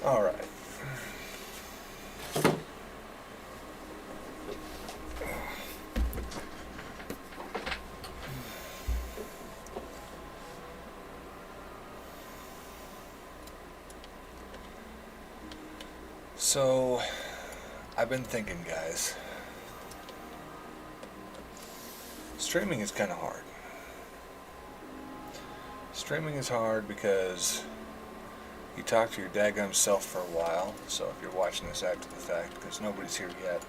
All right. So, I've been thinking, guys, streaming is kind of hard. Streaming is hard because you talk to your daggum self for a while. So if you're watching this after the fact, because nobody's here yet,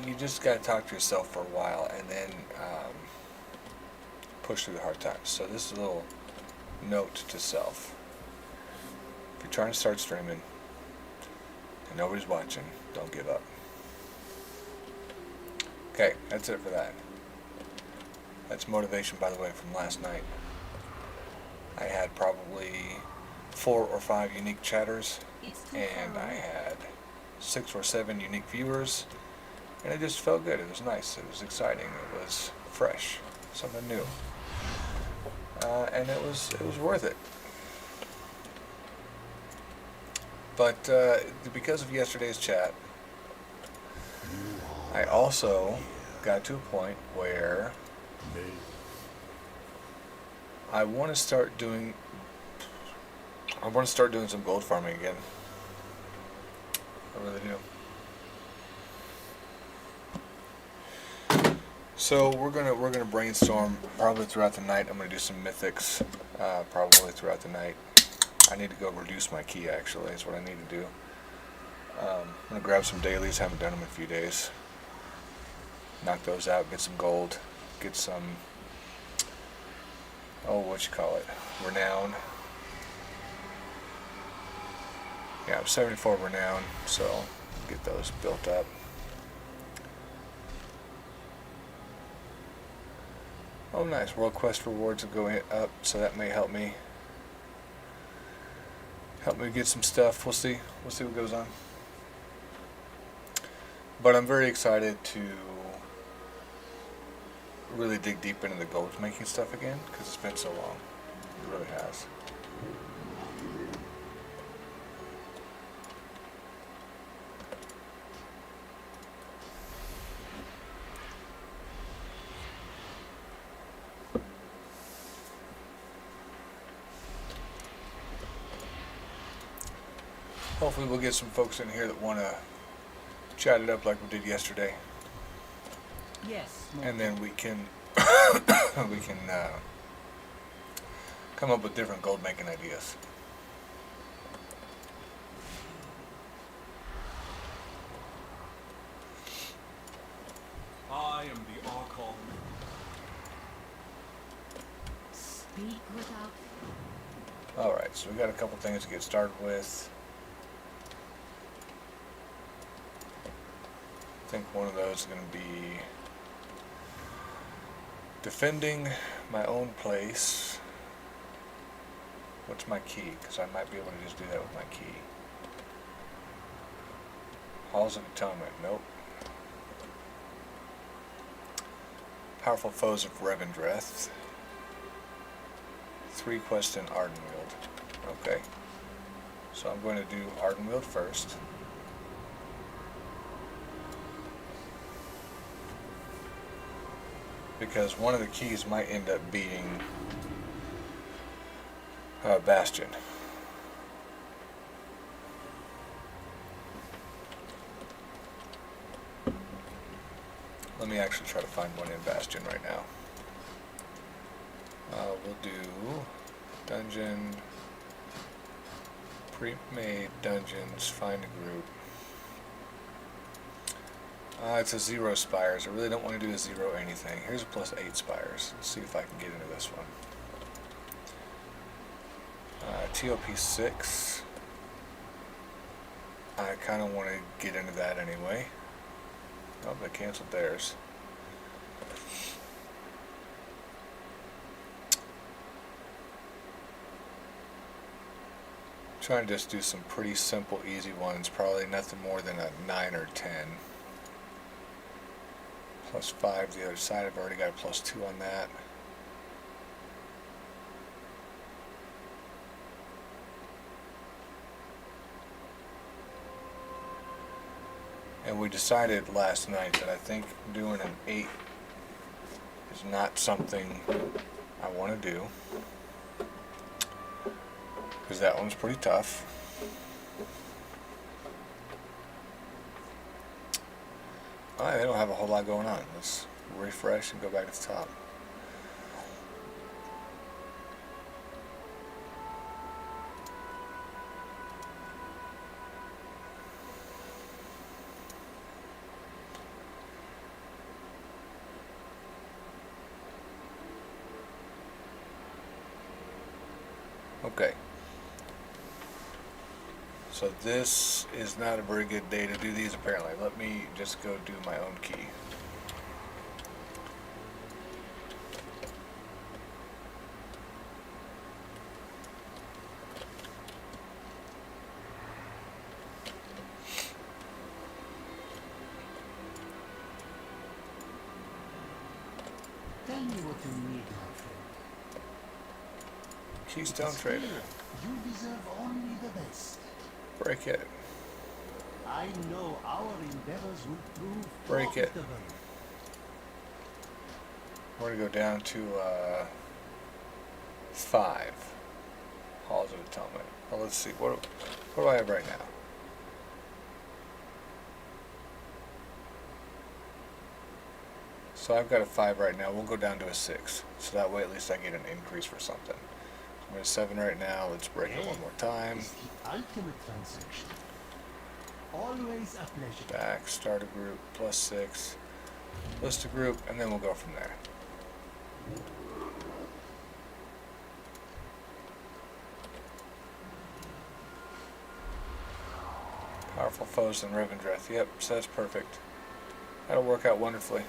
you just got to talk to yourself for a while and then push through the hard times. So this is a little note to self. If you're trying to start streaming and nobody's watching, don't give up. Okay, that's it for that. That's motivation, by the way, from last night. I had probably 4 or 5 unique chatters, and I had 6 or 7 unique viewers, and it just felt good. It was nice. It was exciting. It was fresh, something new, and it was worth it. But because of yesterday's chat, I also got to a point where I want to start doing some gold farming again. I really do. So we're gonna brainstorm probably throughout the night. I'm gonna do some mythics probably throughout the night. I need to go reduce my key, actually. That's what I need to do. I'm gonna grab some dailies. Haven't done them in a few days. Knock those out. Get some gold. Get some. Renown. Yeah, I'm 74 renown, so get those built up. Oh, nice. World quest rewards are going up, so that may help me get some stuff. We'll see what goes on. But I'm very excited to really dig deep into the gold making stuff again, because it's been so long. It really has. Hopefully we'll get some folks in here that want to chat it up like we did yesterday. Yes. And then we can come up with different gold making ideas. I am the Archon. Speak without. Alright, so we got a couple things to get started with. I think one of those is going to be defending my own place. What's my key? Because I might be able to just do that with my key. Halls of Atonement. Nope. Powerful Foes of Revendreth. 3 quests in Ardenweald. Okay. So I'm going to do Ardenweald first. Because one of the keys might end up being Bastion. Let me actually try to find one in Bastion right now. We'll do dungeon, pre-made dungeons, find a group. It's a 0 spires. I really don't want to do a 0 anything. Here's a +8 spires. Let's see if I can get into this one. TOP 6. I kind of want to get into that anyway. Oh, they canceled theirs. Trying to just do some pretty simple, easy ones. Probably nothing more than a 9 or 10. +5 the other side. I've already got a +2 on that. we decided last night that I think doing an 8 is not something I want to do, because that one's pretty tough. Alright, they don't have a whole lot going on. Let's refresh and go back to the top. Okay. So this is not a very good day to do these apparently. Let me just go do my own key. Tell me what you need, my friend. Keystone Trader. You deserve only the best. Break it. I know our endeavors will prove Break it. profitable. We're going to go down to 5. Halls of Atonement. Well, let's see. What do I have right now? So I've got a 5 right now. We'll go down to a 6. So that way at least I get an increase for something. I'm at a 7 right now. Let's break it one more time. It's the ultimate transaction. Always a pleasure. Back, start a group, plus 6. List a group, and then we'll go from there. Powerful foes in Revendreth. Yep, so that's perfect. That'll work out wonderfully.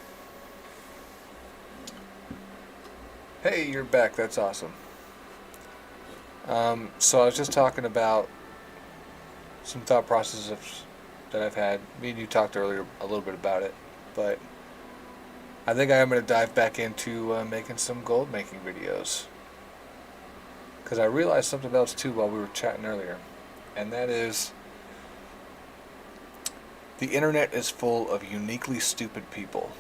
Hey, you're back. That's awesome. So I was just talking about some thought processes that I've had. Me and you talked earlier a little bit about it, but I think I am going to dive back into making some gold making videos. Because I realized something else too while we were chatting earlier, and that is the internet is full of uniquely stupid people.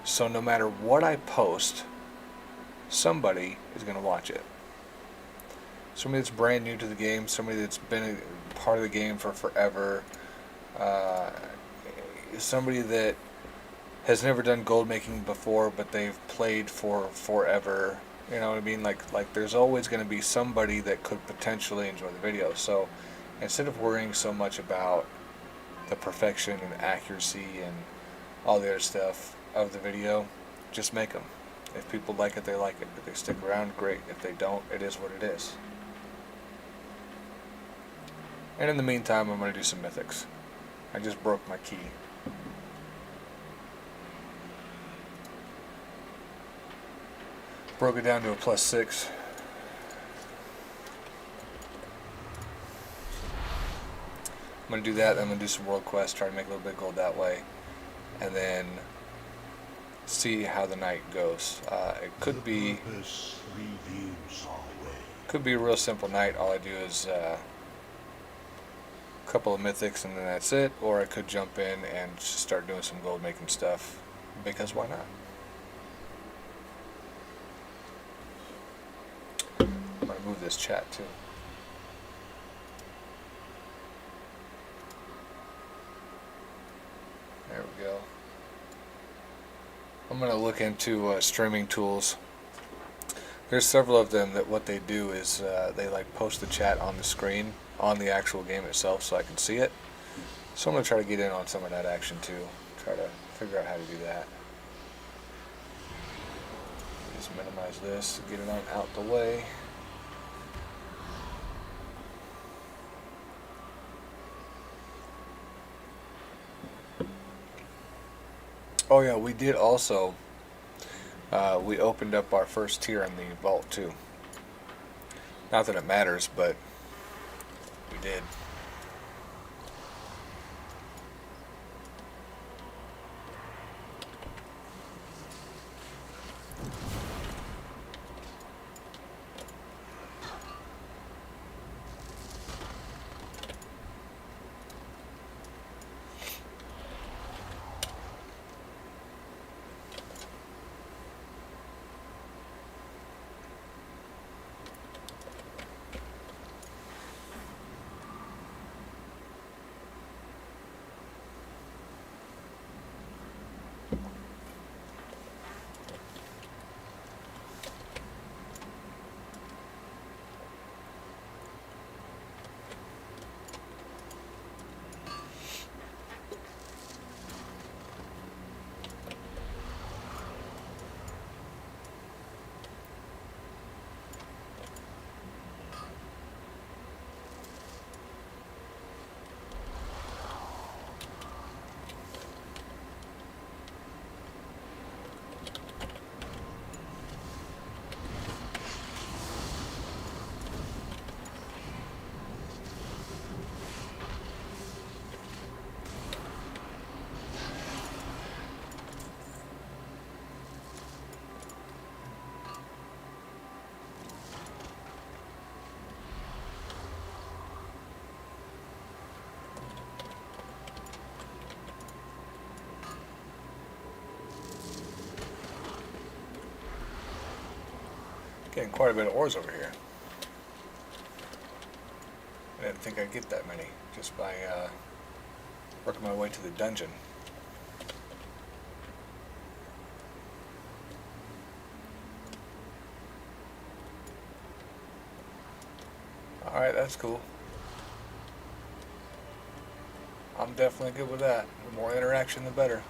So no matter what I post, somebody is going to watch it. Somebody that's brand new to the game, somebody that's been a part of the game for forever, somebody that has never done gold making before, but they've played for forever. You know what I mean? Like there's always going to be somebody that could potentially enjoy the video. So instead of worrying so much about the perfection and accuracy and all the other stuff of the video, just make them. If people like it, they like it. If they stick around, great. If they don't, it is what it is. And in the meantime, I'm going to do some mythics. I just broke my key. Broke it down to a plus 6. I'm going to do that, then I'm going to do some world quests, try to make a little bit of gold that way, and then see how the night goes. It could be a real simple night. All I do is a couple of mythics and then that's it, or I could jump in and just start doing some gold making stuff, because why not? I'm going to move this chat too. There we go. I'm going to look into streaming tools. There's several of them that what they do is they like post the chat on the screen on the actual game itself so I can see it. So I'm going to try to get in on some of that action too. Try to figure out how to do that. Just minimize this, get it on out the way. Oh yeah, we did also, we opened up our first tier in the vault too. Not that it matters, but we did. Getting quite a bit of ores over here. I didn't think I'd get that many just by working my way to the dungeon. Alright, that's cool. I'm definitely good with that. The more interaction, the better.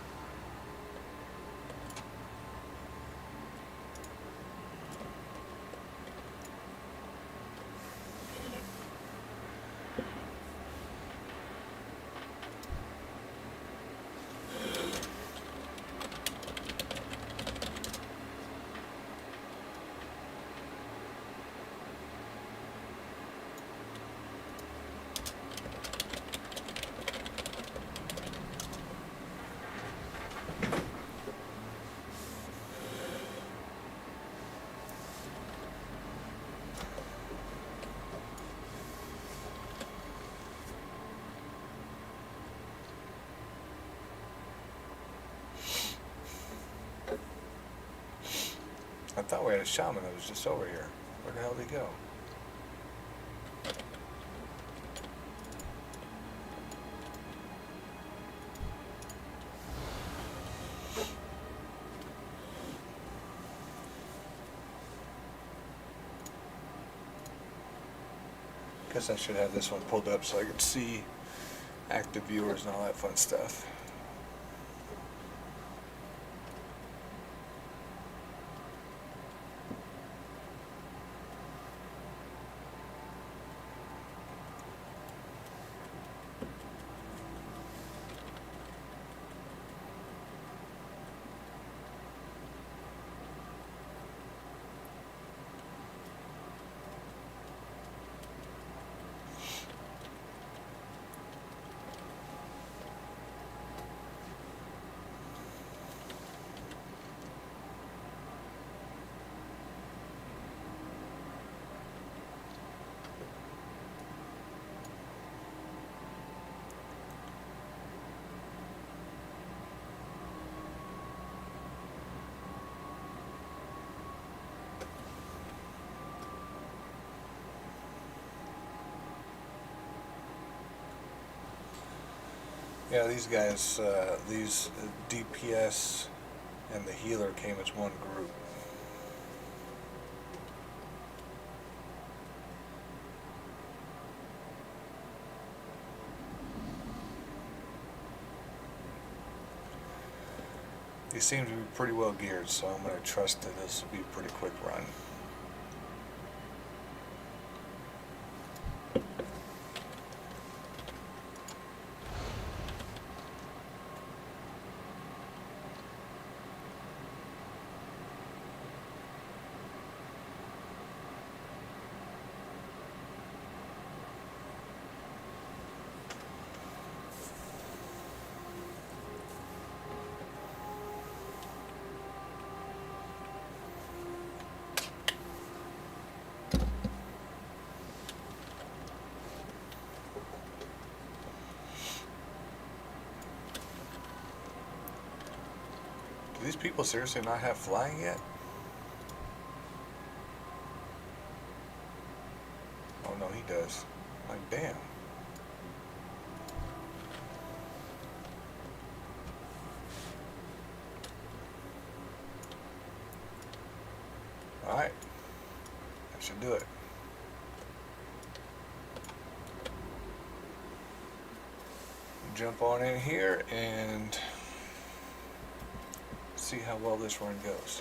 I thought we had a shaman that was just over here. Where the hell did he go? Guess I should have this one pulled up so I could see active viewers and all that fun stuff. Yeah, these guys, these DPS and the healer came as one group. They seem to be pretty well geared, so I'm going to trust that this will be a pretty quick run. Do these people seriously not have flying yet? Oh no, he does. Like, damn. Alright. That should do it. Jump on in here and see how well this run goes.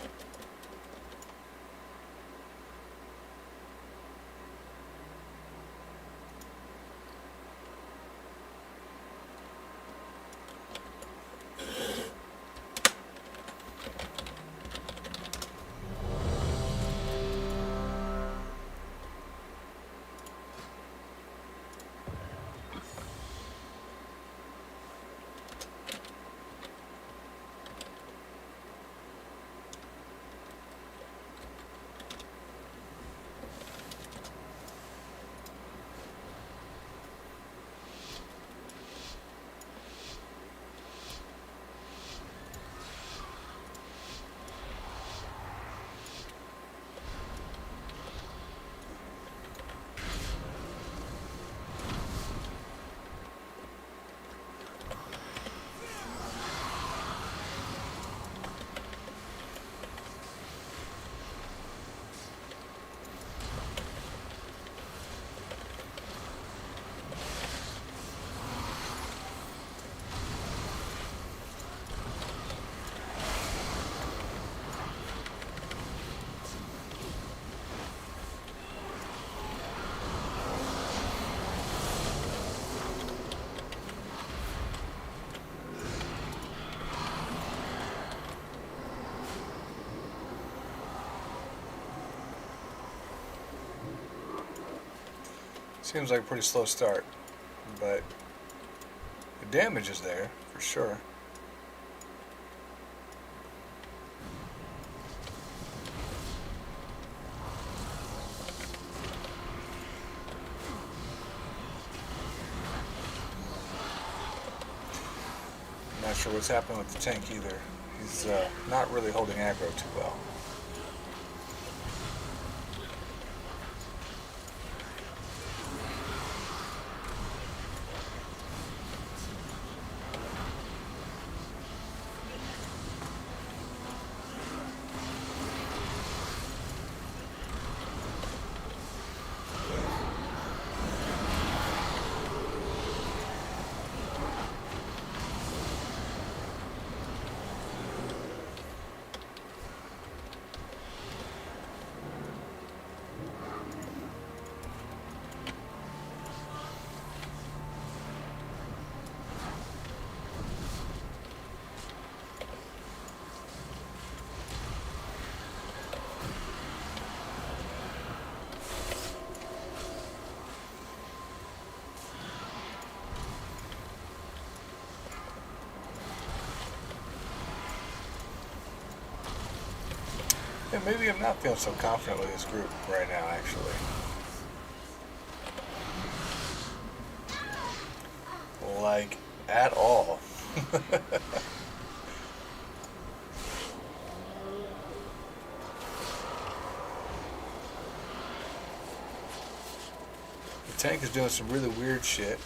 Seems like a pretty slow start, but the damage is there for sure. Not sure what's happening with the tank either. He's not really holding aggro too well. Yeah, maybe I'm not feeling so confident with this group right now, actually. Like, at all. The tank is doing some really weird shit,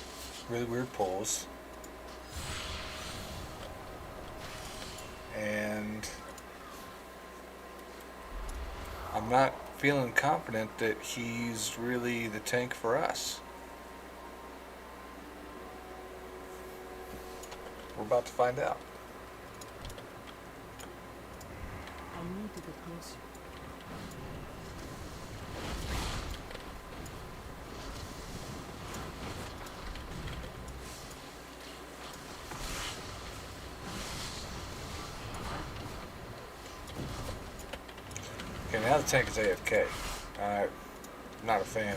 really weird pulls. And I'm not feeling confident that he's really the tank for us. We're about to find out. I need to get closer. Okay, now the tank is AFK. Not a fan.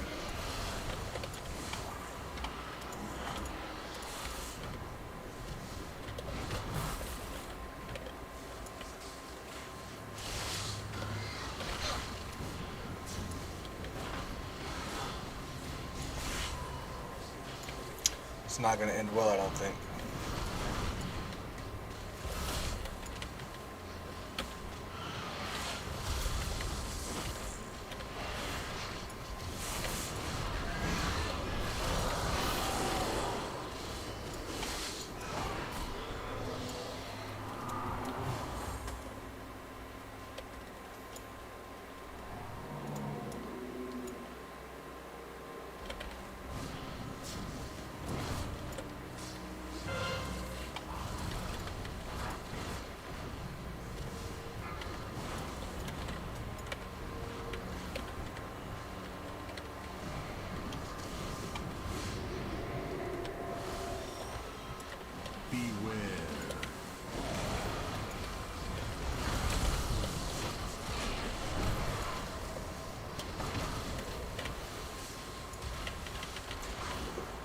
It's not going to end well, I don't think.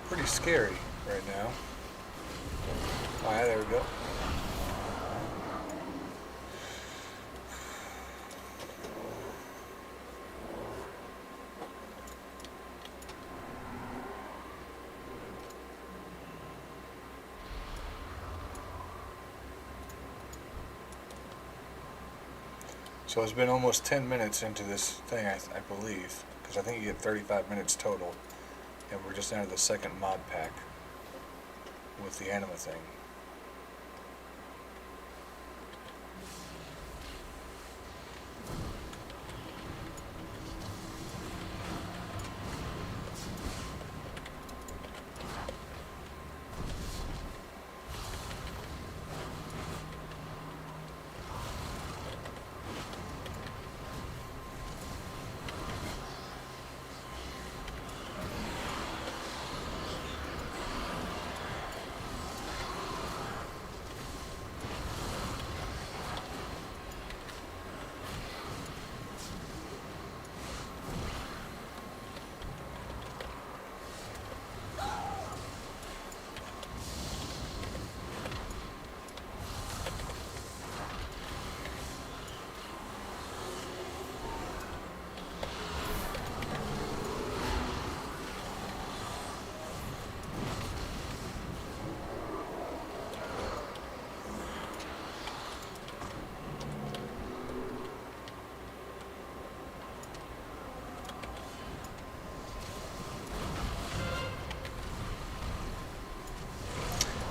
Pretty scary right now. Oh yeah, there we go. So it's been almost 10 minutes into this thing, I believe, because I think you get 35 minutes total. And we're just into the second mod pack with the anima thing.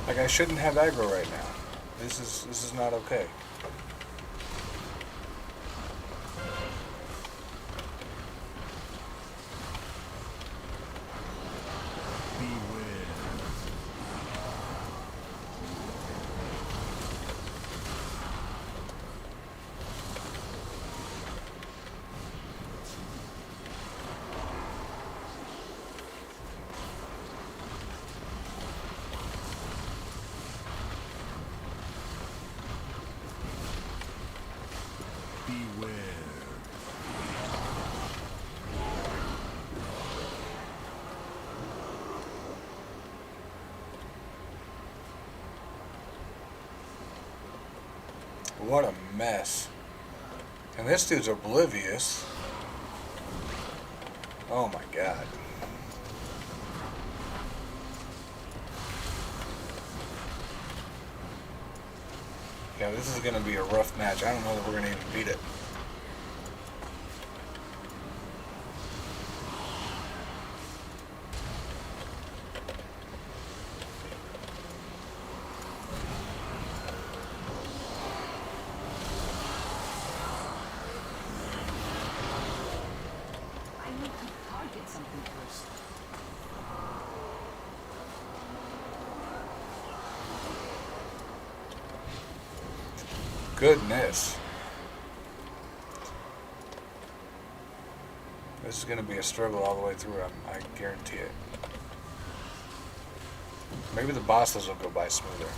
Like, I shouldn't have aggro right now. This is not okay. What a mess. And this dude's oblivious. Oh my god. Yeah, this is going to be a rough match. I don't know that we're going to even beat it. I need to target something first. Goodness. This is going to be a struggle all the way through, I guarantee it. Maybe the bosses will go by smoother.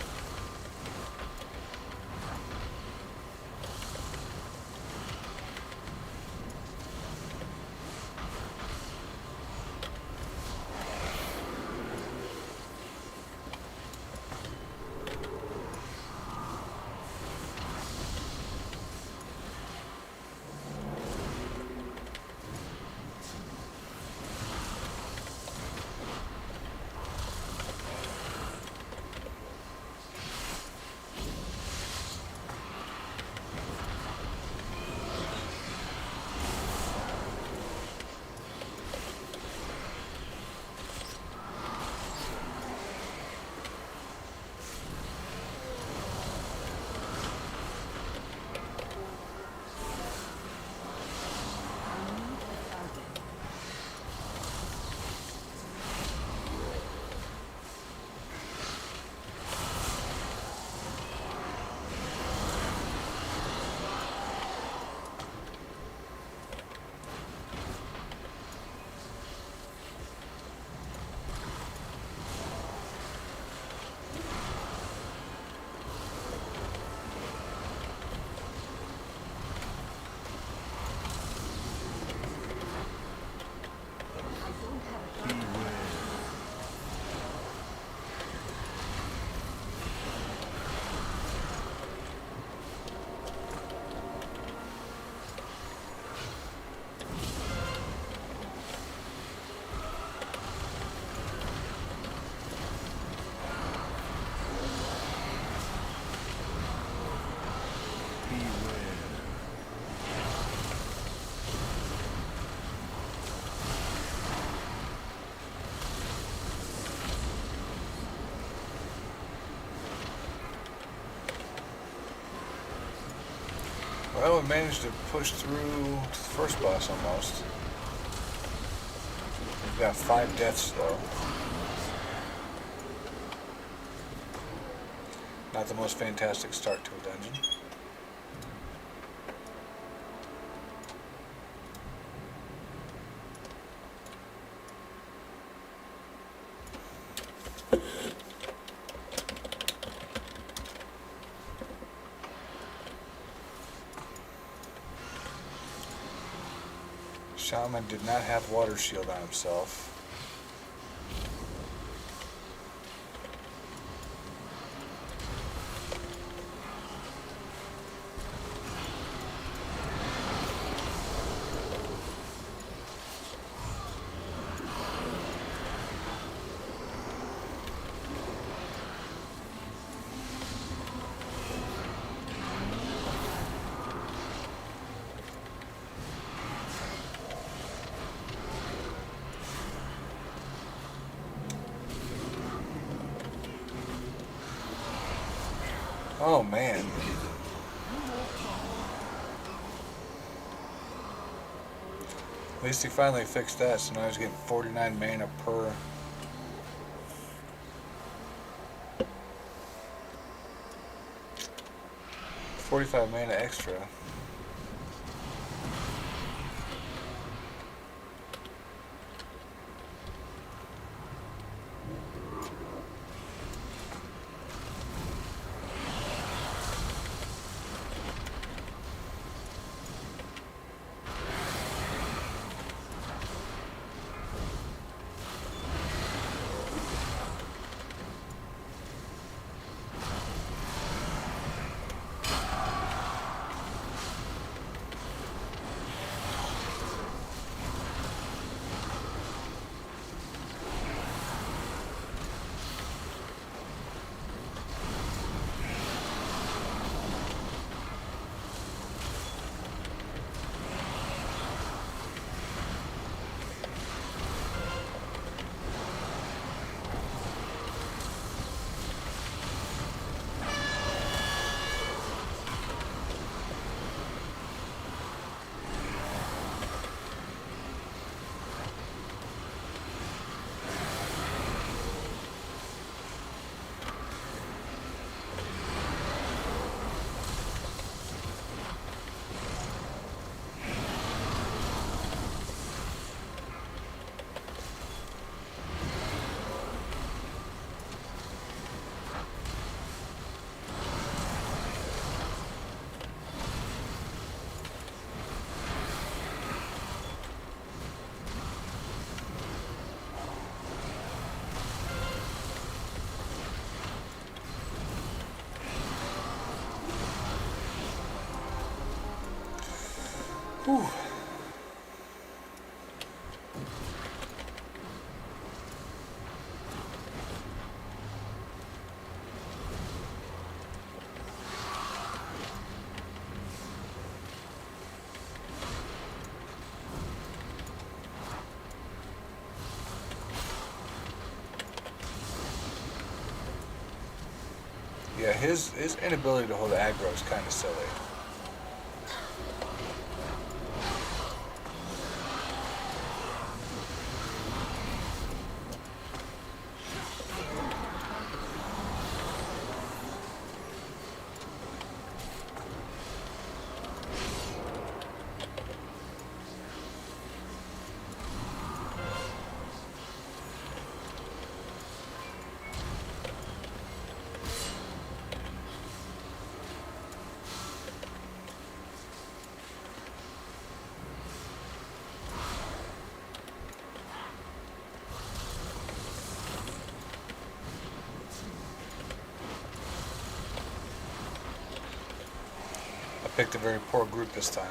Well, we managed to push through to the first boss almost. We've got 5 deaths though. Not the most fantastic start to a dungeon. Shaman did not have water shield on himself. Oh man. At least he finally fixed that, so now he's getting 49 mana per. 45 mana extra. Whew. Yeah, his inability to hold aggro is kind of silly. I picked a very poor group this time.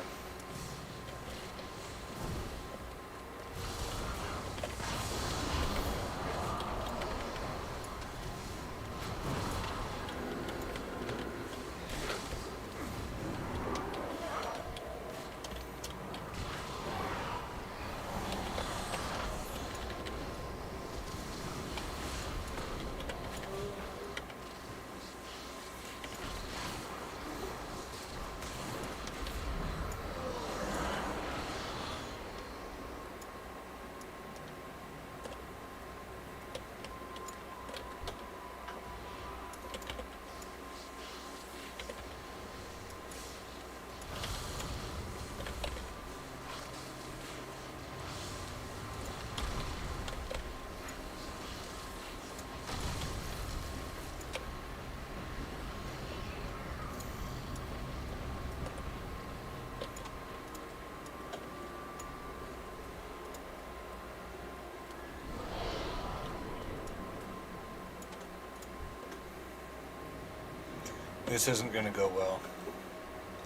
This isn't going to go well.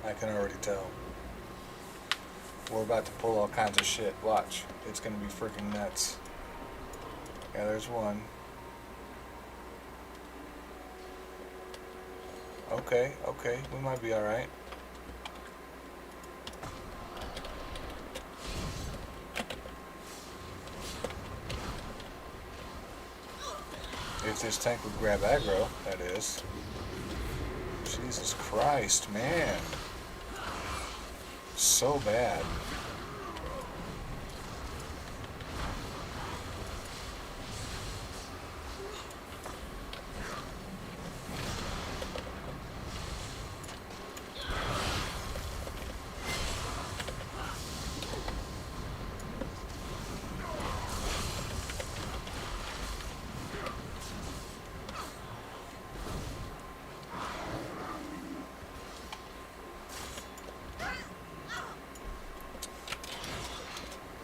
I can already tell. We're about to pull all kinds of shit. Watch. It's going to be freaking nuts. Yeah, there's one. Okay, we might be alright. If this tank would grab aggro, that is. Jesus Christ, man. So bad.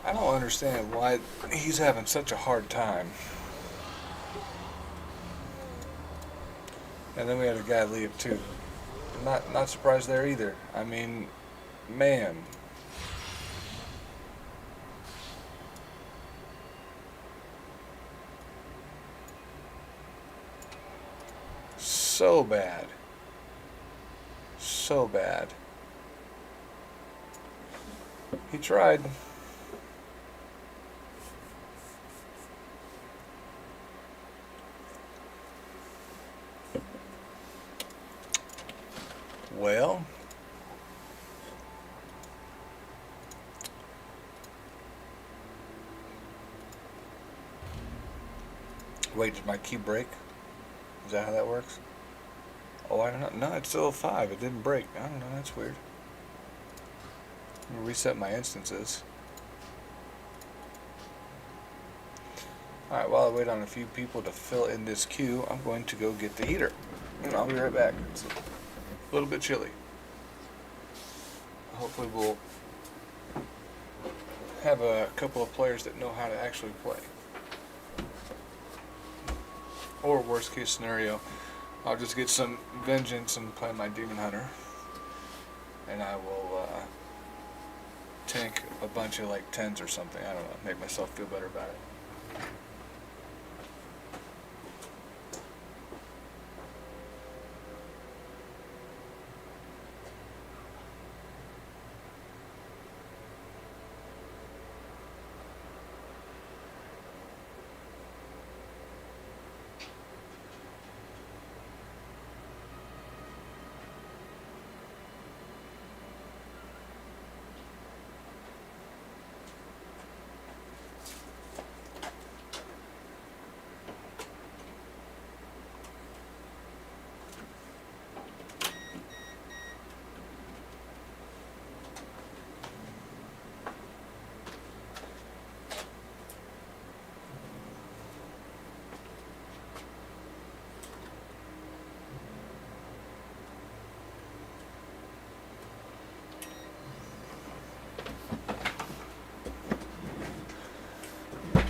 I don't understand why he's having such a hard time. And then we had a guy leave too. Not surprised there either. I mean, man. So bad. So bad. He tried. Well, wait, did my key break? Is that how that works? Oh, I don't know. No, it's still a 5. It didn't break. I don't know. That's weird. I'm gonna reset my instances. Alright, while I wait on a few people to fill in this queue, I'm going to go get the heater. And I'll be right back. It's a little bit chilly. Hopefully we'll have a couple of players that know how to actually play. Or worst case scenario, I'll just get some vengeance and play my demon hunter. And I will tank a bunch of like 10s or something. I don't know. Make myself feel better about it.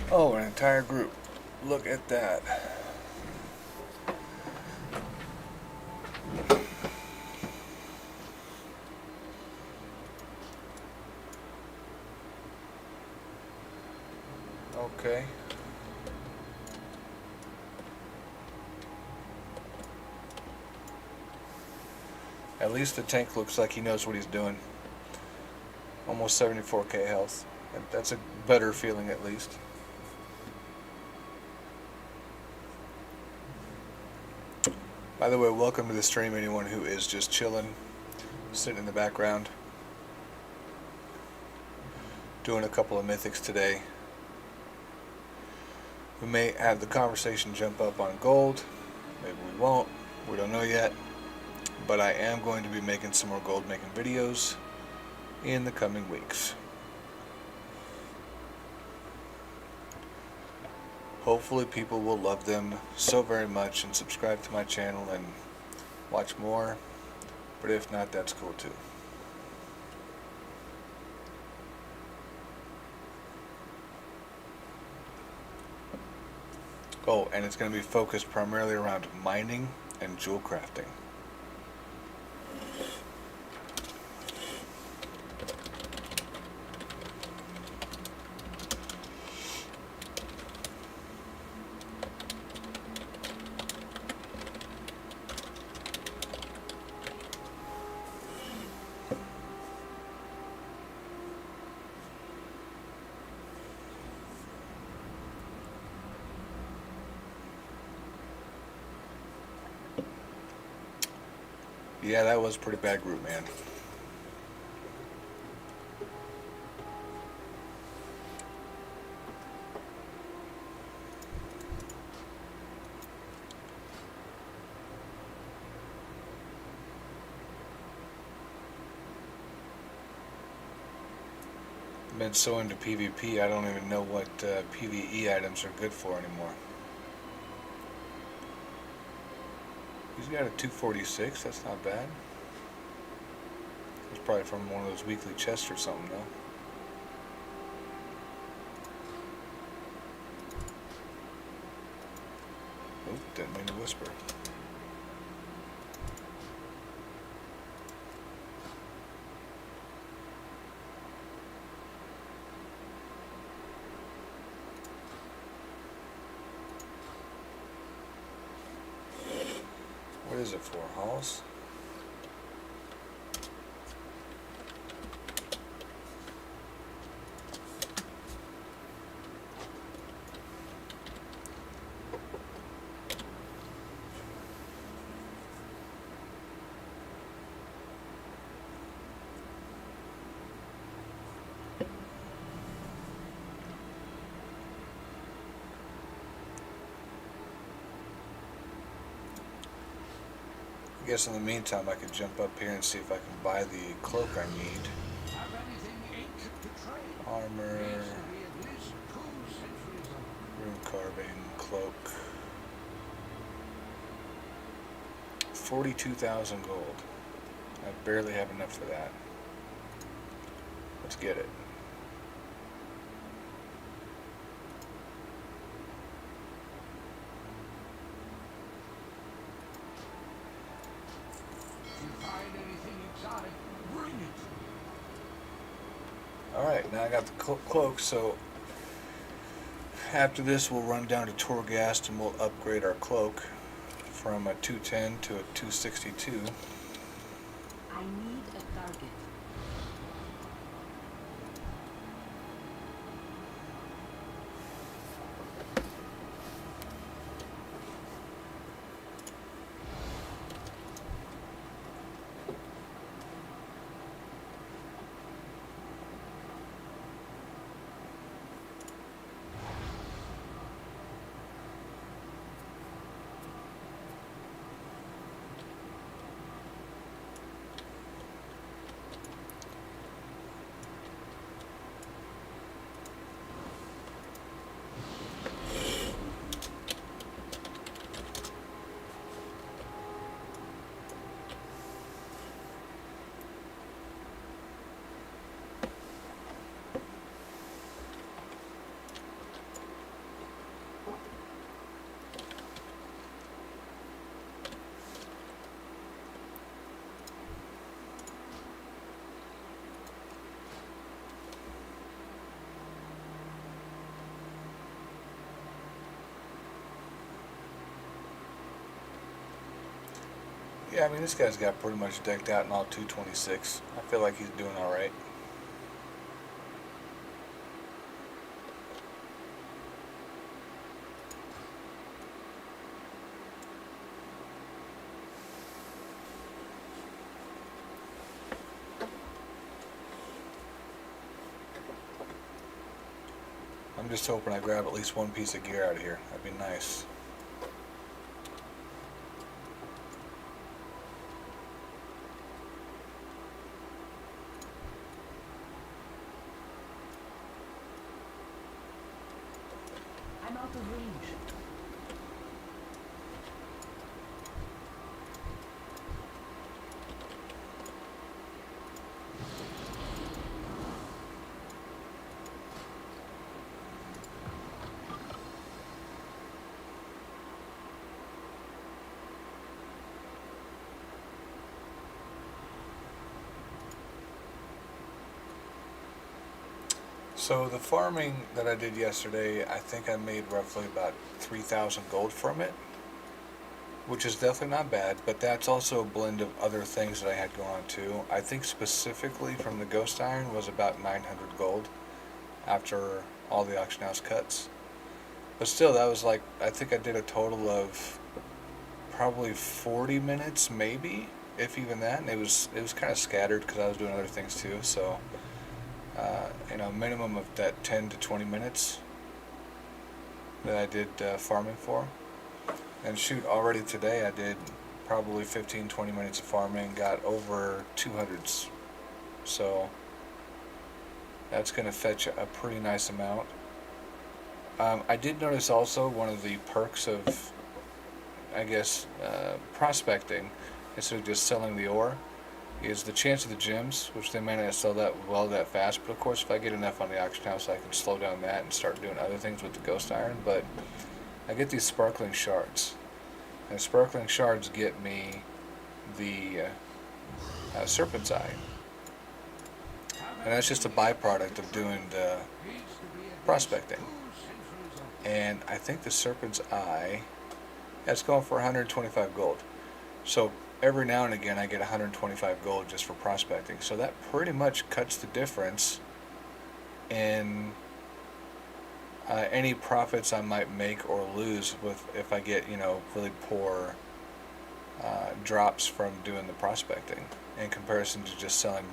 Oh, an entire group. Look at that. Okay. At least the tank looks like he knows what he's doing. Almost 74k health. That's a better feeling at least. By the way, welcome to the stream, anyone who is just chilling, sitting in the background, doing a couple of mythics today. We may have the conversation jump up on gold, maybe we won't, we don't know yet, but I am going to be making some more gold making videos in the coming weeks. Hopefully people will love them so very much and subscribe to my channel and watch more, but if not, that's cool too. Oh, and it's going to be focused primarily around mining and jewel crafting. Yeah, that was pretty bad group, man. Been so into PvP, I don't even know what PvE items are good for anymore. He's got a 246, that's not bad. It's probably from one of those weekly chests or something, though. Oop, didn't mean to whisper. What is it for, Halls? I guess in the meantime I could jump up here and see if I can buy the cloak I need. Have anything ancient to trade? Armor, Needs to be at least 2 centuries old. rune carving, cloak. 42,000 gold. I barely have enough for that. Let's get it. If you find anything exotic, bring it. Alright, now I got the cloak, so after this we'll run down to Torghast and we'll upgrade our cloak from a 210 to a 262. I need a target. Yeah, I mean, this guy's got pretty much decked out in all 226. I feel like he's doing alright. I'm just hoping I grab at least one piece of gear out of here. That'd be nice. I'm out of range. So the farming that I did yesterday, I think I made roughly about 3,000 gold from it, which is definitely not bad, but that's also a blend of other things that I had going on too. I think specifically from the ghost iron was about 900 gold after all the auction house cuts. But still, that was like, I think I did a total of probably 40 minutes maybe if even that, and it was kind of scattered because I was doing other things too. So, minimum of that 10 to 20 minutes that I did farming for. And shoot, already today I did probably 15-20 minutes of farming, got over 200s. So that's going to fetch a pretty nice amount. I did notice also one of the perks of, I guess, prospecting instead of just selling the ore is the chance of the gems, which they may not sell that fast. But of course, if I get enough on the auction house, I can slow down that and start doing other things with the ghost iron. But I get these sparkling shards, and sparkling shards get me the serpent's eye, and that's just a byproduct of doing the prospecting. And I think the serpent's eye, that's going for 125 gold. So every now and again I get 125 gold just for prospecting. So that pretty much cuts the difference in any profits I might make or lose with if I get, really poor drops from doing the prospecting in comparison to just selling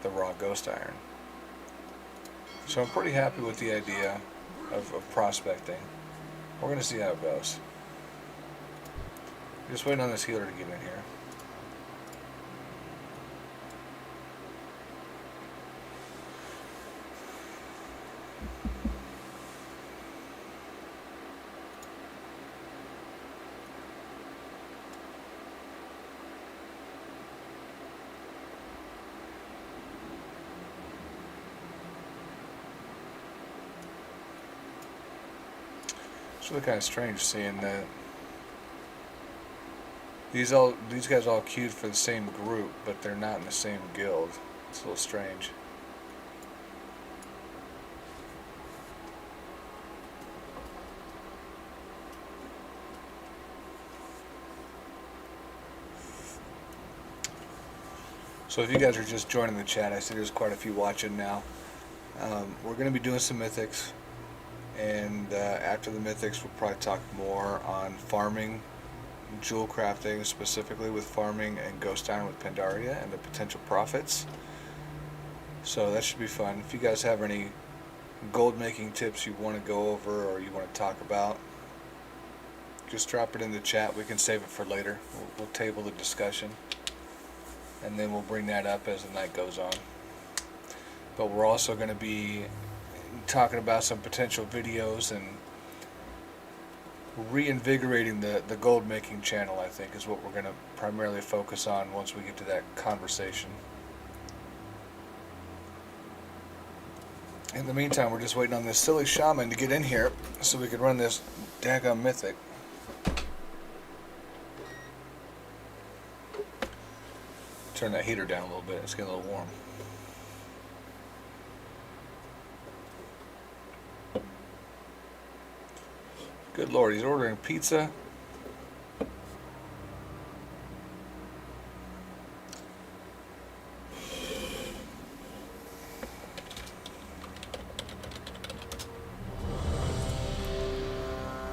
the raw ghost iron. So I'm pretty happy with the idea of prospecting. We're going to see how it goes. Just waiting on this healer to get in here. It's really kind of strange seeing that these guys all queued for the same group, but they're not in the same guild. It's a little strange. So if you guys are just joining the chat, I see there's quite a few watching now. We're going to be doing some mythics, and after the mythics we'll probably talk more on farming, jewel crafting, specifically with farming and ghost iron with Pandaria and the potential profits. So that should be fun. If you guys have any gold making tips you want to go over or you want to talk about, just drop it in the chat. We can save it for later. We'll table the discussion, and then we'll bring that up as the night goes on. But we're also going to be talking about some potential videos and reinvigorating the gold making channel, I think, is what we're going to primarily focus on once we get to that conversation. In the meantime, we're just waiting on this silly shaman to get in here so we can run this daggum mythic. Turn that heater down a little bit, it's getting a little warm. Good Lord, he's ordering pizza.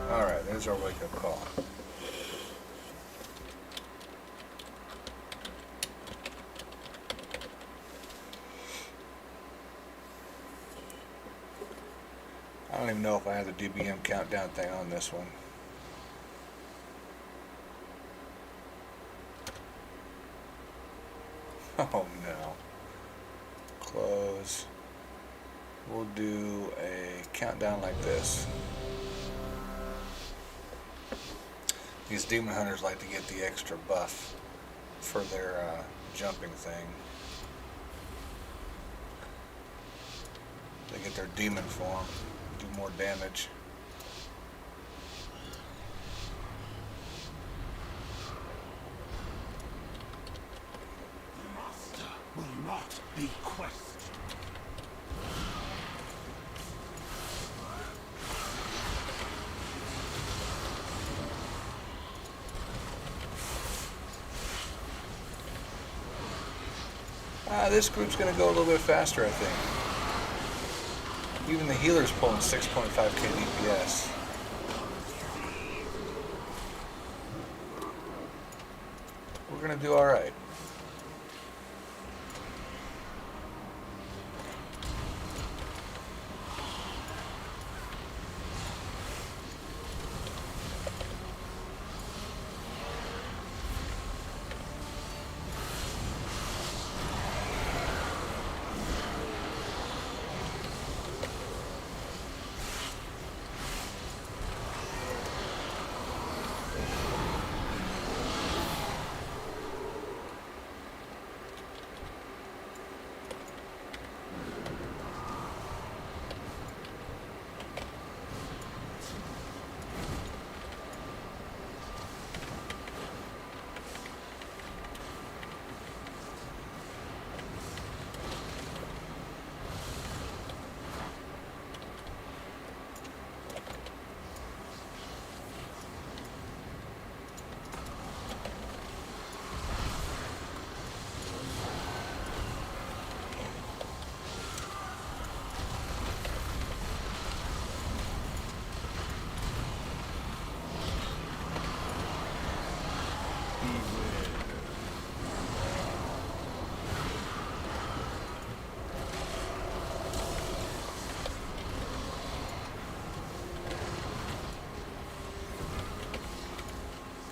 Alright, there's our wake-up call. I don't even know if I have the DBM countdown thing on this one. Oh no. Close. We'll do a countdown like this. These demon hunters like to get the extra buff for their jumping thing. They get their demon form, do more damage. The master will not be questioned. This group's going to go a little bit faster, I think. Even the healer's pulling 6.5k DPS. We're going to do alright.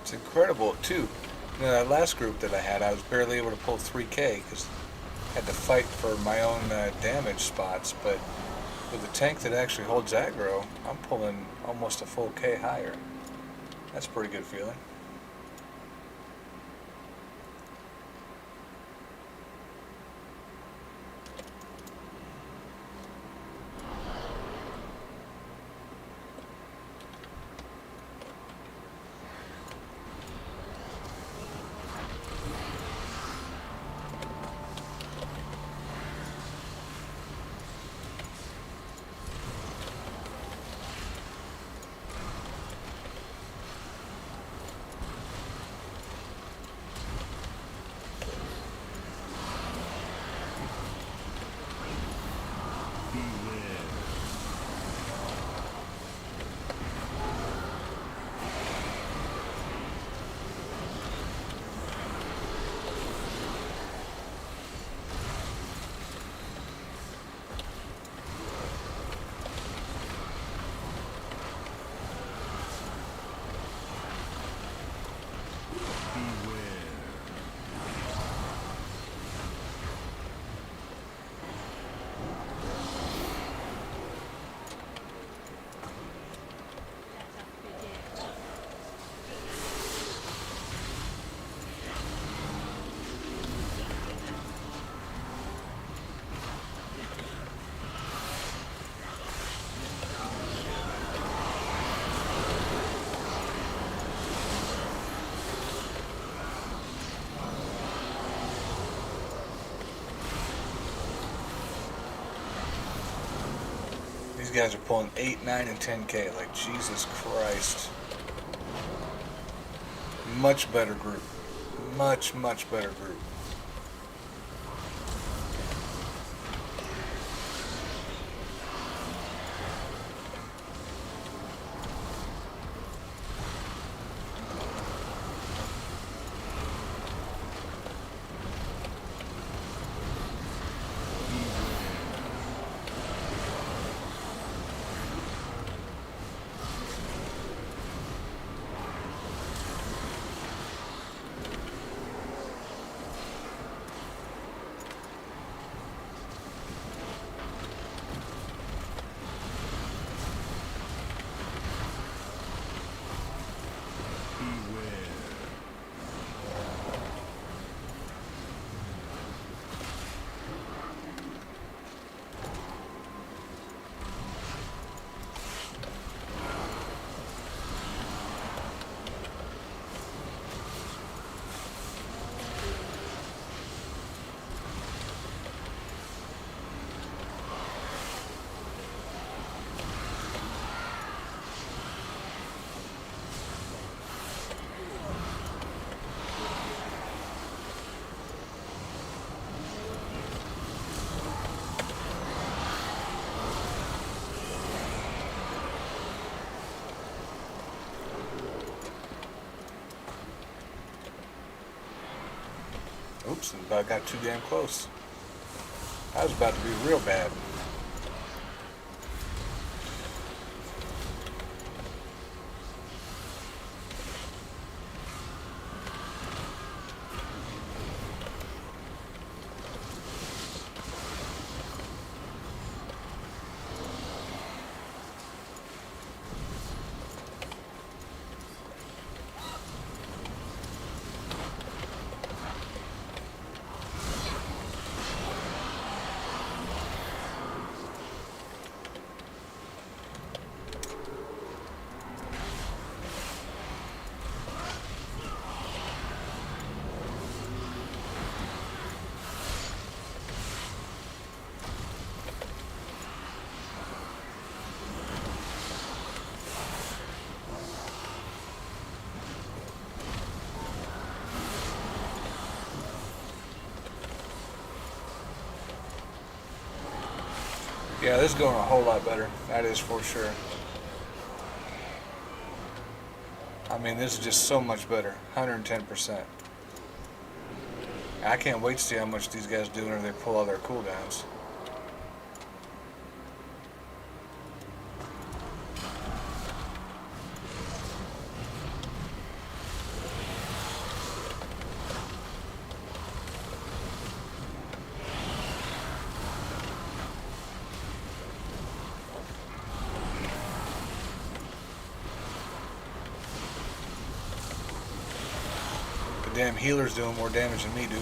It's incredible too. You know, that last group that I had, I was barely able to pull 3K because I had to fight for my own damage spots. But with a tank that actually holds aggro, I'm pulling almost a full K higher. That's a pretty good feeling. These guys are pulling 8, 9, and 10K. Like, Jesus Christ. Much better group. Much, much better group. Oops, I got too damn close. I was about to be real bad. Yeah, this is going a whole lot better. That is for sure. I mean, this is just so much better. 110%. I can't wait to see how much these guys do whenever they pull all their cooldowns. The damn healer's doing more damage than me, dude.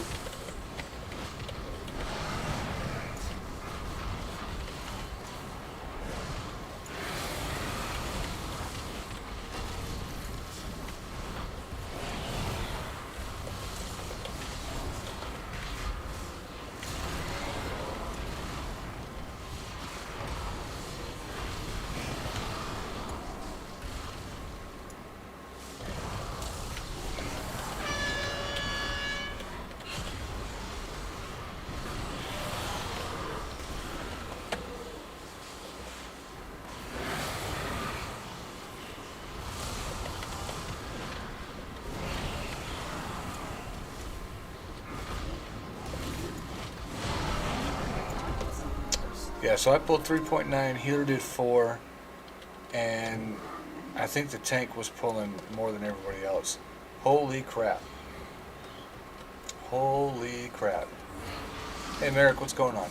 Yeah, so I pulled 3.9, healer did 4, and I think the tank was pulling more than everybody else. Holy crap. Holy crap. Hey Merrick, what's going on?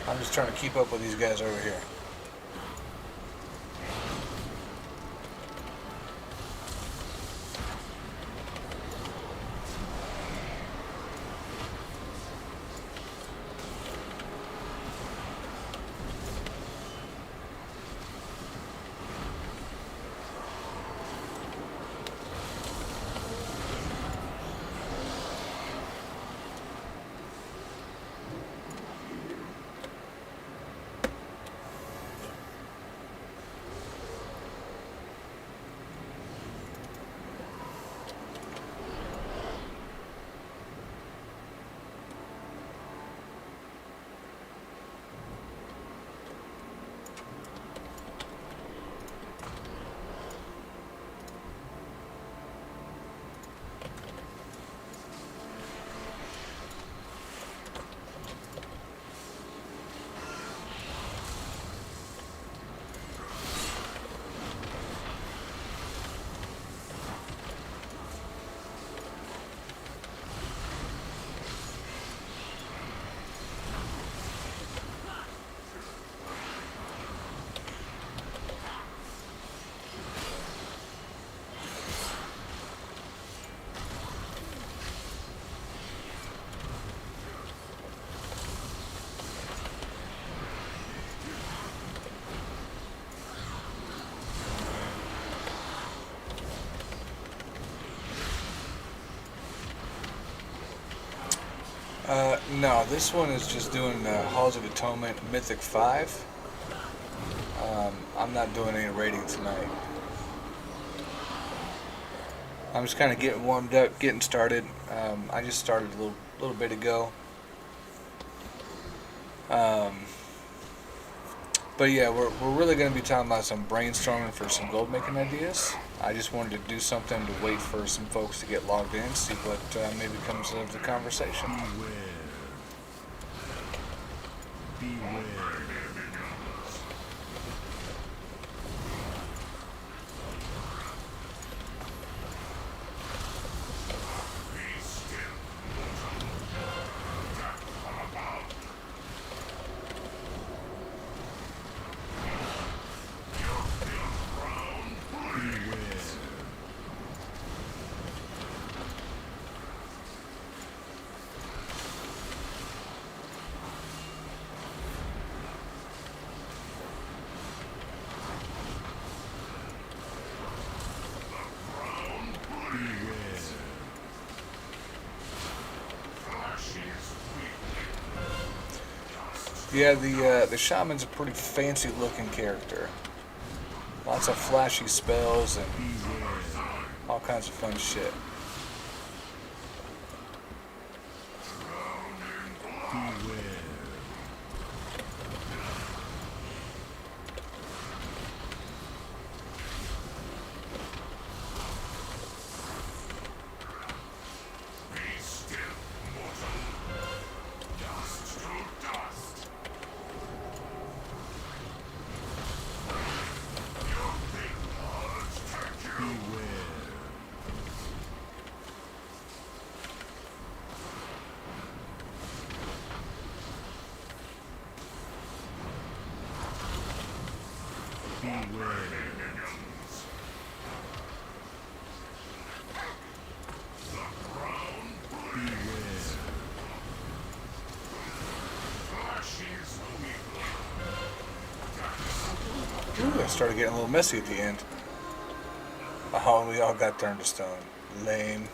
I'm just trying to keep up with these guys over here. No, this one is just doing Halls of Atonement Mythic 5. I'm not doing any raiding tonight. I'm just kind of getting warmed up, getting started. I just started a little bit ago. But yeah, we're really going to be talking about some brainstorming for some gold making ideas. I just wanted to do something to wait for some folks to get logged in, see what maybe comes of the conversation. Beware. Yeah, the shaman's a pretty fancy looking character. Lots of flashy spells and all kinds of fun shit. Ooh, it started getting a little messy at the end. Oh, we all got turned to stone. Lame.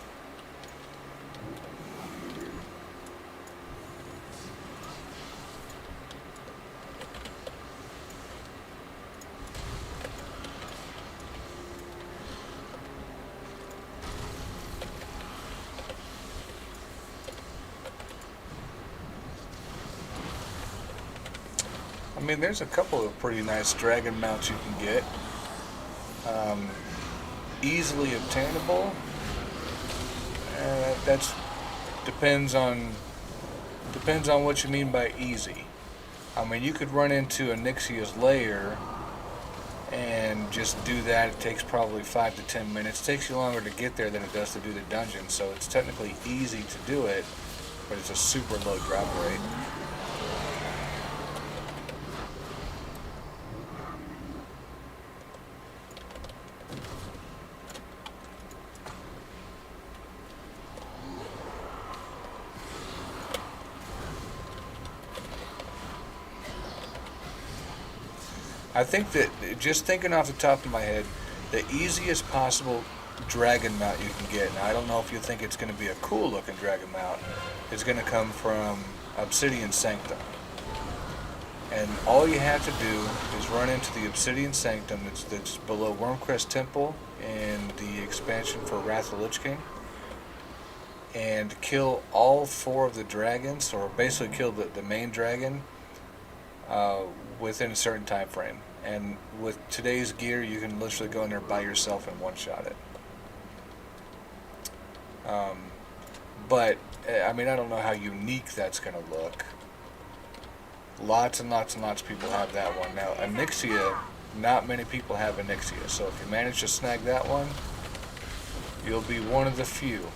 I mean, there's a couple of pretty nice dragon mounts you can get. Easily obtainable. That's depends on what you mean by easy. I mean, you could run into a Nixia's lair and just do that. It takes probably 5 to 10 minutes. It takes you longer to get there than it does to do the dungeon, so it's technically easy to do it, but it's a super low drop rate. I think that, just thinking off the top of my head, the easiest possible dragon mount you can get, now I don't know if you think it's going to be a cool looking dragon mount, is going to come from Obsidian Sanctum. And all you have to do is run into the Obsidian Sanctum that's below Wormcrest Temple in the expansion for Wrath of the Lich King, and kill all 4 of the dragons, or basically kill the main dragon, within a certain time frame. And with today's gear, you can literally go in there by yourself and one-shot it. But I mean, I don't know how unique that's going to look. Lots and lots and lots of people have that one. Now, Anixia, not many people have Anixia, so if you manage to snag that one, you'll be one of the few.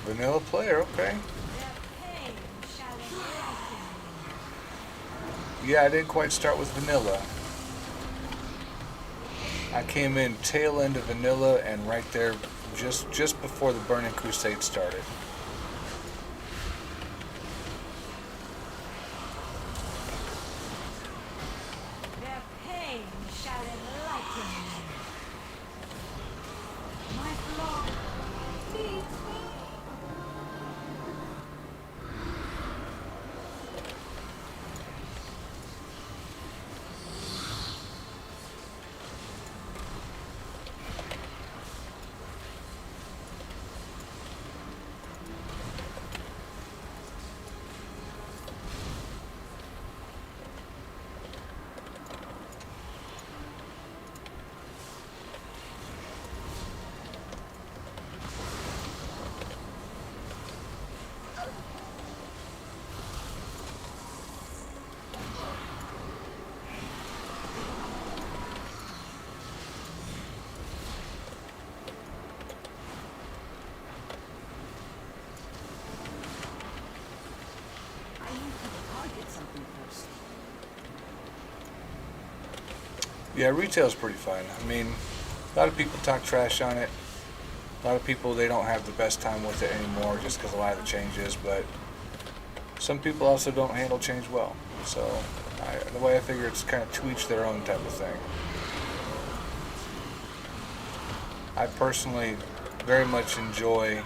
Vanilla player, okay. Yeah, I didn't quite start with vanilla. I came in tail end of vanilla and right there just before the Burning Crusade started. Yeah, retail's pretty fun. I mean, a lot of people talk trash on it. A lot of people, they don't have the best time with it anymore just because a lot of the changes, but some people also don't handle change well. So the way I figure it's kind of to each their own type of thing. I personally very much enjoy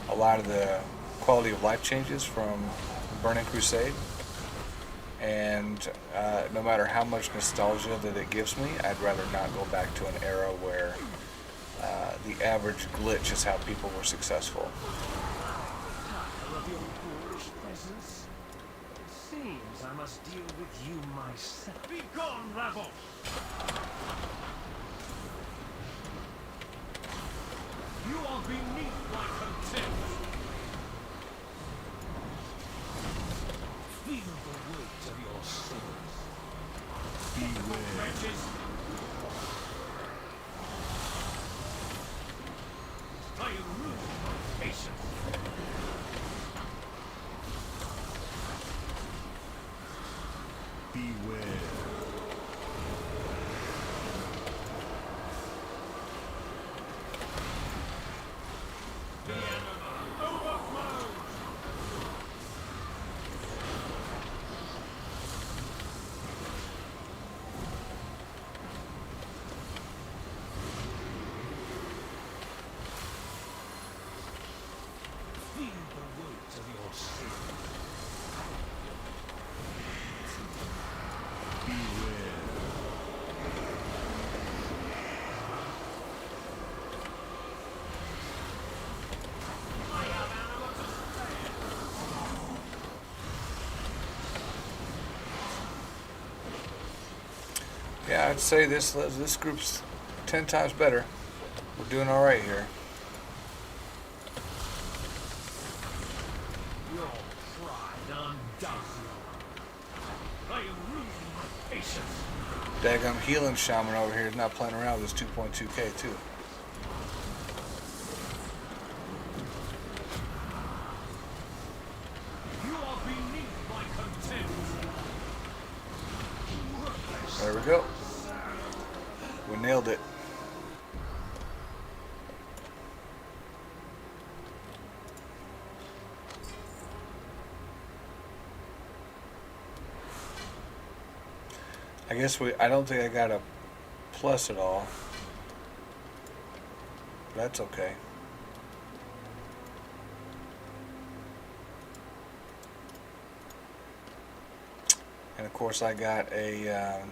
a lot of the quality of life changes from Burning Crusade, and no matter how much nostalgia that it gives me, I'd rather not go back to an era where the average glitch is how people were successful. Tired of your foolish presence? It seems I must deal with you myself. Be gone, rabble! You are beneath my contempt. Feel the weight of your sins. Beware. Wretches! I am rude my patience. Beware. The enemy overflows. Feel the weight of your sin. Beware. I have animal to spare. Yeah, I'd say this group's 10 times better. We're doing all right here. Your pride undoes you. I am losing my patience. Daggum healing shaman over here is not playing around with this 2.2k too. You are beneath my contempt. There we go. We nailed it. I don't think I got a plus at all. But that's okay. And of course I got a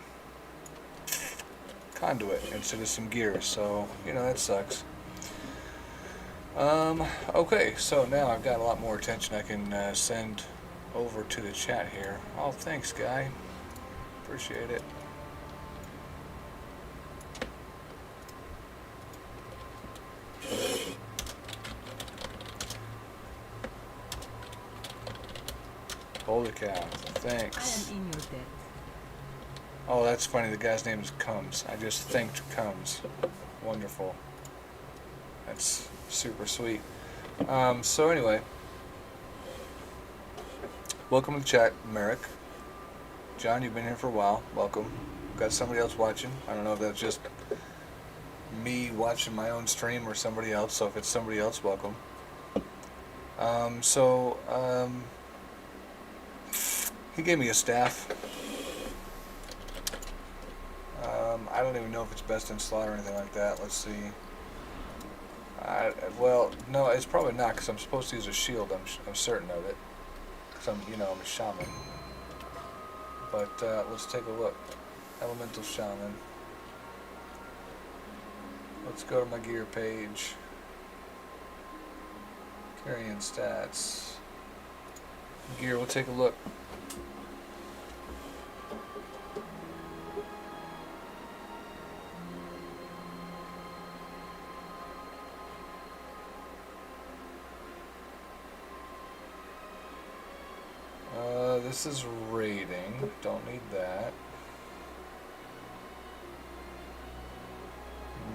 conduit instead of some gears, so that sucks. Okay, so now I've got a lot more attention I can send over to the chat here. Oh, thanks, guy. Appreciate it. Holy cow. Thanks. I am in your debt. Oh, that's funny. The guy's name is Combs. I just thanked Combs. Wonderful. That's super sweet. So anyway, welcome to the chat, Merrick. John, you've been here for a while. Welcome. Got somebody else watching. I don't know if that's just me watching my own stream or somebody else. So if it's somebody else, welcome. He gave me a staff. I don't even know if it's best in slot or anything like that. Let's see. Well, no, it's probably not because I'm supposed to use a shield. I'm certain of it. Because I'm a shaman. But let's take a look. Elemental shaman. Let's go to my gear page. Carrying stats. Gear, we'll take a look. This is raiding. Don't need that.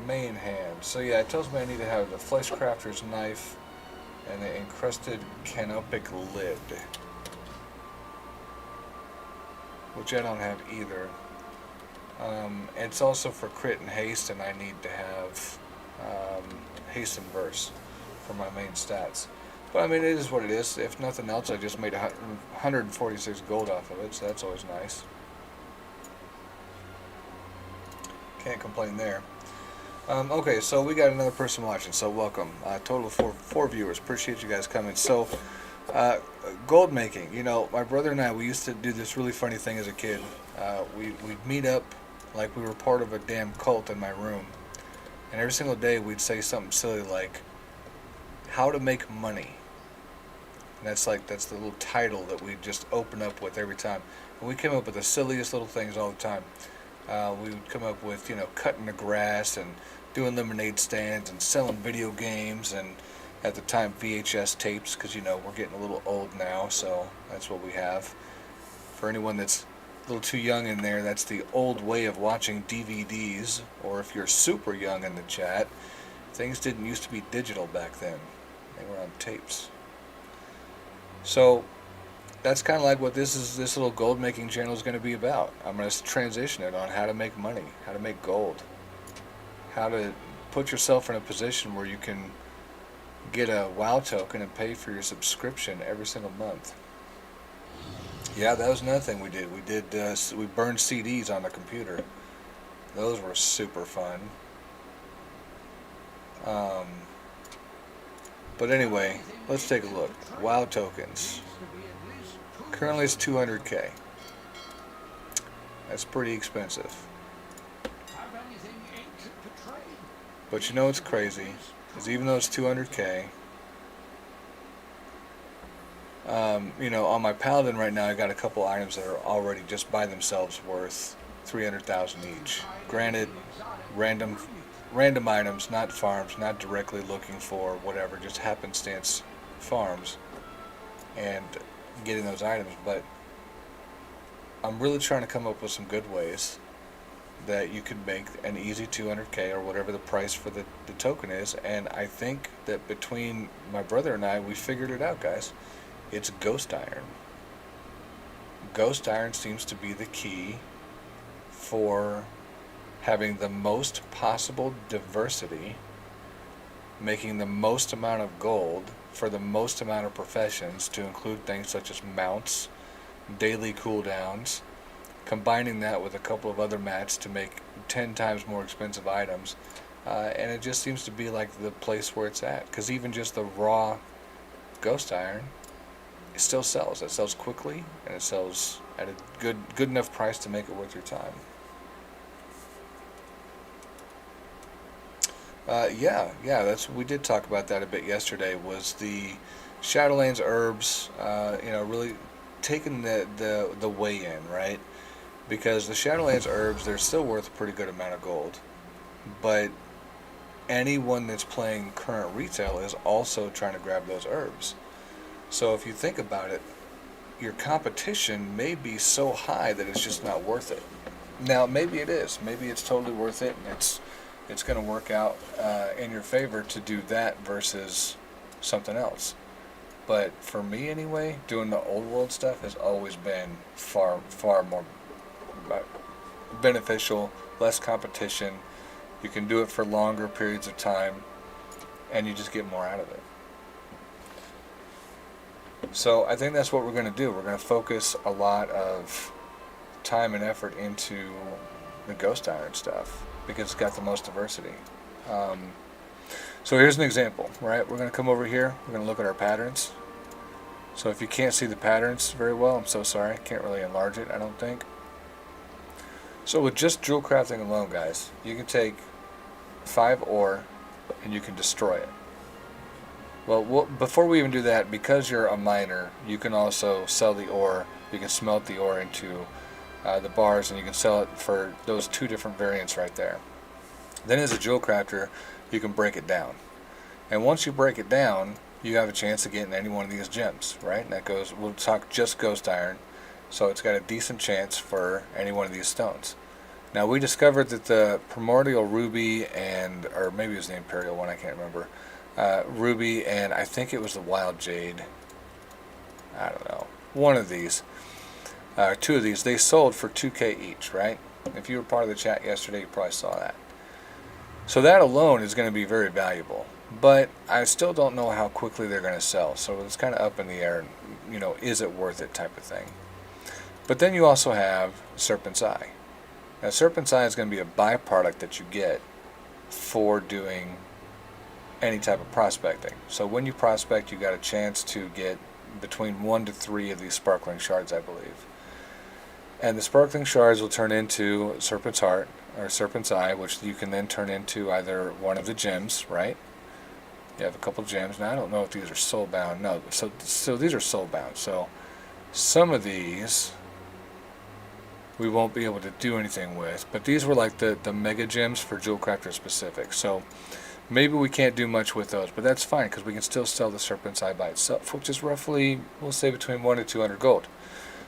Main hand. So yeah, it tells me I need to have the fleshcrafter's knife and the encrusted canopic lid, which I don't have either. It's also for crit and haste, and I need to have haste and burst for my main stats. But I mean, it is what it is. If nothing else, I just made 146 gold off of it, so that's always nice. Can't complain there. Okay, so we got another person watching, so welcome. Total of four viewers. Appreciate you guys coming. So, gold making. You know, my brother and I, we used to do this really funny thing as a kid. We'd meet up like we were part of a damn cult in my room. And every single day we'd say something silly like, how to make money. And that's the little title that we just open up with every time. And we came up with the silliest little things all the time. We would come up with, cutting the grass and doing lemonade stands and selling video games and at the time VHS tapes, because we're getting a little old now, so that's what we have. For anyone that's a little too young in there, that's the old way of watching DVDs, or if you're super young in the chat, things didn't used to be digital back then. They were on tapes. So that's kind of like what this little gold making channel is going to be about. I'm going to transition it on how to make money, how to make gold, how to put yourself in a position where you can get a WoW token and pay for your subscription every single month. Yeah, that was another thing we did. We burned CDs on the computer. Those were super fun. But anyway, let's take a look. WoW tokens. Currently it's 200k. That's pretty expensive. But you know what's crazy? Is even though it's 200k, on my paladin right now I got a couple items that are already just by themselves worth 300,000 each. Granted, random items, not farms, not directly looking for whatever, just happenstance farms and getting those items. But I'm really trying to come up with some good ways that you can make an easy 200k or whatever the price for the token is, and I think that between my brother and I, we figured it out, guys. It's ghost iron. Ghost iron seems to be the key for having the most possible diversity, making the most amount of gold for the most amount of professions, to include things such as mounts, daily cooldowns, combining that with a couple of other mats to make 10 times more expensive items, and it just seems to be like the place where it's at, because even just the raw ghost iron, it still sells. It sells quickly, and it sells at a good enough price to make it worth your time. We did talk about that a bit yesterday, was the Shadowlands herbs, really taking the way in, right? Because the Shadowlands herbs, they're still worth a pretty good amount of gold, but anyone that's playing current retail is also trying to grab those herbs. So if you think about it, your competition may be so high that it's just not worth it. Now, maybe it is. Maybe it's totally worth it, and it's going to work out in your favor to do that versus something else. But for me anyway, doing the old world stuff has always been far more beneficial, less competition. You can do it for longer periods of time, and you just get more out of it. So I think that's what we're going to do. We're going to focus a lot of time and effort into the ghost iron stuff because it's got the most diversity. So here's an example, right? We're going to come over here. We're going to look at our patterns. So if you can't see the patterns very well, I'm so sorry. I can't really enlarge it, I don't think. So with just drill crafting alone, guys, you can take 5 ore and you can destroy it. Well, before we even do that, because you're a miner, you can also sell the ore. You can smelt the ore into the bars, and you can sell it for those 2 different variants right there. Then as a drill crafter, you can break it down. And once you break it down, you have a chance of getting any one of these gems, right? And that goes, we'll talk just ghost iron. So it's got a decent chance for any one of these stones. Now we discovered that the primordial ruby or maybe it was the imperial one, I can't remember, ruby, and I think it was the wild jade, I don't know, one of these, 2 of these, they sold for 2k each, right? If you were part of the chat yesterday, you probably saw that. So that alone is going to be very valuable. But I still don't know how quickly they're going to sell. So it's kind of up in the air, is it worth it type of thing. But then you also have Serpent's Eye. Now Serpent's Eye is going to be a byproduct that you get for doing any type of prospecting. So when you prospect, you got a chance to get between 1 to 3 of these sparkling shards, I believe. And the sparkling shards will turn into Serpent's Heart or Serpent's Eye, which you can then turn into either one of the gems, right? You have a couple gems. Now I don't know if these are soul bound. No, so these are soul bound. So some of these we won't be able to do anything with, but these were like the mega gems for Jewel Crafter specific. So maybe we can't do much with those, but that's fine because we can still sell the Serpent's Eye by itself, which is roughly, we'll say, between 1 to 200 gold.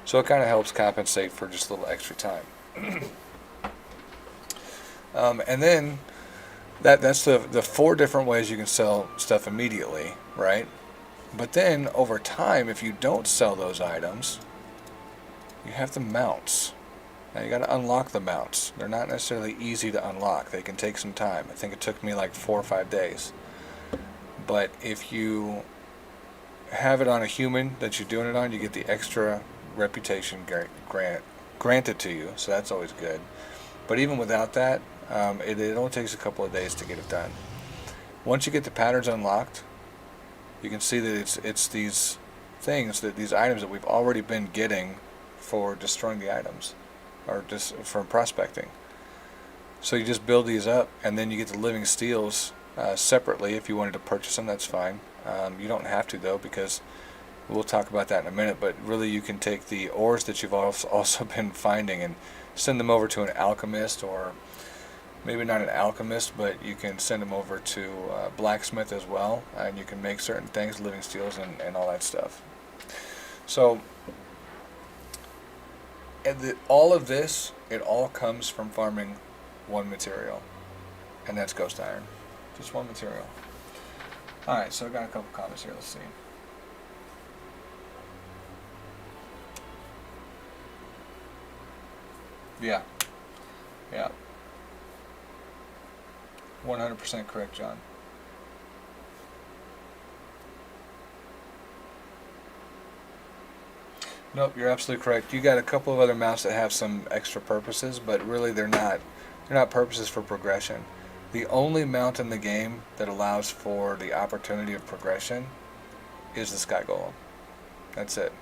So it kind of helps compensate for just a little extra time. And then that's the 4 different ways you can sell stuff immediately, right? But then over time, if you don't sell those items, you have the mounts. Now you got to unlock the mounts. They're not necessarily easy to unlock. They can take some time. I think it took me like 4 or 5 days. But if you have it on a human that you're doing it on, you get the extra reputation granted to you. So that's always good. But even without that, it only takes a couple of days to get it done. Once you get the patterns unlocked, you can see that it's these things, these items that we've already been getting for destroying the items, or just for prospecting. So you just build these up, and then you get the living steels separately. If you wanted to purchase them, that's fine. You don't have to though, because we'll talk about that in a minute. But really, you can take the ores that you've also been finding and send them over to an alchemist, or maybe not an alchemist, but you can send them over to a blacksmith as well, and you can make certain things, living steels and all that stuff. So all of this, it all comes from farming one material, and that's ghost iron. Just one material. Alright, so I got a couple comments here. Let's see. Yeah. 100% correct, John. Nope, you're absolutely correct. You got a couple of other mounts that have some extra purposes, but really they're not purposes for progression. The only mount in the game that allows for the opportunity of progression is the Sky Golem. That's it.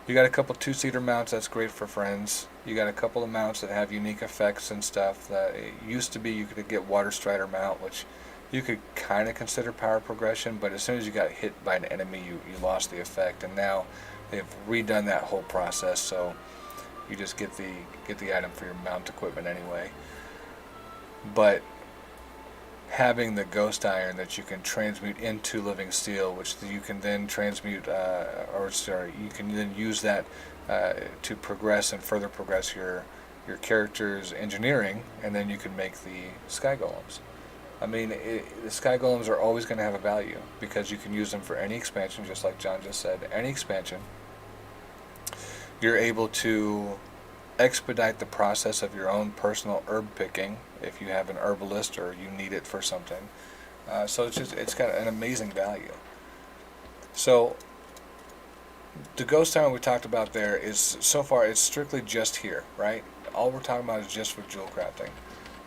You got a couple 2-seater mounts, that's great for friends. You got a couple of mounts that have unique effects and stuff. That it used to be you could get Water Strider mount, which you could kind of consider power progression, but as soon as you got hit by an enemy, you lost the effect, and now they've redone that whole process, so you just get the item for your mount equipment anyway. But having the ghost iron that you can transmute into living steel, which you can then transmute, you can then use that to progress and further progress your character's engineering, and then you can make the Sky Golems. I mean, the Sky Golems are always going to have a value because you can use them for any expansion, just like John just said. Any expansion, you're able to expedite the process of your own personal herb picking if you have an herbalist or you need it for something. So it's got an amazing value. So the ghost iron we talked about there is, so far, it's strictly just here, right? All we're talking about is just for jewel crafting.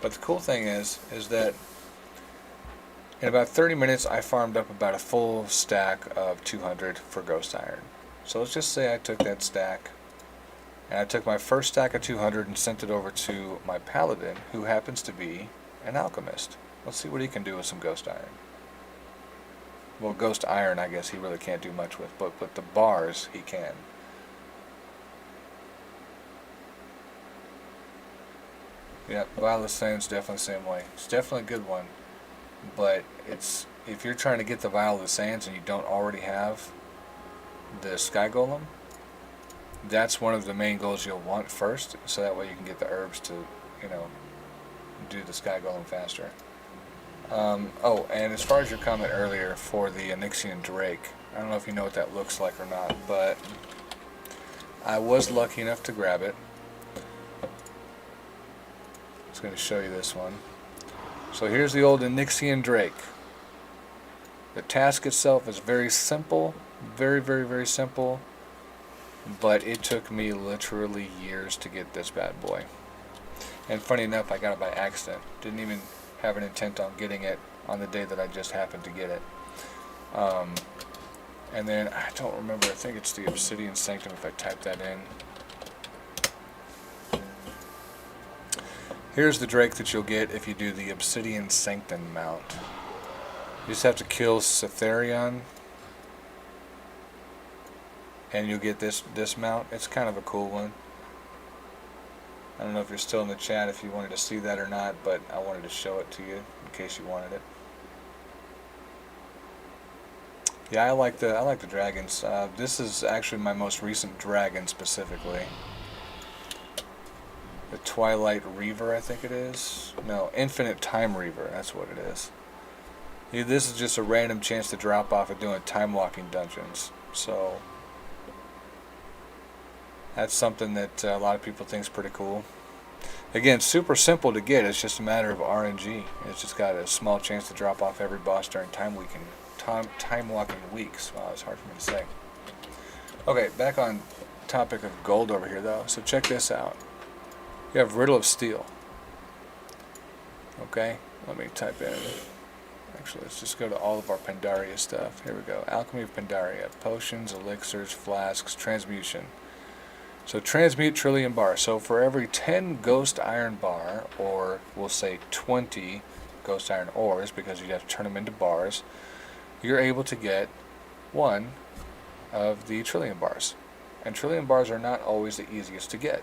But the cool thing is that in about 30 minutes I farmed up about a full stack of 200 for ghost iron. So let's just say I took that stack, and I took my first stack of 200 and sent it over to my paladin, who happens to be an alchemist. Let's see what he can do with some ghost iron. Well, ghost iron I guess he really can't do much with, but the bars he can. Yeah, Violet Sands definitely the same way. It's definitely a good one, but if you're trying to get the Violet Sands and you don't already have the Sky Golem, that's one of the main goals you'll want first, so that way you can get the herbs to, do the Sky Golem faster. Oh, and as far as your comment earlier for the Onyxian Drake, I don't know if you know what that looks like or not, but I was lucky enough to grab it. just going to show you this one. So here's the old Onyxian Drake. The task itself is very simple, very, very, very simple, but it took me literally years to get this bad boy. And funny enough, I got it by accident. Didn't even have an intent on getting it on the day that I just happened to get it. And then, I don't remember, I think it's the Obsidian Sanctum if I type that in. Here's the Drake that you'll get if you do the Obsidian Sanctum mount. You just have to kill Cytherion, and you'll get this mount. It's kind of a cool one. I don't know if you're still in the chat if you wanted to see that or not, but I wanted to show it to you in case you wanted it. Yeah, I like the dragons. This is actually my most recent dragon specifically. The Twilight Reaver, I think it is. No, Infinite Time Reaver, that's what it is. Yeah, this is just a random chance to drop off of doing time walking dungeons. So that's something that a lot of people think is pretty cool. Again, super simple to get. It's just a matter of RNG. It's just got a small chance to drop off every boss during time walking weeks. Wow, it's hard for me to say. Okay, back on topic of gold over here though. So check this out. You have Riddle of Steel. Okay, let me type in. Actually, let's just go to all of our Pandaria stuff. Here we go. Alchemy of Pandaria. Potions, elixirs, flasks, transmutation. So transmute trillium bar. So for every 10 ghost iron bar, or we'll say 20 ghost iron ores, because you have to turn them into bars, you're able to get one of the trillium bars. And trillium bars are not always the easiest to get.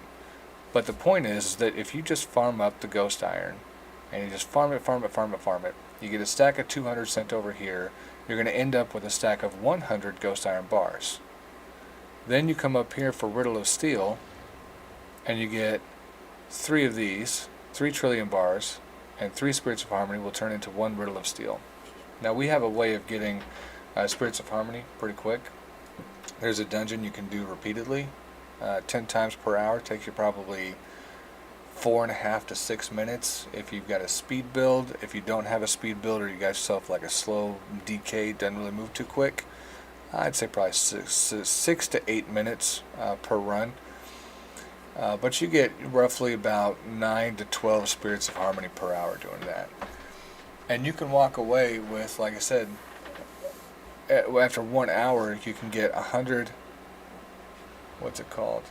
But the point is that if you just farm up the ghost iron, and you just farm it, you get a stack of 200 sent over here, you're going to end up with a stack of 100 ghost iron bars. Then you come up here for Riddle of Steel, and you get 3 of these, 3 trillium bars, and 3 Spirits of Harmony will turn into 1 Riddle of Steel. Now we have a way of getting Spirits of Harmony pretty quick. There's a dungeon you can do repeatedly, 10 times per hour. Takes you probably 4.5 to 6 minutes if you've got a speed build. If you don't have a speed build, or you got yourself like a slow DK, doesn't really move too quick, I'd say probably 6 to 8 minutes per run. But you get roughly about 9 to 12 Spirits of Harmony per hour doing that. And you can walk away with, like I said, after 1 hour, you can get 100, what's it called?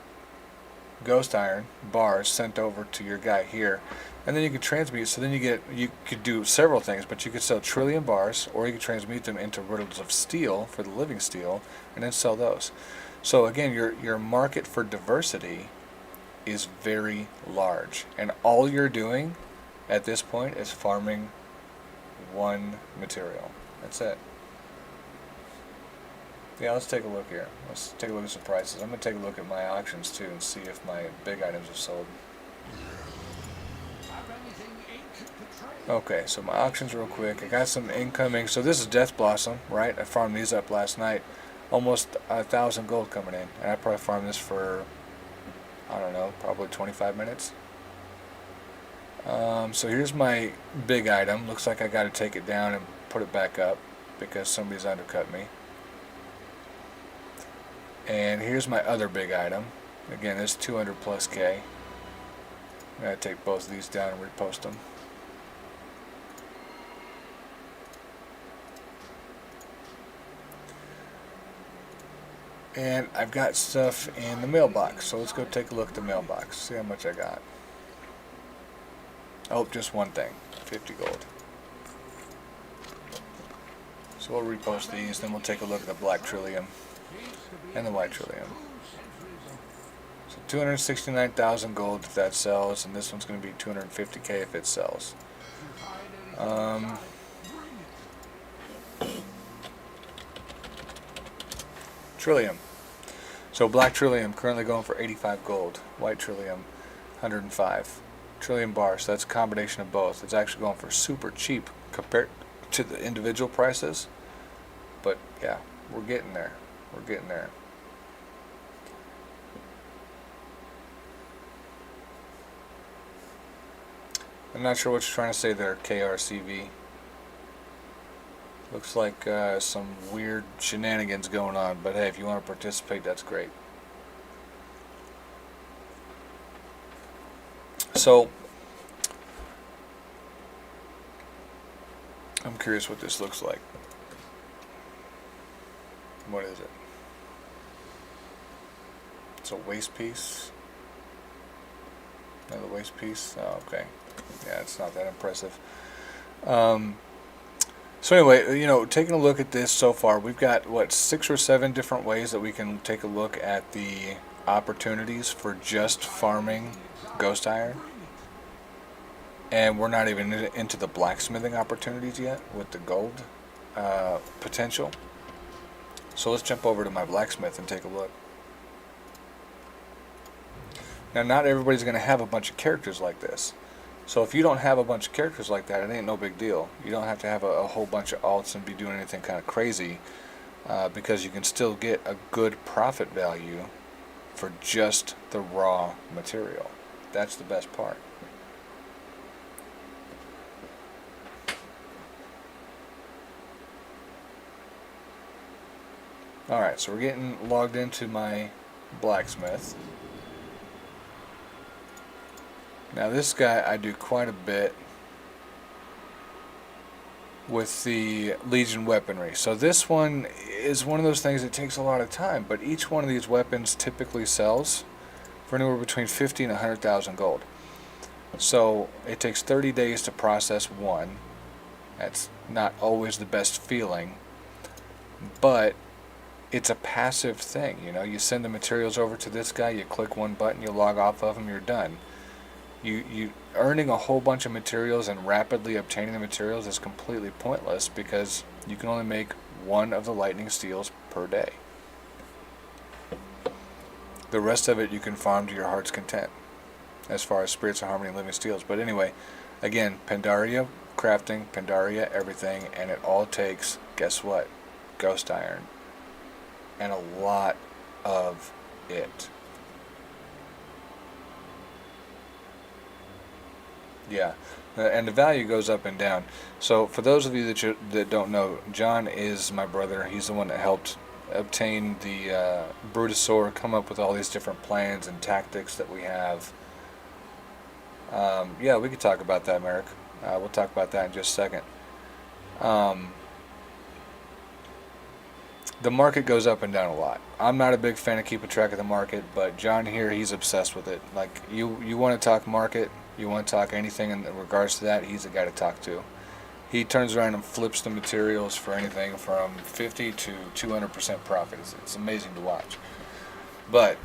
Ghost iron bars sent over to your guy here. And then you can transmute, so then you could do several things, but you could sell trillium bars, or you could transmute them into riddles of steel for the living steel, and then sell those. So again, your market for diversity is very large. And all you're doing at this point is farming one material. That's it. Yeah, let's take a look here. Let's take a look at some prices. I'm going to take a look at my auctions too and see if my big items have sold. Okay, so my auctions real quick. I got some incoming. So this is Death Blossom, right? I farmed these up last night. Almost 1,000 gold coming in. And I probably farmed this for, I don't know, probably 25 minutes. So here's my big item. Looks like I got to take it down and put it back up because somebody's undercut me. And here's my other big item. Again, this 200 plus K. I'm going to take both of these down and repost them. And I've got stuff in the mailbox, so let's go take a look at the mailbox, see how much I got. Oh, just one thing, 50 gold. So we'll repost these, then we'll take a look at the black trillium and the white trillium. So 269,000 gold if that sells, and this one's going to be 250k if it sells. Trillium. So black trillium currently going for 85 gold, white trillium 105. Trillium bars, so that's a combination of both. It's actually going for super cheap compared to the individual prices. But yeah, we're getting there. We're getting there. I'm not sure what you're trying to say there, KRCV. Looks like some weird shenanigans going on, but hey, if you want to participate, that's great. So, I'm curious what this looks like. What is it? It's a waist piece. Another waist piece. Oh, okay. Yeah, it's not that impressive. So anyway, taking a look at this so far, we've got, what, 6 or 7 different ways that we can take a look at the opportunities for just farming ghost iron. And we're not even into the blacksmithing opportunities yet with the gold potential. So let's jump over to my blacksmith and take a look. Now, not everybody's going to have a bunch of characters like this. So if you don't have a bunch of characters like that, it ain't no big deal. You don't have to have a whole bunch of alts and be doing anything kind of crazy, because you can still get a good profit value for just the raw material. That's the best part. Alright, so we're getting logged into my blacksmith. Now this guy I do quite a bit with the Legion weaponry. So this one is one of those things that takes a lot of time, but each one of these weapons typically sells for anywhere between 50 and 100,000 gold. So it takes 30 days to process one. That's not always the best feeling, but it's a passive thing. You send the materials over to this guy, you click one button, you log off of them, you're done. You earning a whole bunch of materials and rapidly obtaining the materials is completely pointless, because you can only make one of the lightning steels per day. The rest of it you can farm to your heart's content, as far as Spirits of Harmony and Living Steels. But anyway, again, Pandaria crafting, Pandaria everything, and it all takes, guess what? Ghost iron. And a lot of it. Yeah, and the value goes up and down. So for those of you that don't know, John is my brother. He's the one that helped obtain the Brutosaur, come up with all these different plans and tactics that we have. Yeah, we could talk about that, Merrick. We'll talk about that in just a second. The market goes up and down a lot. I'm not a big fan of keeping track of the market, but John here, he's obsessed with it. Like, you want to talk market, you want to talk anything in regards to that, he's the guy to talk to. He turns around and flips the materials for anything from 50 to 200% profit. It's amazing to watch. But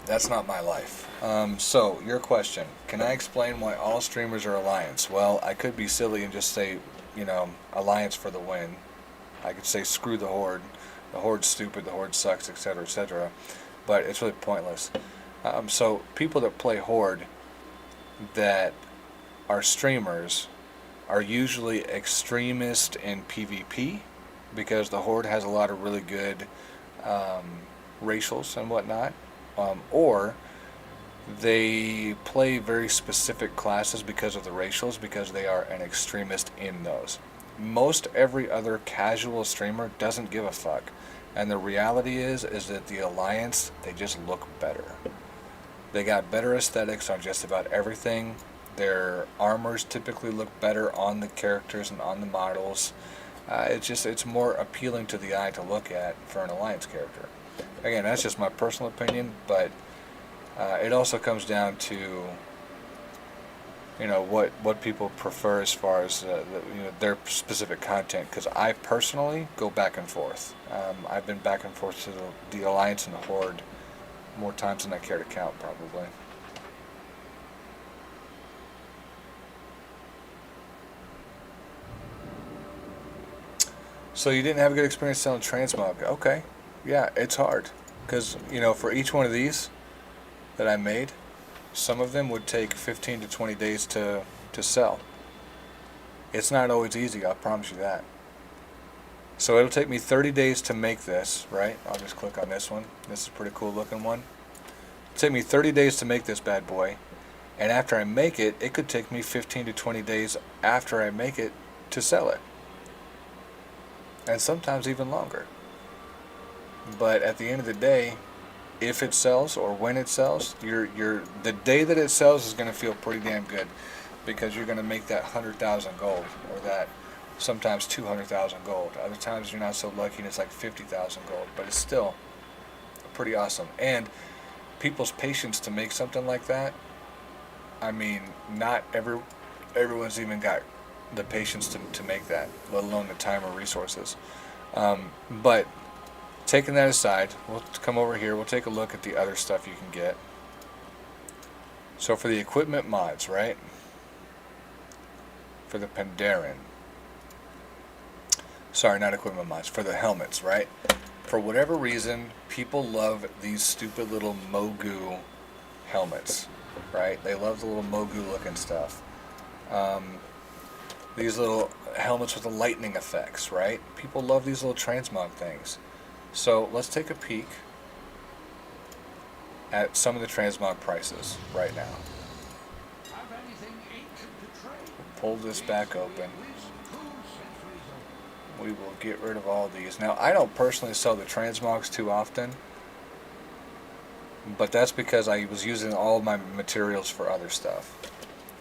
that's not my life. So, your question, can I explain why all streamers are Alliance? Well, I could be silly and just say, Alliance for the win. I could say screw the Horde. The Horde's stupid, the Horde sucks, etc., etc. But it's really pointless. So people that play Horde that are streamers are usually extremist in PvP, because the Horde has a lot of really good racials and whatnot. Or they play very specific classes because of the racials, because they are an extremist in those. Most every other casual streamer doesn't give a fuck. And the reality is that the Alliance, they just look better. They got better aesthetics on just about everything. Their armors typically look better on the characters and on the models. It's more appealing to the eye to look at for an Alliance character. Again, that's just my personal opinion, but it also comes down to what people prefer as far as their specific content, because I personally go back and forth. I've been back and forth to the Alliance and the Horde more times than I care to count, probably. So you didn't have a good experience selling transmog. Okay, yeah, it's hard, because for each one of these that I made, some of them would take 15 to 20 days to sell. It's not always easy, I promise you that. So it'll take me 30 days to make this, right? I'll just click on this one. This is a pretty cool looking one. It'll take me 30 days to make this bad boy. And after I make it, it could take me 15 to 20 days after I make it to sell it. And sometimes even longer. But at the end of the day, if it sells or when it sells, the day that it sells is going to feel pretty damn good, because you're going to make that 100,000 gold, or that sometimes 200,000 gold. Other times you're not so lucky and it's like 50,000 gold, but it's still pretty awesome. And people's patience to make something like that, I mean, not everyone's even got the patience to make that, let alone the time or resources. But taking that aside, we'll come over here, we'll take a look at the other stuff you can get. So for the equipment mods, right? For the Pandaren. Sorry, not equipment mods, for the helmets, right? For whatever reason, people love these stupid little Mogu helmets, right? They love the little Mogu looking stuff. These little helmets with the lightning effects, right? People love these little transmog things. So let's take a peek at some of the transmog prices right now. We'll pull this back open. We will get rid of all these. Now, I don't personally sell the transmogs too often, but that's because I was using all of my materials for other stuff.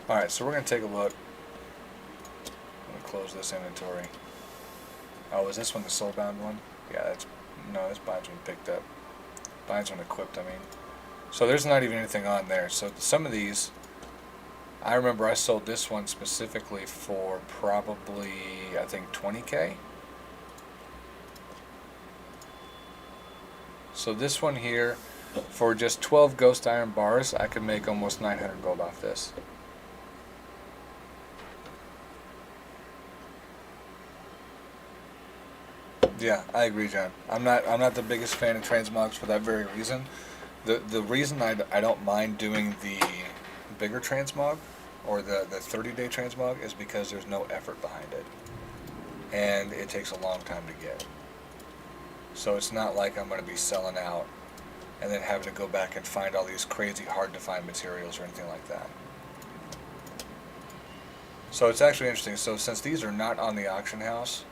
Alright, so we're going to take a look. I'm going to close this inventory. Oh, is this one the soulbound one? Yeah, no, this bind's been picked up. Bind's been equipped, I mean. So there's not even anything on there. So some of these, I remember I sold this one specifically for probably, I think, 20k. So this one here, for just 12 ghost iron bars, I could make almost 900 gold off this. Yeah, I agree, John. I'm not the biggest fan of transmogs for that very reason. The reason I don't mind doing the bigger transmog, or the 30-day transmog, is because there's no effort behind it, and it takes a long time to get. So it's not like I'm going to be selling out and then having to go back and find all these crazy hard to find materials or anything like that. So it's actually interesting. So since these are not on the auction house,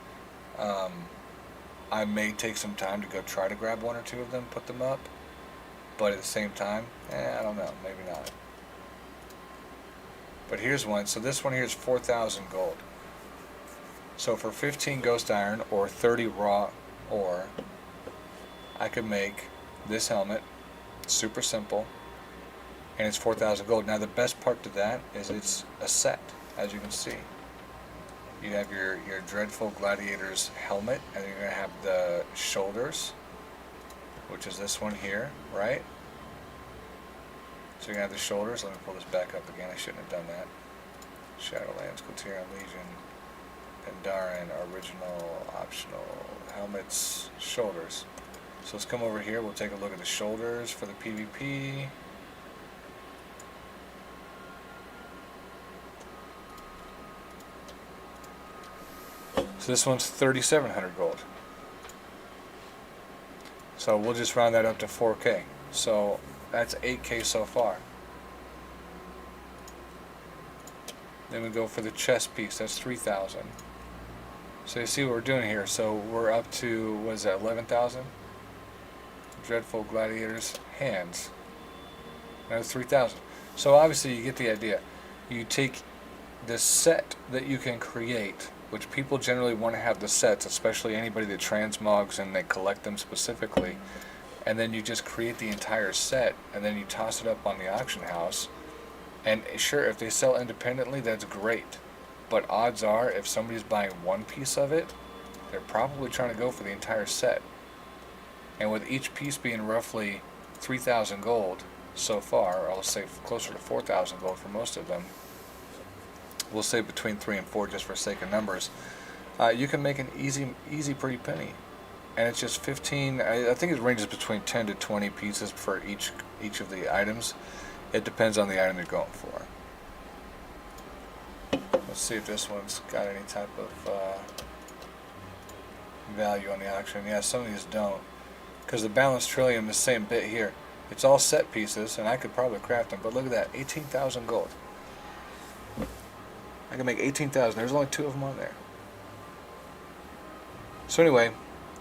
I may take some time to go try to grab one or two of them, put them up, but at the same time, I don't know, maybe not. But here's one. So this one here is 4,000 gold. So for 15 ghost iron or 30 raw ore, I could make this helmet. Super simple, and it's 4,000 gold. Now the best part to that is it's a set, as you can see. You have your Dreadful Gladiator's helmet, and you're going to have the shoulders, which is this one here, right? So you're going to have the shoulders. Let me pull this back up again. I shouldn't have done that. Shadowlands, Quoterian Legion, Pandaren, original, optional, helmets, shoulders. So let's come over here. We'll take a look at the shoulders for the PvP. So this one's 3,700 gold. So we'll just round that up to 4k. So that's 8k so far. Then we go for the chest piece. That's 3,000. So you see what we're doing here. So we're up to, what is that, 11,000? Dreadful Gladiator's hands. Another 3,000. So obviously you get the idea. You take the set that you can create, which people generally want to have the sets, especially anybody that transmogs and they collect them specifically, and then you just create the entire set, and then you toss it up on the auction house. And sure, if they sell independently, that's great. But odds are, if somebody's buying one piece of it, they're probably trying to go for the entire set. And with each piece being roughly 3,000 gold so far, or I'll say closer to 4,000 gold for most of them, we'll say between 3 and 4 just for sake of numbers, you can make an easy pretty penny. And it's just 15, I think it ranges between 10 to 20 pieces for each of the items. It depends on the item you're going for. Let's see if this one's got any type of value on the auction. Yeah, some of these don't. Because the balanced trillium, the same bit here. It's all set pieces, and I could probably craft them, but look at that, 18,000 gold. I can make 18,000. There's only 2 of them on there. So anyway,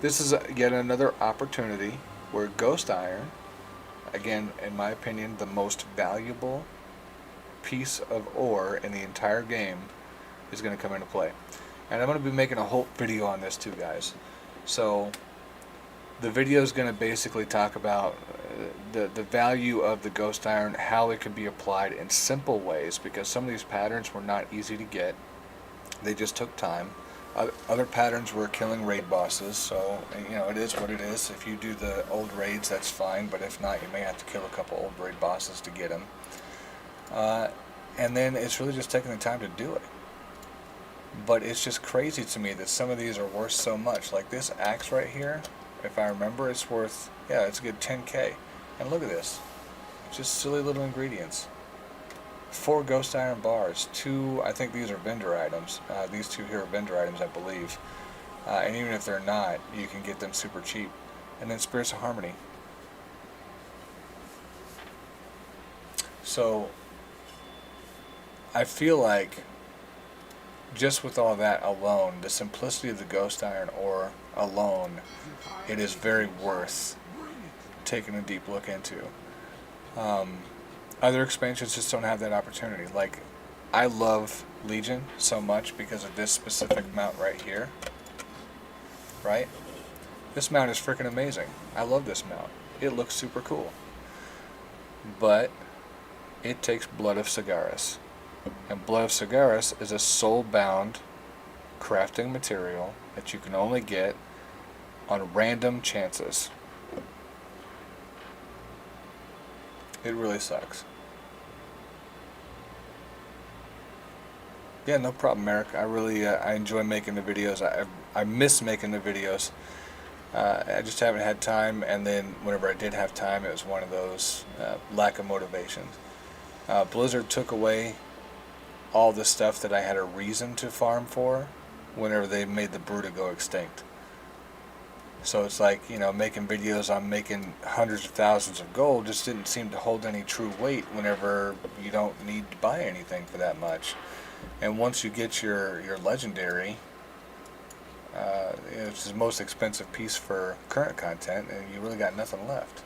this is yet another opportunity where ghost iron, again, in my opinion, the most valuable piece of ore in the entire game, is going to come into play. And I'm going to be making a whole video on this too, guys. So the video is going to basically talk about the value of the ghost iron, how it can be applied in simple ways, because some of these patterns were not easy to get. They just took time. Other patterns were killing raid bosses, so you know, it is what it is. If you do the old raids, that's fine, but if not, you may have to kill a couple old raid bosses to get them. And then it's really just taking the time to do it. But it's just crazy to me that some of these are worth so much. Like this axe right here, if I remember, it's worth, yeah, it's a good 10k. And look at this. Just silly little ingredients. 4 ghost iron bars. 2, I think these are vendor items. These 2 here are vendor items, I believe. And even if they're not, you can get them super cheap. And then Spirits of Harmony. So, I feel like just with all that alone, the simplicity of the ghost iron ore alone, it is very worth taking a deep look into. Other expansions just don't have that opportunity. Like, I love Legion so much because of this specific mount right here. Right? This mount is freaking amazing. I love this mount. It looks super cool. But it takes Blood of Sagaris. And Blood of Sagaris is a soul-bound crafting material that you can only get on random chances. It really sucks. Yeah, no problem, Eric. I really I enjoy making the videos. I miss making the videos. I just haven't had time, and then whenever I did have time, it was one of those lack of motivation. Blizzard took away all the stuff that I had a reason to farm for whenever they made the Bruta go extinct. So it's like, you know, making videos on making hundreds of thousands of gold just didn't seem to hold any true weight whenever you don't need to buy anything for that much. And once you get your legendary, it's the most expensive piece for current content, and you really got nothing left.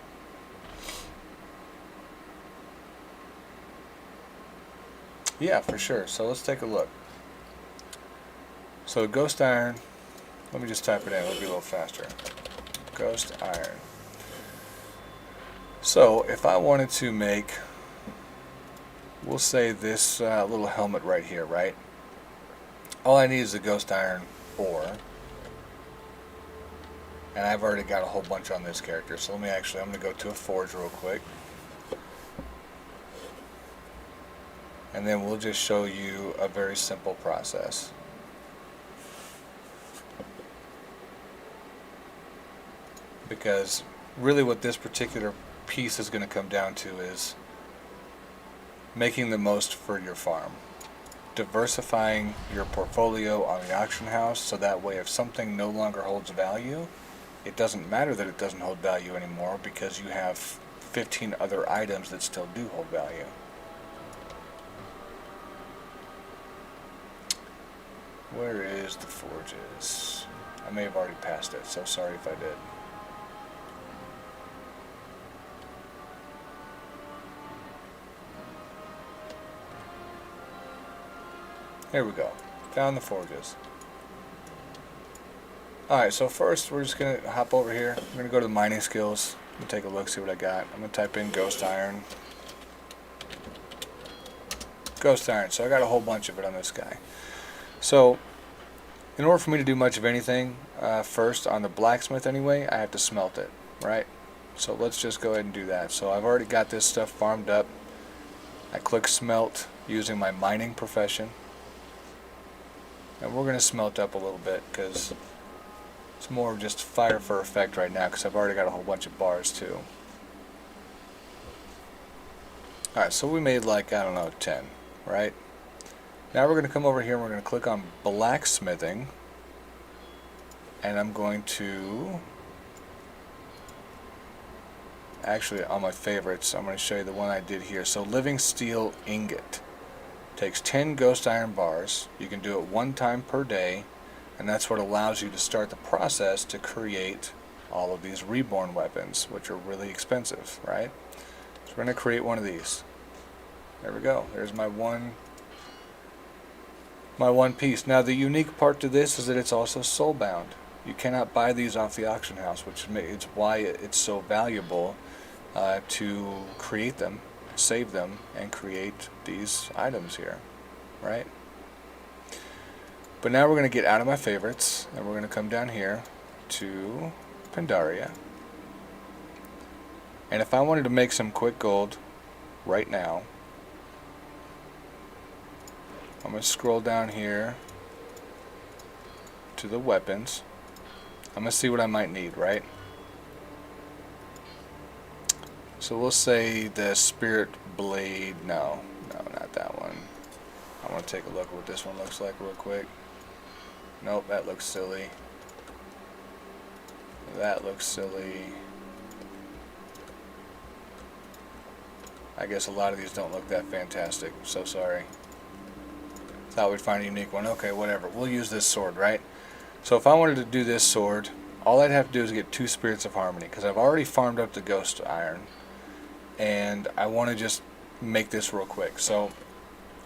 Yeah, for sure. So let's take a look. So ghost iron, let me just type it in, it'll be a little faster. Ghost iron. So if I wanted to make, we'll say this little helmet right here, right? All I need is the ghost iron ore. And I've already got a whole bunch on this character. So let me actually, I'm going to go to a forge real quick. And then we'll just show you a very simple process. Because really what this particular piece is going to come down to is making the most for your farm. Diversifying your portfolio on the auction house, so that way if something no longer holds value, it doesn't matter that it doesn't hold value anymore, because you have 15 other items that still do hold value. Where is the forges? I may have already passed it, so sorry if I did. Here we go. Found the forges. Alright, so first we're just going to hop over here. I'm going to go to the mining skills. I'm going to take a look, see what I got. I'm going to type in ghost iron. Ghost iron. So I got a whole bunch of it on this guy. So, in order for me to do much of anything, first, on the blacksmith anyway, I have to smelt it, right? So let's just go ahead and do that. So I've already got this stuff farmed up. I click smelt using my mining profession. And we're going to smelt up a little bit, because it's more of just fire for effect right now, because I've already got a whole bunch of bars too. Alright, so we made like, I don't know, 10, right? Now we're going to come over here and we're going to click on blacksmithing, and I'm going to actually on my favorites. I'm going to show you the one I did here. So living steel ingot. Takes 10 ghost iron bars. You can do it 1 time per day, and that's what allows you to start the process to create all of these reborn weapons, which are really expensive, right? So we're going to create one of these. There we go. There's my one piece. Now the unique part to this is that it's also soulbound. You cannot buy these off the auction house, which is why it's so valuable to create them, save them, and create these items here, right? But now we're going to get out of my favorites, and we're going to come down here to Pandaria. And if I wanted to make some quick gold right now, I'm going to scroll down here to the weapons. I'm going to see what I might need, right? So we'll say the Spirit Blade. No, not that one. I want to take a look at what this one looks like real quick. Nope, that looks silly. That looks silly. I guess a lot of these don't look that fantastic. So sorry. Thought we'd find a unique one. Okay, whatever. We'll use this sword, right? So if I wanted to do this sword, all I'd have to do is get 2 Spirits of Harmony, because I've already farmed up the Ghost Iron, and I want to just make this real quick. So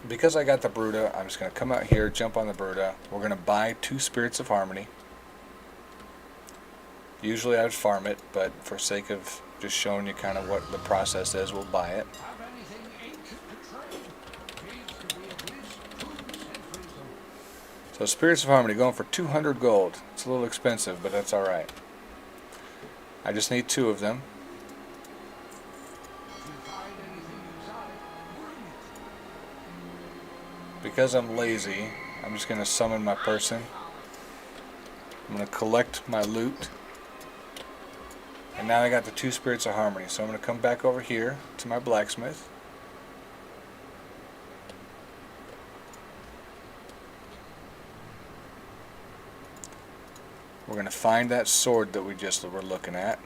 because I got the Bruta, I'm just going to come out here, jump on the Bruta. We're going to buy 2 Spirits of Harmony. Usually I would farm it, but for sake of just showing you kind of what the process is, we'll buy it. So Spirits of Harmony going for 200 gold. It's a little expensive, but that's alright. I just need 2 of them. Because I'm lazy, I'm just going to summon my person. I'm going to collect my loot. And now I got the 2 Spirits of Harmony. So I'm going to come back over here to my blacksmith. We're going to find that sword that we just were looking at.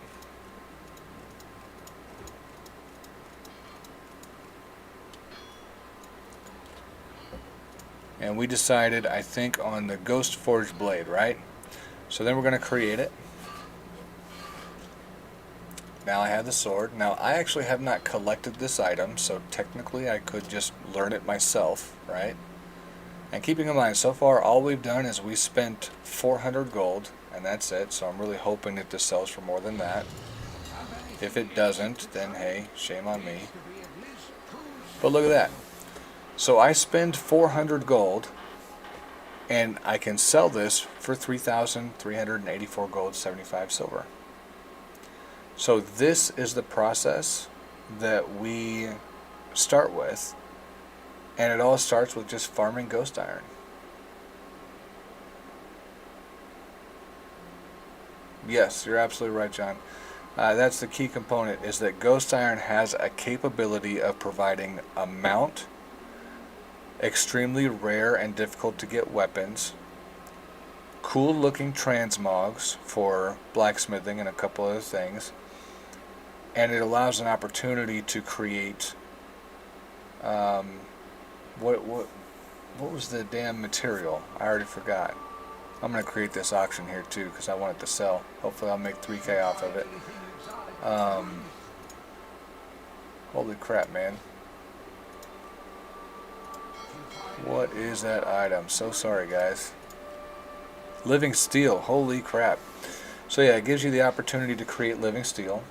And we decided, I think, on the Ghost Forged Blade, right? So then we're going to create it. Now I have the sword. Now I actually have not collected this item, so technically I could just learn it myself, right? And keeping in mind, so far all we've done is we spent 400 gold, and that's it. So I'm really hoping that this sells for more than that. If it doesn't, then hey, shame on me. But look at that. So I spend 400 gold, and I can sell this for 3,384 gold, 75 silver. So this is the process that we start with, and it all starts with just farming ghost iron. Yes, you're absolutely right, John. That's the key component, is that ghost iron has a capability of providing a mount, extremely rare and difficult to get weapons, cool looking transmogs for blacksmithing and a couple other things, and it allows an opportunity to create what was the damn material? I already forgot. I'm going to create this auction here too because I want it to sell. Hopefully I'll make 3K off of it. Holy crap, man. What is that item? So sorry, guys. Living steel. Holy crap. So yeah, it gives you the opportunity to create living steel.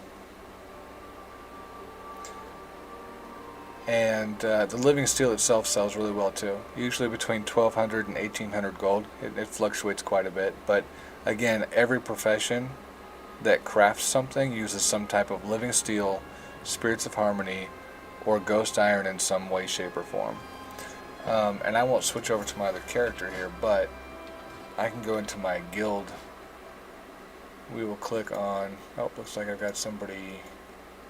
And the living steel itself sells really well too. Usually between 1,200 and 1,800 gold. It fluctuates quite a bit. But again, every profession that crafts something uses some type of living steel, spirits of harmony, or ghost iron in some way, shape, or form. And I won't switch over to my other character here, but I can go into my guild. We will click on, oh, looks like I've got somebody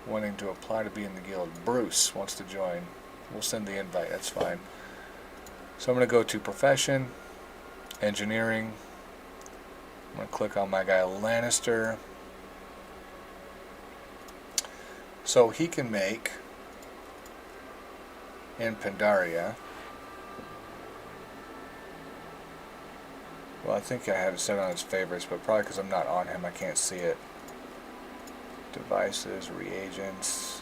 wanting to apply to be in the guild. Bruce wants to join. We'll send the invite, that's fine. So I'm going to go to profession, engineering. I'm going to click on my guy Lannister. So he can make, in Pandaria, well, I think I had it set on his favorites, but probably because I'm not on him, I can't see it. Devices, reagents,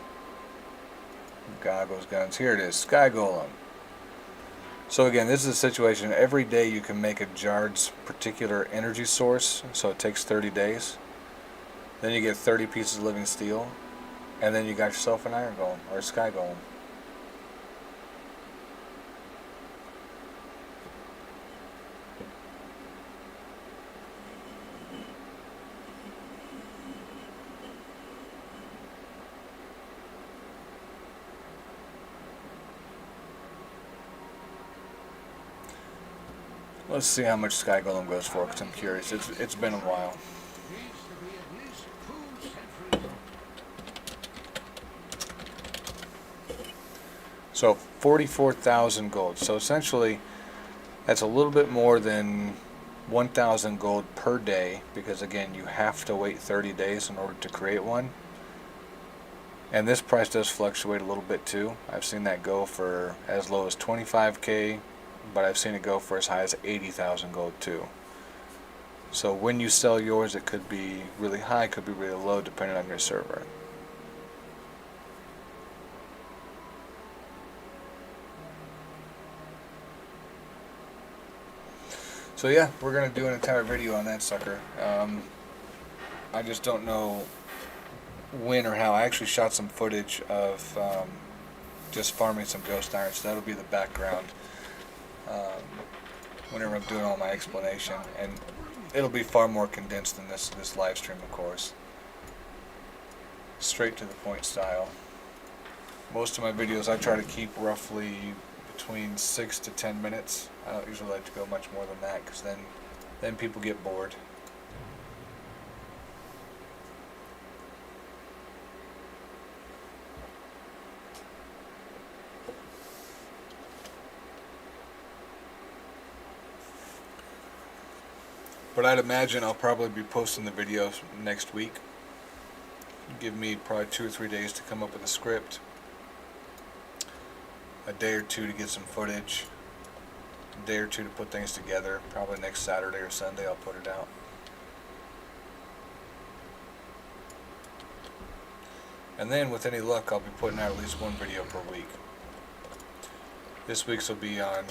goggles, guns. Here it is, Sky Golem. So again, this is a situation, every day you can make a Jard's particular energy source, so it takes 30 days. Then you get 30 pieces of living steel, and then you got yourself an Iron Golem, or a Sky Golem. Let's see how much Sky Golem goes for, because I'm curious. It's been a while. So 44,000 gold. So essentially, that's a little bit more than 1,000 gold per day, because again, you have to wait 30 days in order to create one. And this price does fluctuate a little bit too. I've seen that go for as low as 25k, but I've seen it go for as high as 80,000 gold too. So when you sell yours, it could be really high, could be really low, depending on your server. So yeah, we're going to do an entire video on that sucker. I just don't know when or how. I actually shot some footage of just farming some ghost iron, so that'll be the background whenever I'm doing all my explanation, and it'll be far more condensed than this live stream, of course. Straight to the point style. Most of my videos I try to keep roughly between 6 to 10 minutes. I don't usually like to go much more than that, because then people get bored. But I'd imagine I'll probably be posting the videos next week. Give me probably 2 or 3 days to come up with a script. A day or two to get some footage. A day or two to put things together. Probably next Saturday or Sunday I'll put it out. And then with any luck, I'll be putting out at least one video per week. This week's will be on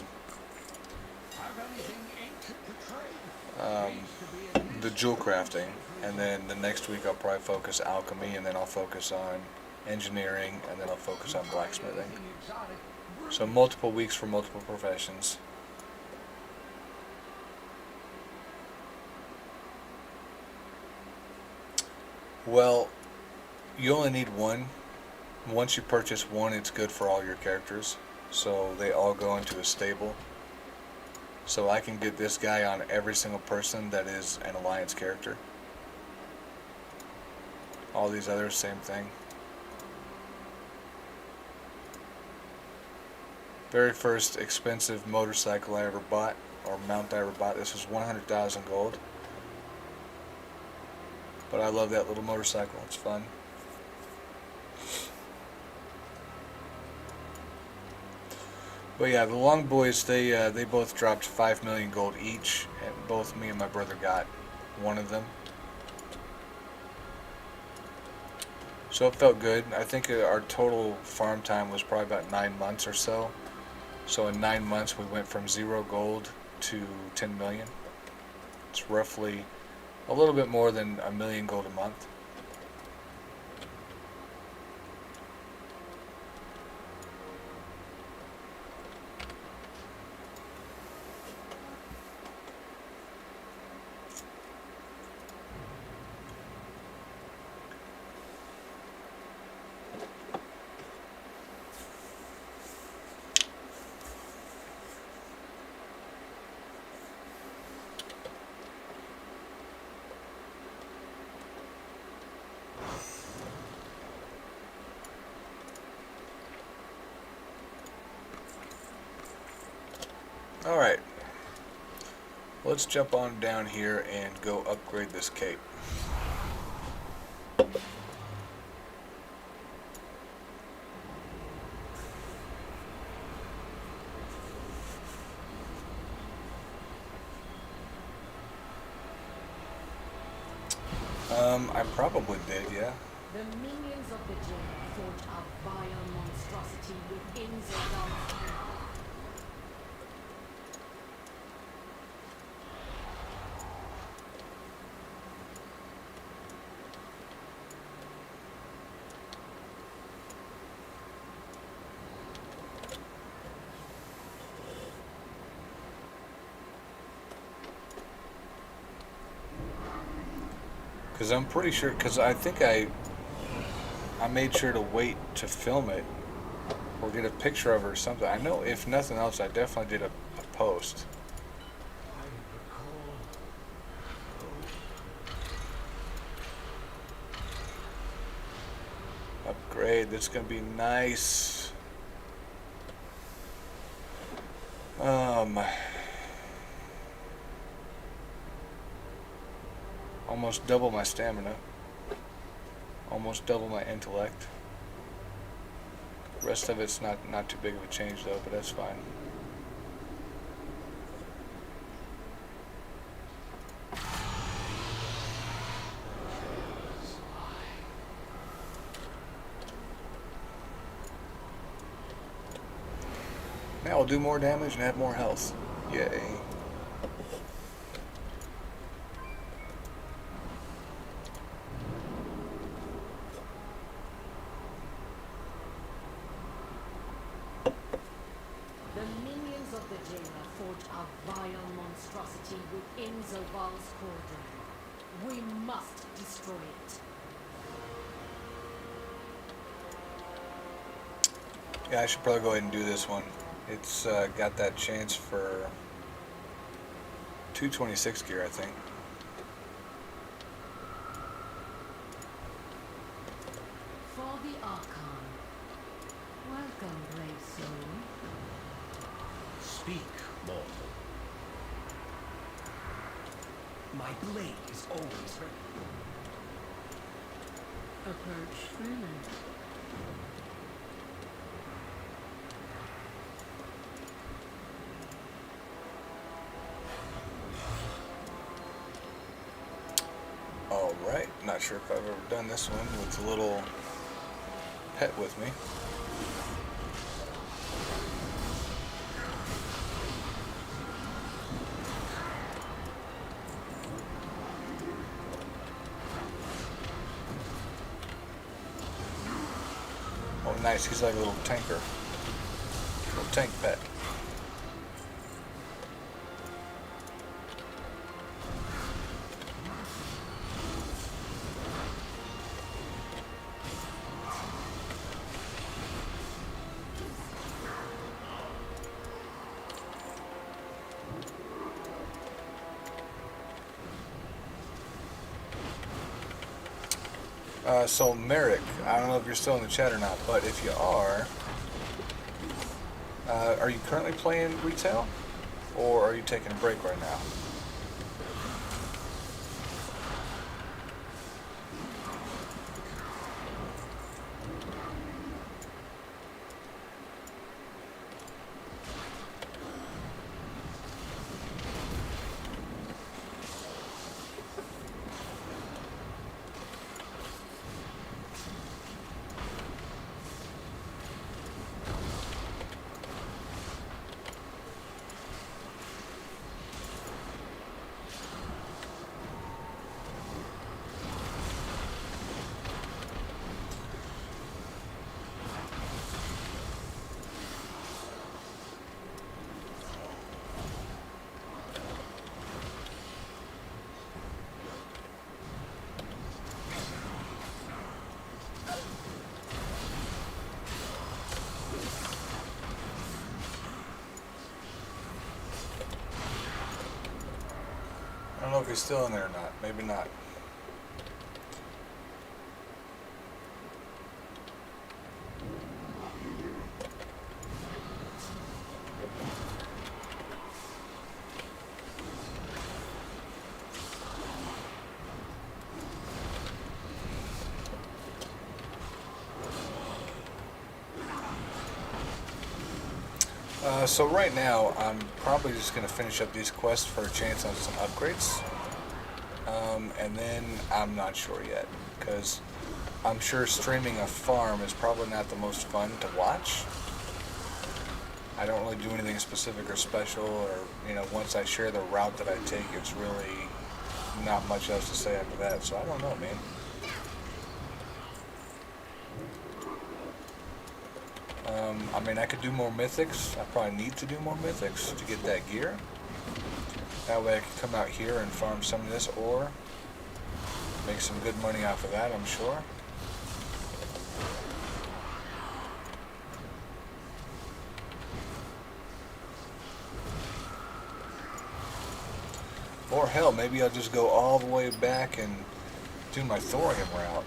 the jewel crafting, and then the next week I'll probably focus alchemy, and then I'll focus on engineering, and then I'll focus on blacksmithing. So multiple weeks for multiple professions. Well, you only need one. Once you purchase one, it's good for all your characters, so they all go into a stable. So I can get this guy on every single person that is an alliance character. All these others, same thing. Very first expensive motorcycle I ever bought, or mount I ever bought, this was 100,000 gold. But I love that little motorcycle, it's fun. But yeah, the Long Boys, they both dropped 5 million gold each, and both me and my brother got one of them. So it felt good. I think our total farm time was probably about 9 months or so. So in 9 months we went from 0 gold to 10 million. It's roughly a little bit more than 1 million gold a month. Alright, let's jump on down here and go upgrade this cape. I probably did, yeah. The minions of the jailer forge a vile monstrosity within Zodal's kingdom. Because I'm pretty sure, because I think I made sure to wait to film it or get a picture of it or something. I know if nothing else, I definitely did a post. I recall. Upgrade, that's going to be nice. Almost double my stamina. Almost double my intellect. The rest of it's not too big of a change though, but that's fine. Now I'll do more damage and have more health. Yay. The minions of the jailer forge a vile monstrosity within Zoval's cauldron. We must destroy it. Yeah, I should probably go ahead and do this one. It's got that chance for 226 gear, I think. For the Archon. Welcome, brave soul. Speak, mortal. My blade is always ready. Approach freely. Alright, not sure if I've ever done this one with a little pet with me. Oh nice, he's like a little tanker. Little tank pet. So Merrick, I don't know if you're still in the chat or not, but if you are you currently playing retail, or are you taking a break right now? I don't know if he's still in there or not. Maybe not. So right now, I'm probably just going to finish up these quests for a chance on some upgrades. And then I'm not sure yet, because I'm sure streaming a farm is probably not the most fun to watch. I don't really do anything specific or special, or, you know, once I share the route that I take, it's really not much else to say after that, so I don't know, man. I mean, I could do more mythics. I probably need to do more mythics to get that gear. That way I can come out here and farm some of this ore, make some good money off of that, I'm sure. Or hell, maybe I'll just go all the way back and do my thorium route.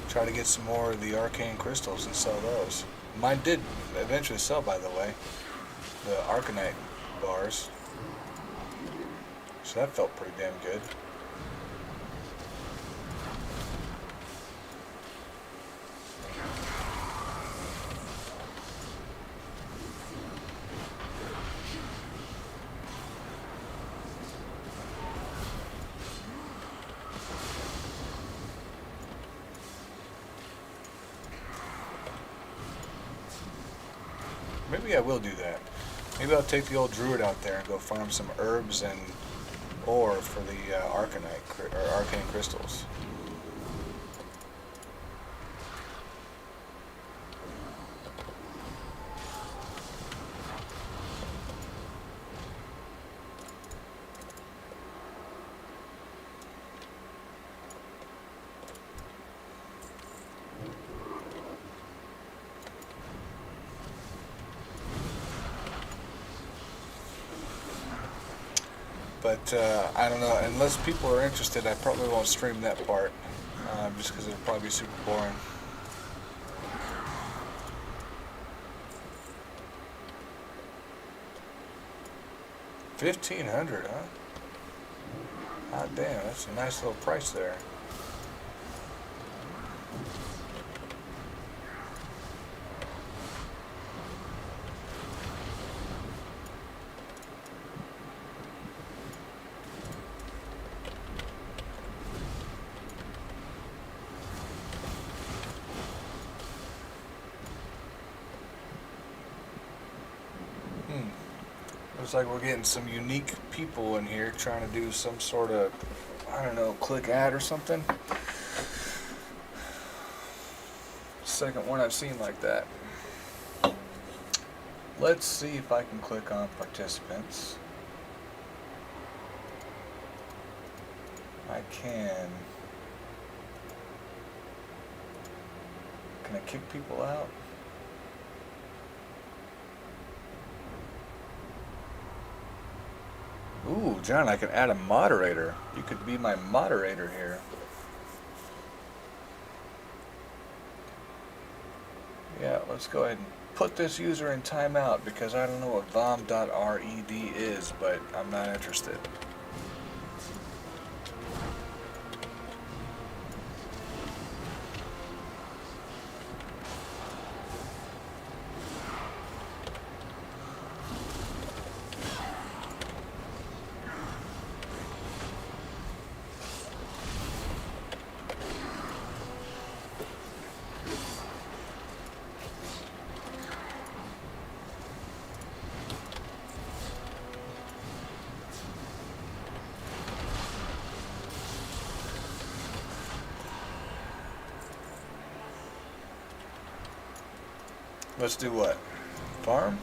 Try to get some more of the arcane crystals and sell those. Mine did eventually sell, by the way, the arcanite bars. So that felt pretty damn good. Maybe I will do that. Maybe I'll take the old druid out there and go farm some herbs and ore for the arcanite or arcane crystals. But I don't know, unless people are interested, I probably won't stream that part, just because it'll probably be super boring. $1,500, huh? God damn, that's a nice little price there. Looks like we're getting some unique people in here trying to do some sort of, I don't know, click ad or something. Second one I've seen like that. Let's see if I can click on participants. I can. Can I kick people out? Ooh, John, I can add a moderator. You could be my moderator here. Yeah, let's go ahead and put this user in timeout because I don't know what vom.red is, but I'm not interested. Let's do what? Farm?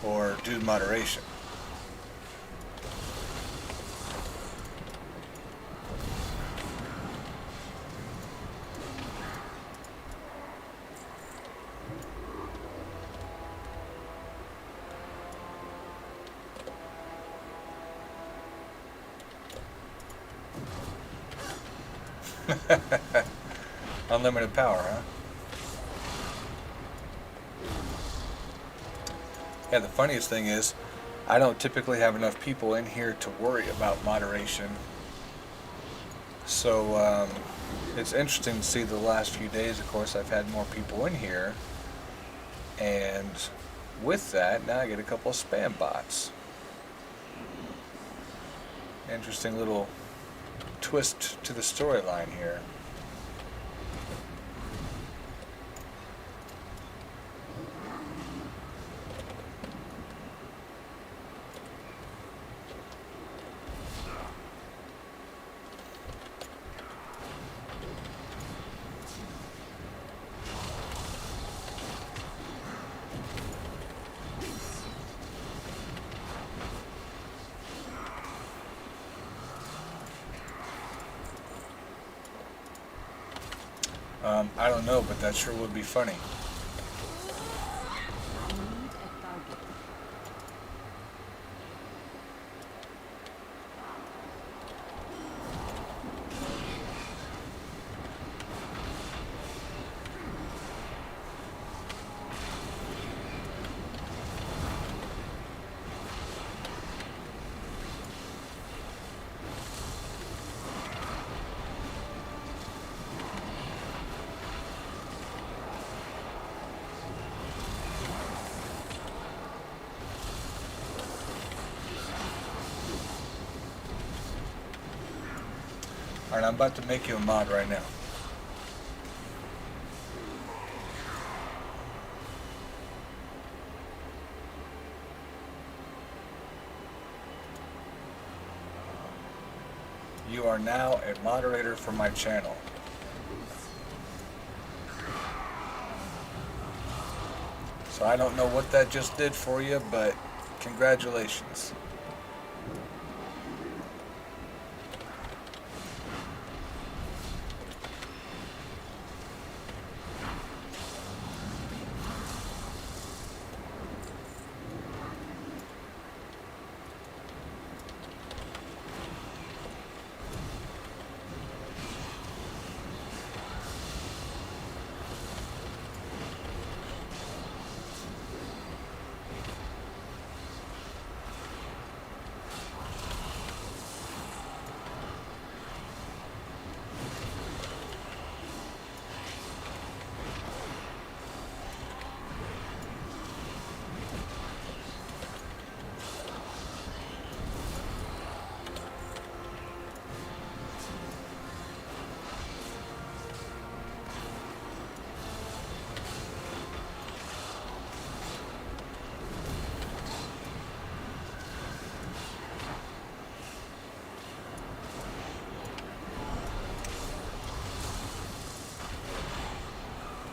Or do moderation? Unlimited power, huh? Yeah, the funniest thing is, I don't typically have enough people in here to worry about moderation. So, it's interesting to see the last few days, of course, I've had more people in here. And with that, now I get a couple of spam bots. Interesting little twist to the storyline here. I don't know, but that sure would be funny. Need a target. Alright, I'm about to make you a mod right now. You are now a moderator for my channel. So I don't know what that just did for you, but congratulations.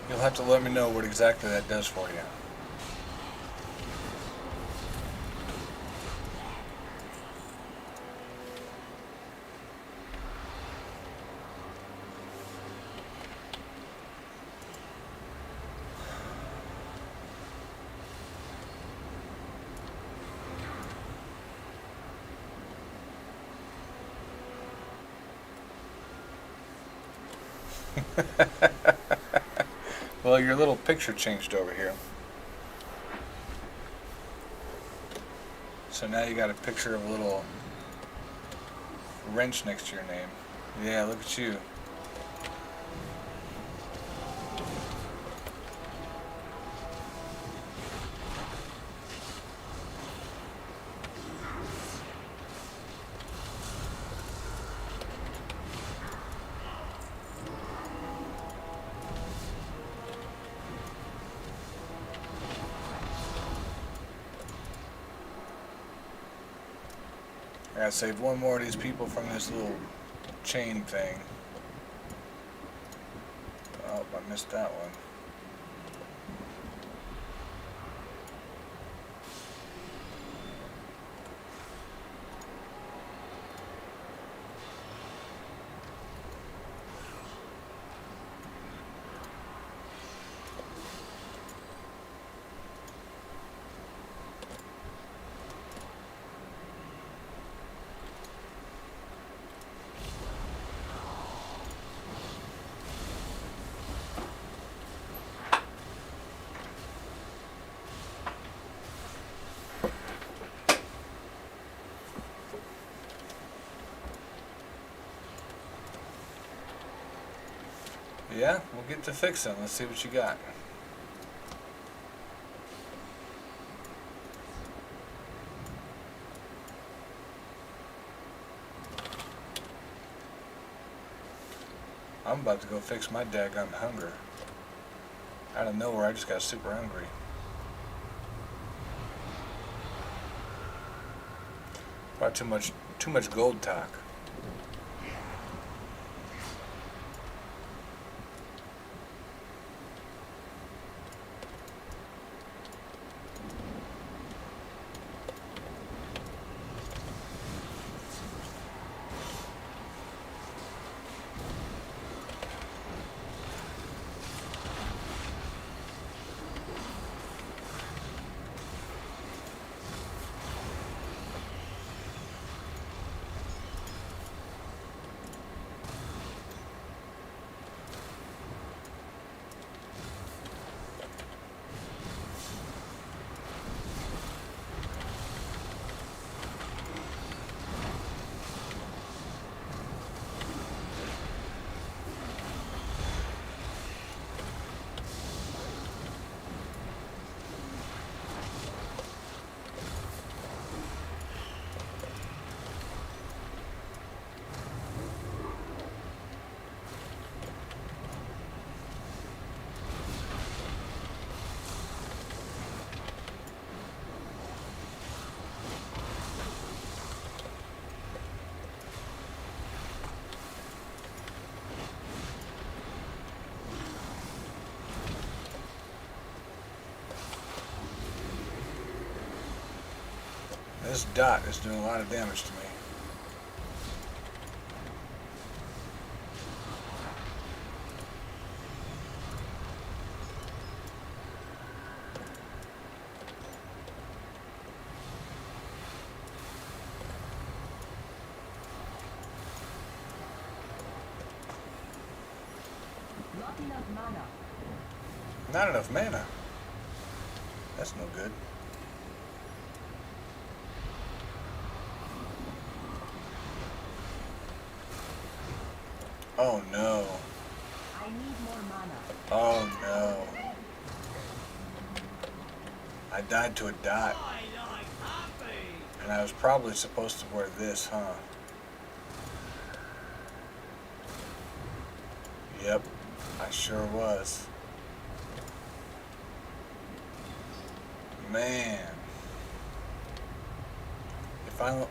You'll have to let me know what exactly that does for you. Well, your little picture changed over here. So now you got a picture of a little wrench next to your name. Yeah, look at you. I gotta save one more of these people from this little chain thing. Oh, I missed that one. Yeah, we'll get to fixing. Let's see what you got. I'm about to go fix my daggone hunger. Out of nowhere, I just got super hungry. Probably too much gold talk. This dot is doing a lot of damage to me. Not enough mana. Not enough mana. That's no good. Oh no. I need more mana. Oh no. I died to a dot. And I was probably supposed to wear this, huh? Yep, I sure was. Man.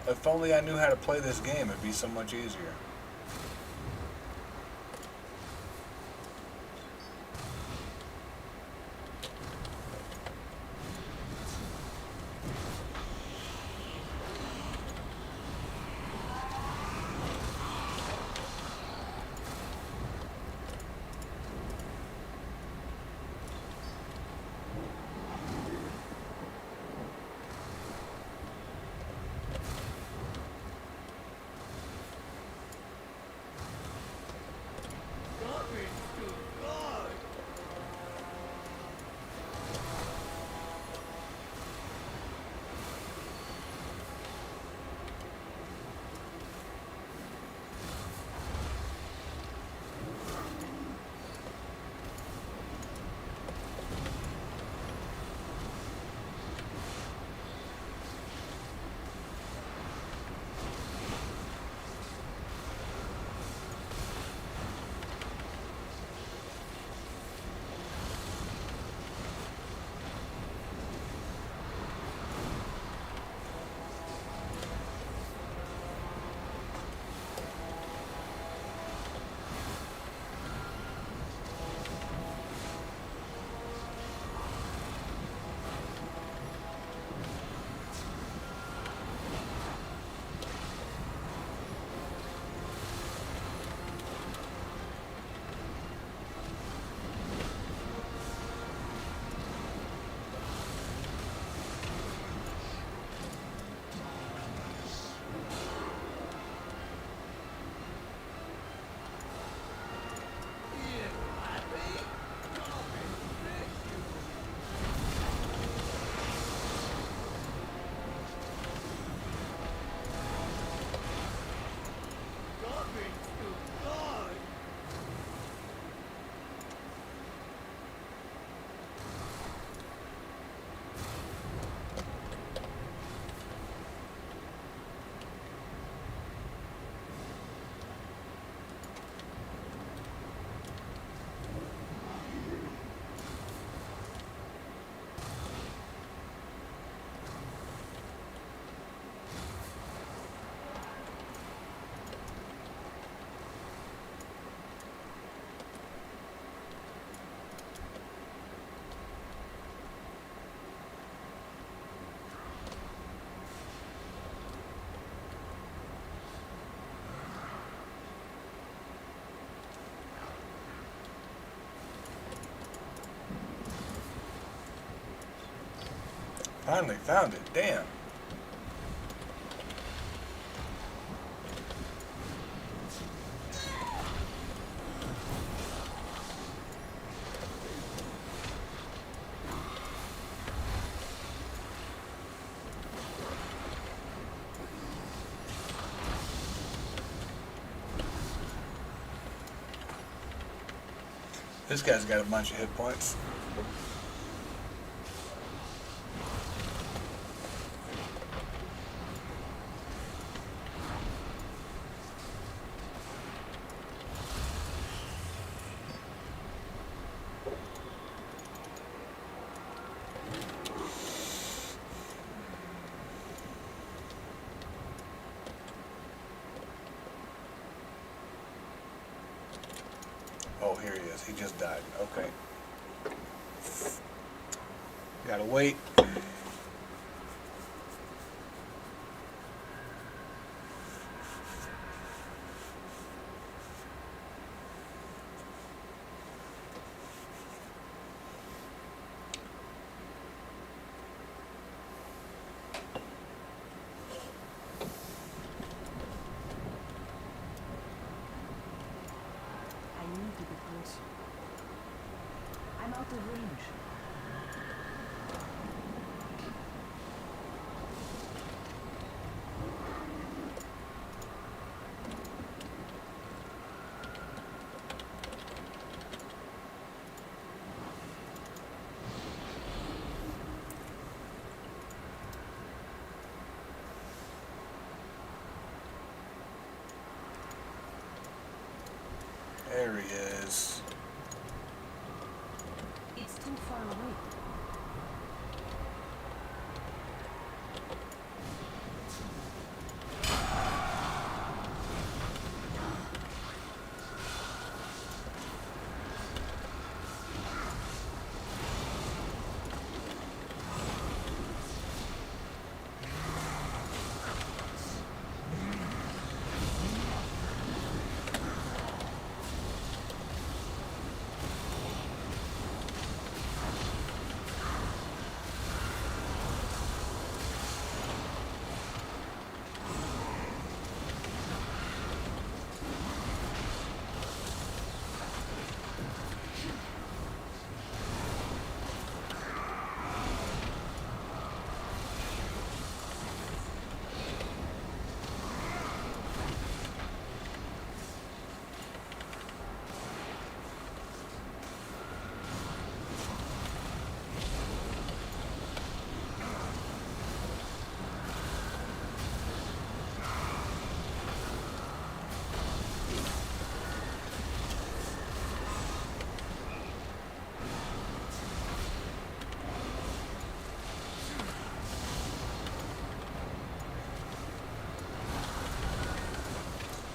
If only I knew how to play this game, it'd be so much easier. Finally found it. Damn. This guy's got a bunch of hit points. Oh, here he is. He just died. Okay. Gotta wait. I need to be closer. I'm out of range. There he is. It's too far away.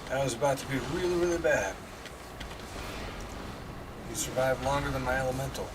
That was about to be really, really bad. He survived longer than my elemental.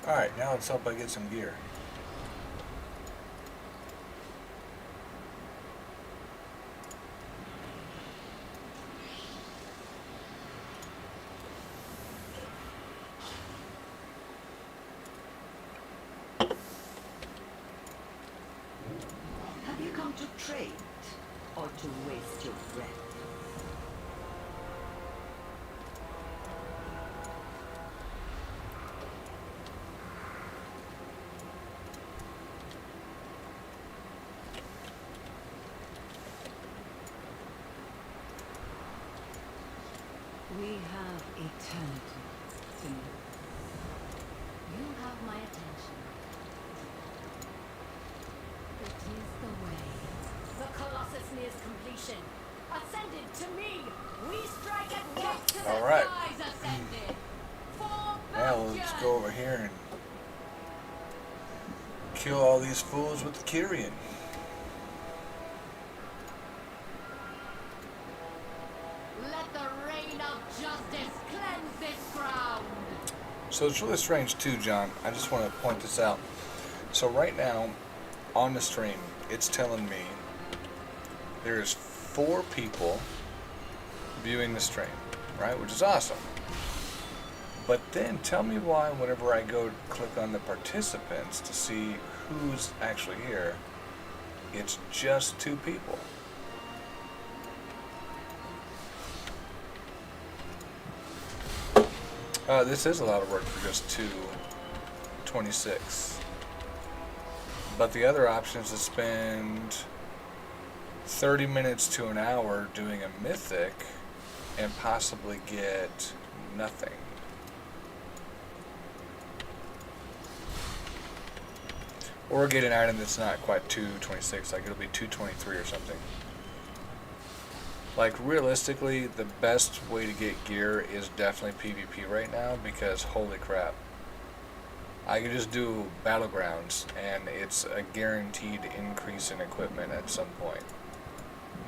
Alright, now let's hope I get some gear. Have you come to trade or to waste your breath? We have eternity to live. You have my attention. It is the way. The Colossus nears completion. Ascended to me. We strike at once to the All right. skies ascended. For Now let's Belgium. go over here and kill all these fools with the Kyrian. Let the rain of justice cleanse this ground. So it's really strange too, John. I just want to point this out. So right now, on the stream, it's telling me there's 4 people viewing the stream, right? Which is awesome. But then tell me why whenever I go click on the participants to see who's actually here, it's just 2 people. This is a lot of work for just 226. But the other option is to spend 30 minutes to an hour doing a mythic and possibly get nothing. Or get an item that's not quite 226, like it'll be 223 or something. Like realistically, the best way to get gear is definitely PvP right now because holy crap. I can just do battlegrounds and it's a guaranteed increase in equipment at some point.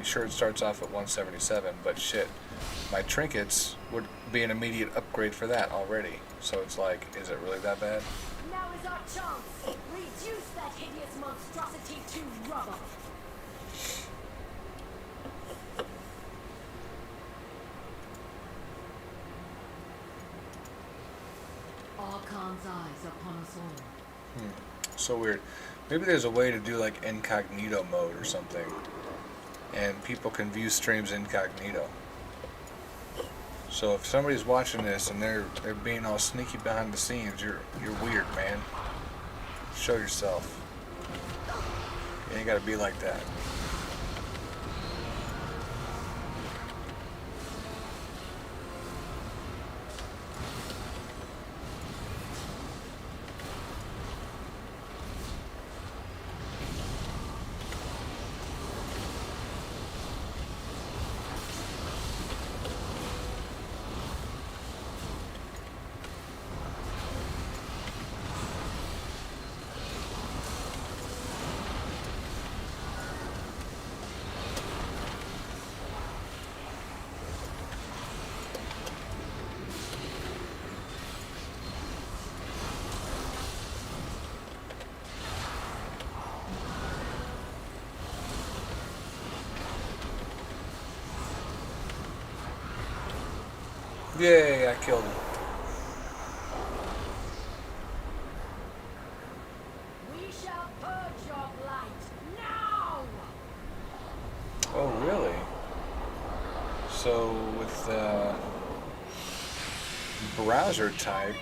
Sure, it starts off at 177, but shit, my trinkets would be an immediate upgrade for that already. So it's like, is it really that bad? Now is our chance. Reduce that hideous monstrosity to rubble. Archon's eyes upon us all. So weird. Maybe there's a way to do like incognito mode or something, and people can view streams incognito. So if somebody's watching this and they're being all sneaky behind the scenes, you're weird, man. Show yourself. You ain't gotta be like that. Yay, I killed him. We shall purge your blight now. Oh, really? So with the browser type,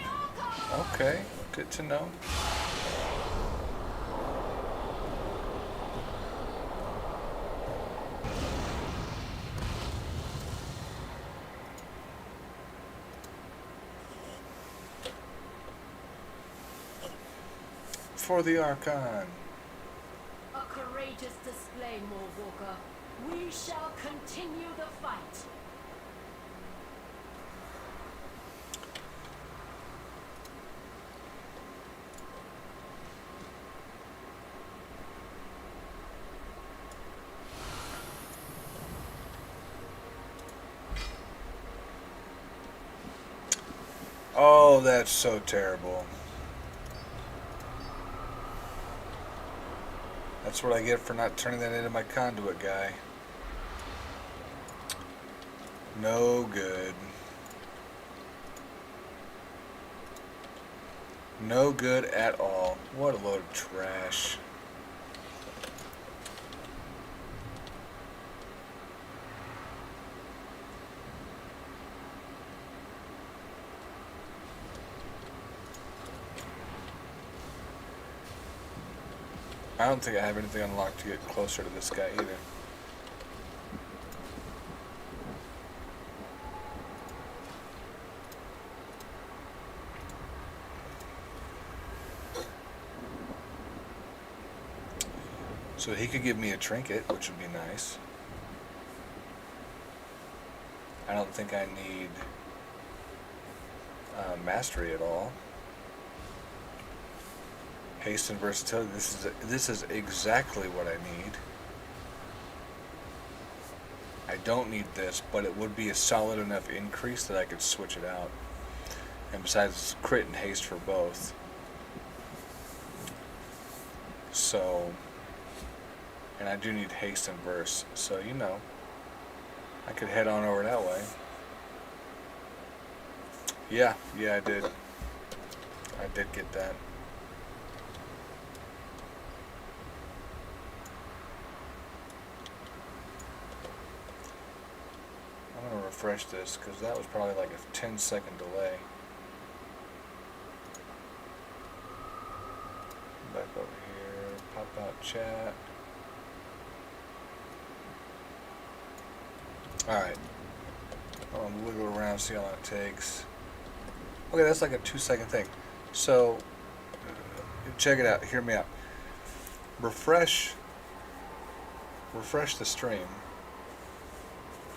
okay, good to know. For the Archon. A courageous display, Morwalker. We shall continue the fight. Oh, that's so terrible. That's what I get for not turning that into my conduit guy. No good. No good at all. What a load of trash. I don't think I have anything unlocked to get closer to this guy either. So he could give me a trinket, which would be nice. I don't think I need mastery at all. Haste and versatility. This is exactly what I need. I don't need this, but it would be a solid enough increase that I could switch it out. And besides, it's crit and haste for both. So, and I do need haste and verse. So, you know, I could head on over that way. Yeah, I did. I did get that. I'm going to refresh this because that was probably like a 10-second delay. Back over here, pop out chat. Alright. I'll wiggle around, see how long it takes. Okay, that's like a 2-second thing. So, check it out, hear me out. Refresh the stream.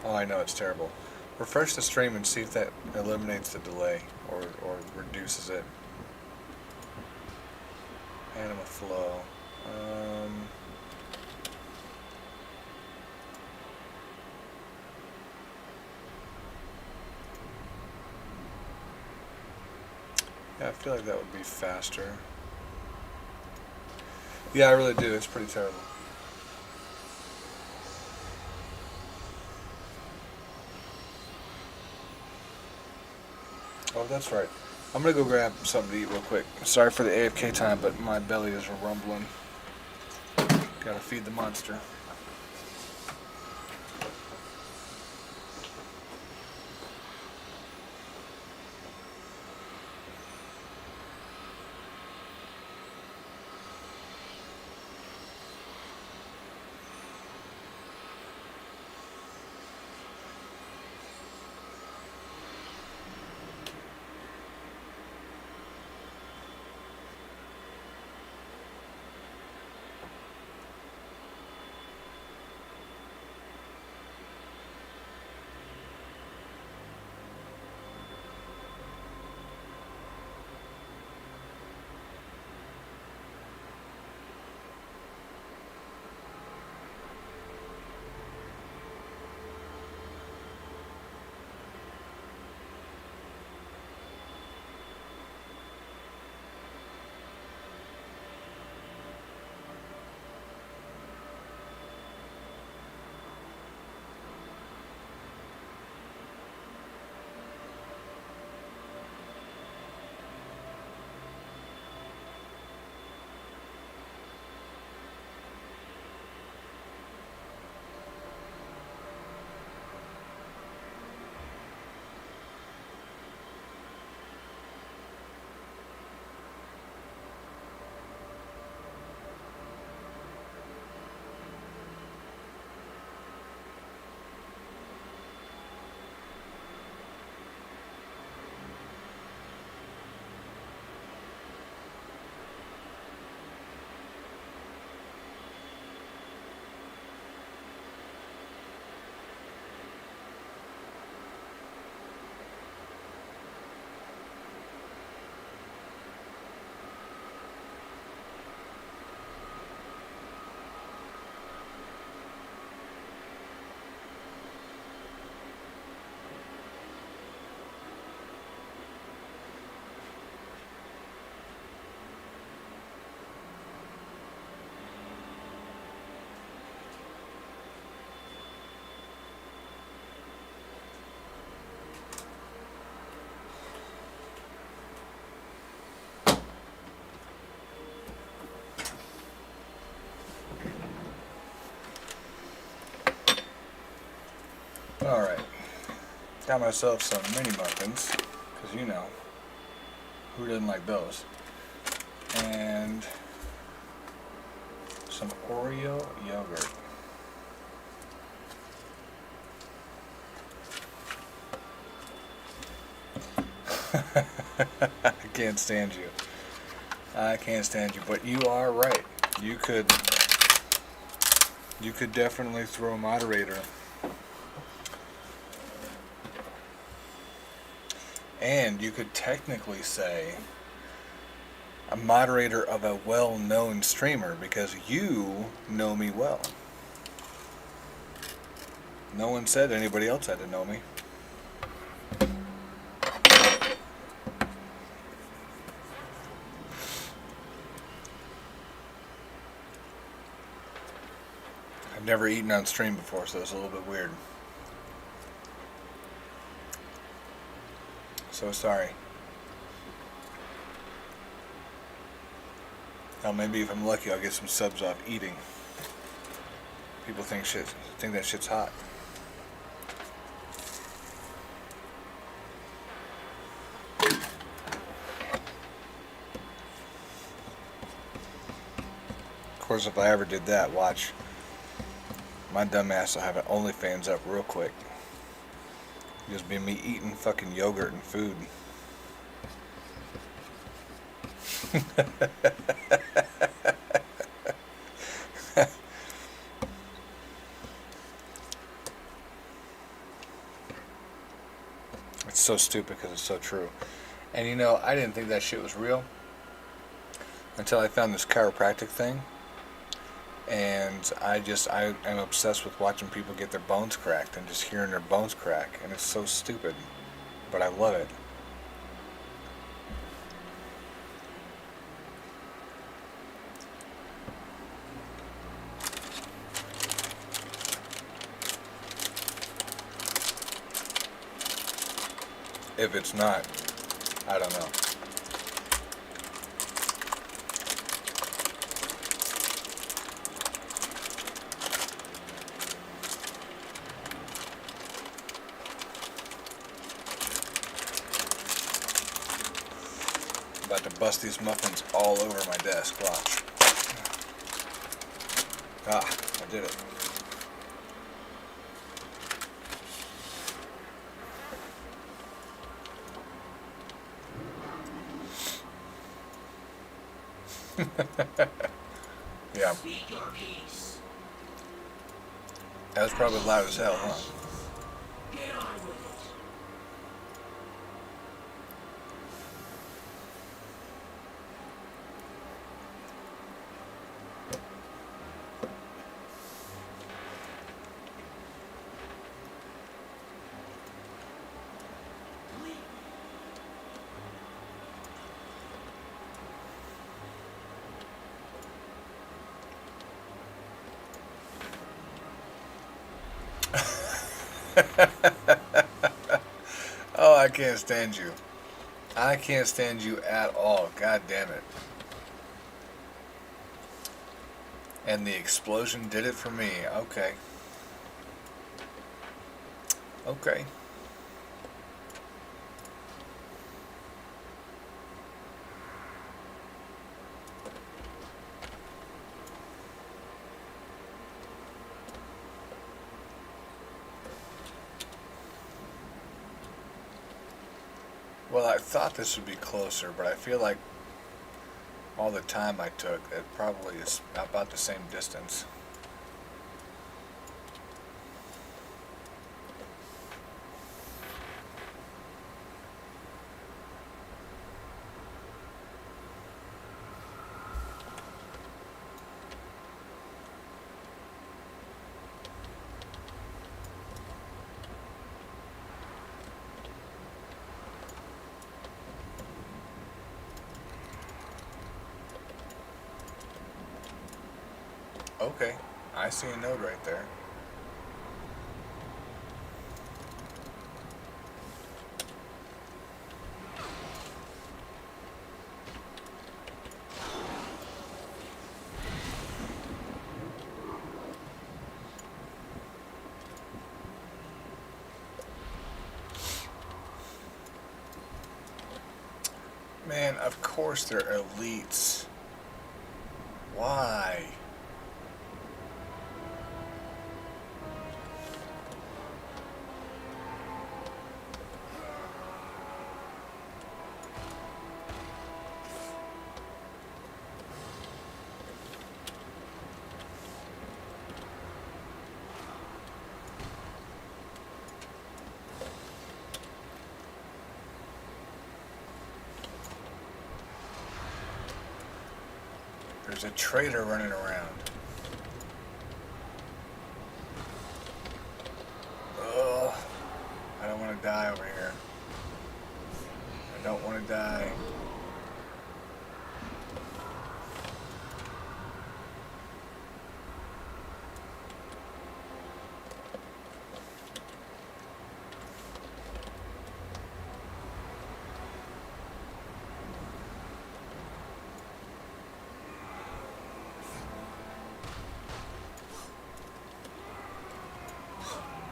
Oh, I know it's terrible. Refresh the stream and see if that eliminates the delay or reduces it. Anima flow. Yeah, I feel like that would be faster. Yeah, I really do. It's pretty terrible. Oh, that's right. I'm gonna go grab something to eat real quick. Sorry for the AFK time, but my belly is rumbling. Gotta feed the monster. Alright, got myself some mini muffins, because you know, who doesn't like those? And some Oreo yogurt. I can't stand you. I can't stand you, but you are right. You could definitely throw a moderator. And you could technically say, a moderator of a well-known streamer because you know me well. No one said anybody else had to know me. I've never eaten on stream before, so it's a little bit weird. So sorry. Now maybe if I'm lucky, I'll get some subs off eating. People think that shit's hot. Of course, if I ever did that, watch. My dumb ass will have an OnlyFans up real quick. Just be me eating fucking yogurt and food. It's so stupid because it's so true. And you know, I didn't think that shit was real until I found this chiropractic thing. And I'm obsessed with watching people get their bones cracked and just hearing their bones crack. And it's so stupid, but I love it. If it's not, I don't know. About to bust these muffins all over my desk. Watch. Ah, I did it. Yeah. That was probably loud as hell, huh? Oh, I can't stand you. I can't stand you at all. God damn it. And the explosion did it for me. Okay. Okay. Well, I thought this would be closer, but I feel like all the time I took, it probably is about the same distance. Okay, I see a node right there. Man, of course they're elites. Why? There's a traitor running around. Ugh. I don't want to die over here. I don't want to die.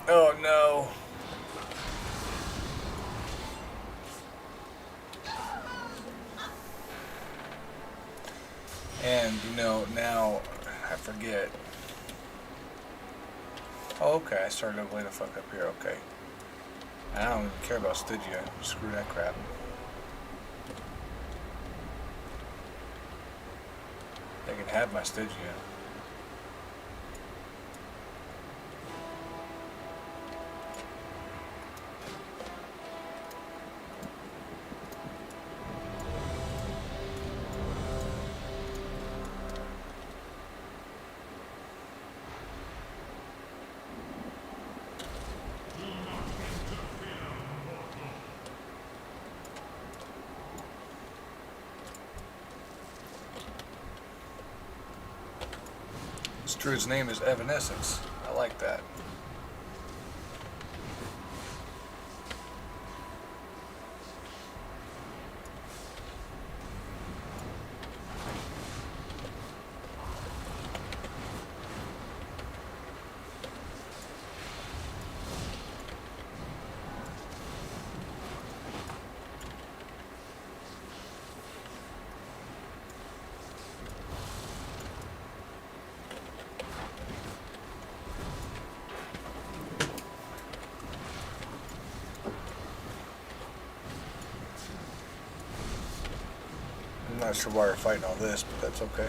Oh no. And you know, now I forget. Oh, okay, I started way the fuck up here, okay. I don't even care about Stygia. Screw that crap. They can have my Stygia. This druid's name is Evanescence. I like that. I'm not sure why we're fighting all this, but that's okay.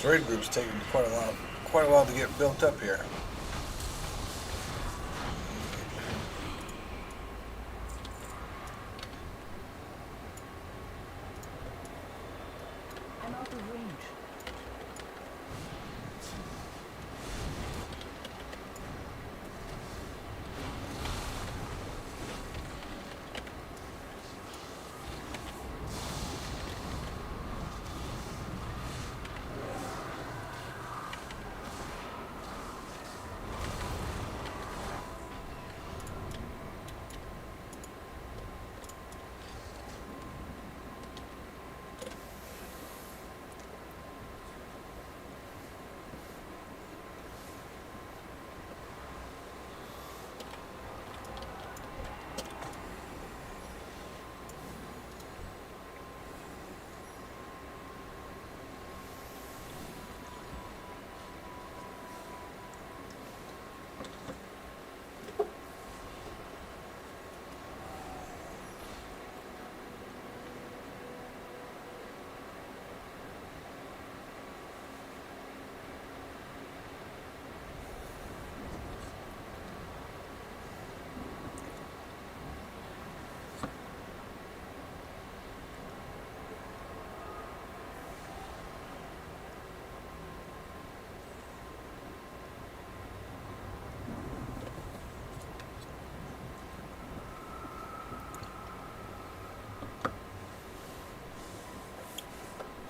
This raid group's taking quite a quite a while to get built up here. I'm out of range.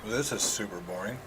Well, this is super boring.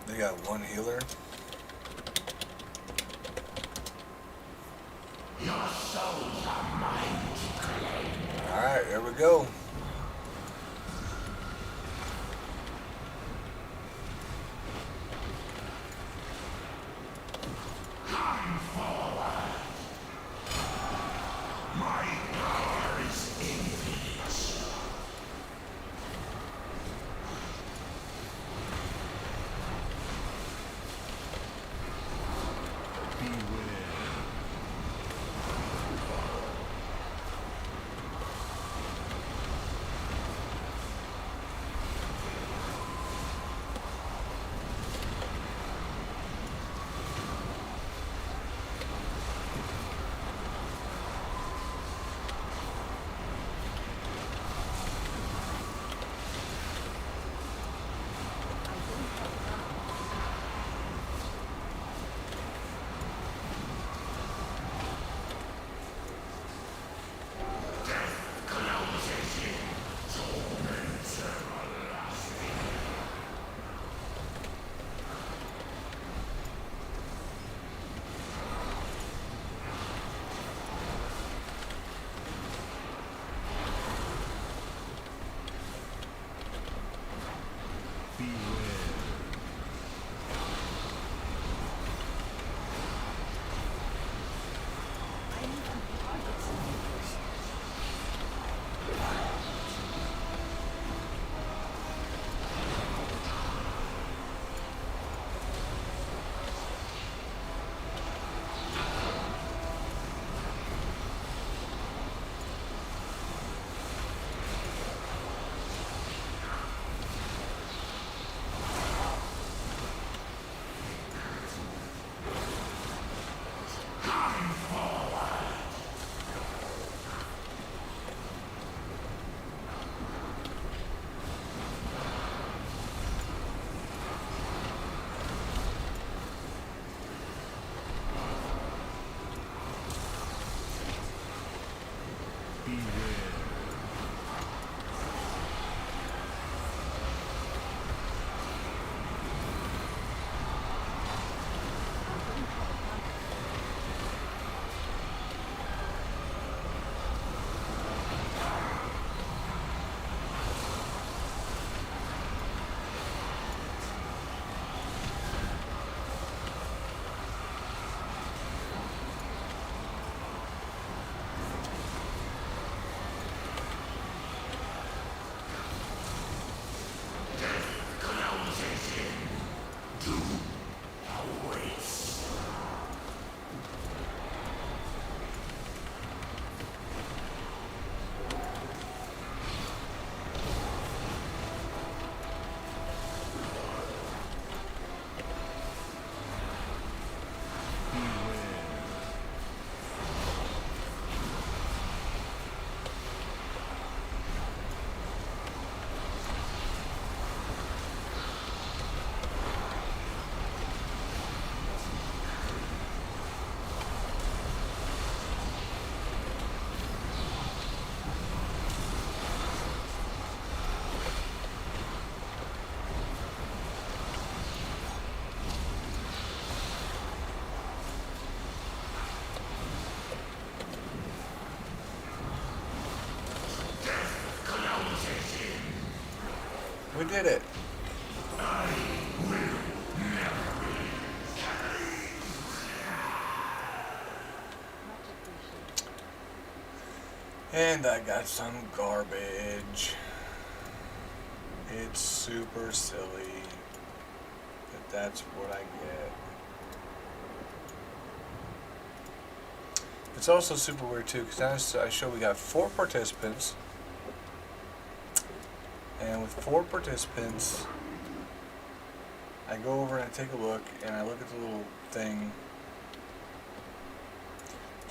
They got one healer. Alright, here we go. did it. And I got some garbage. It's super silly, but that's what I get. It's also super weird too, because I show we got 4 participants, and with 4 participants, I go over and I take a look, and I look at the little thing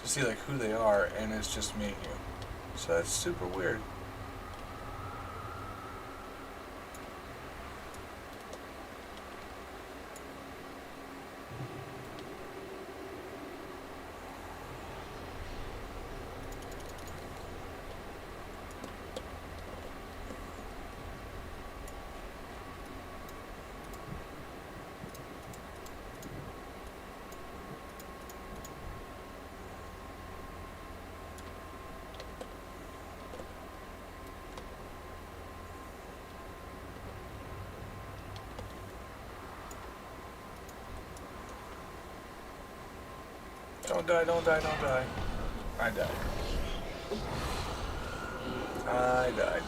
to see like who they are, and it's just me and you. So that's super weird. Don't die, don't die, don't die. I died. I died.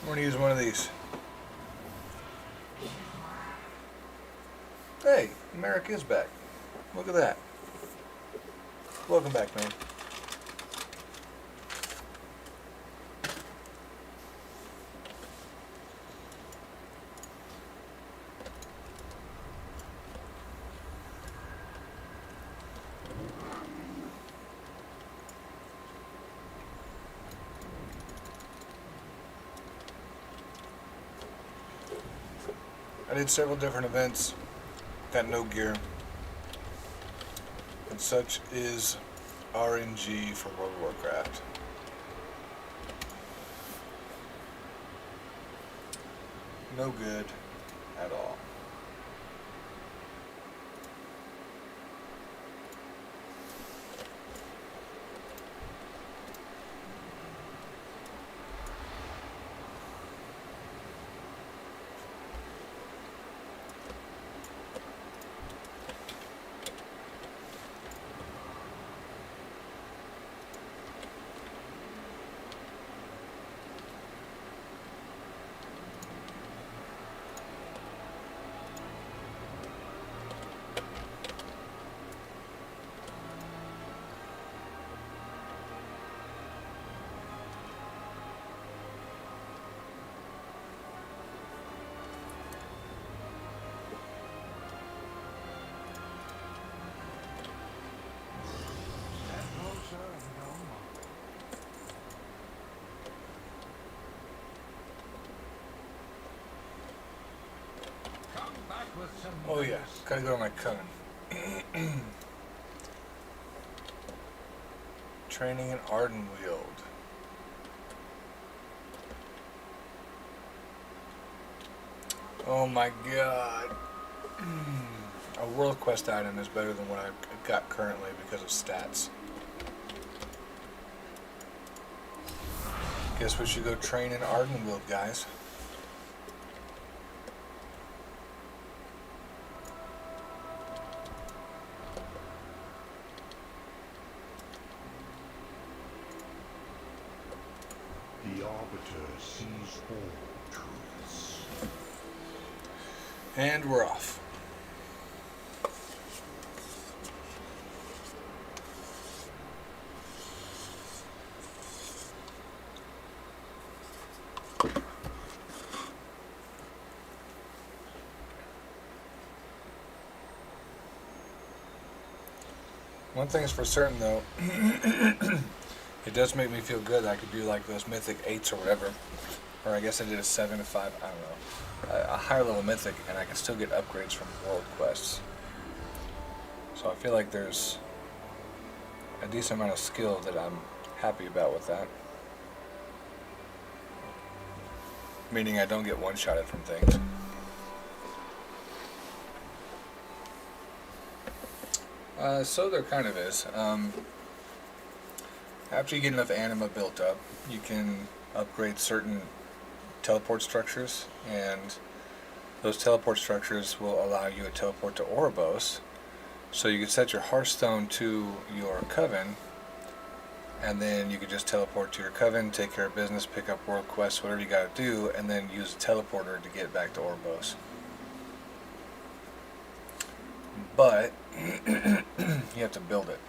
I'm gonna use one of these. Hey, Merrick is back. Look at that. Welcome back, man. I did several different events. Got no gear. And such is RNG for World of Warcraft. No good at all. Oh yeah, gotta go to my coven. Training in Ardenweald. Oh my god. A world quest item is better than what I've got currently because of stats. Guess we should go train in Ardenweald, guys. The Arbiter sees all truths. And we're off. One thing is for certain though, it does make me feel good that I could do like those mythic 8s or whatever. Or I guess I did a 7 to 5, I don't know. A higher level mythic and I can still get upgrades from world quests. So I feel like there's a decent amount of skill that I'm happy about with that. meaning I don't get one-shotted from things. So there kind of is. After you get enough anima built up, you can upgrade certain teleport structures, and those teleport structures will allow you to teleport to Ouroboros. So you can set your Hearthstone to your coven, and then you can just teleport to your coven, take care of business, pick up world quests, whatever you gotta do, and then use a teleporter to get back to Ouroboros. But you have to build it.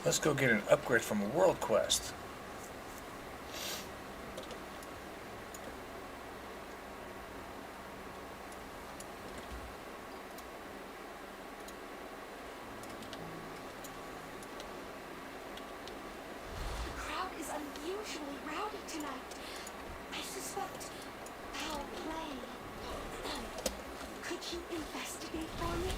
Let's go get an upgrade from a world quest. The crowd is unusually rowdy tonight. I suspect foul play. Could you investigate for me?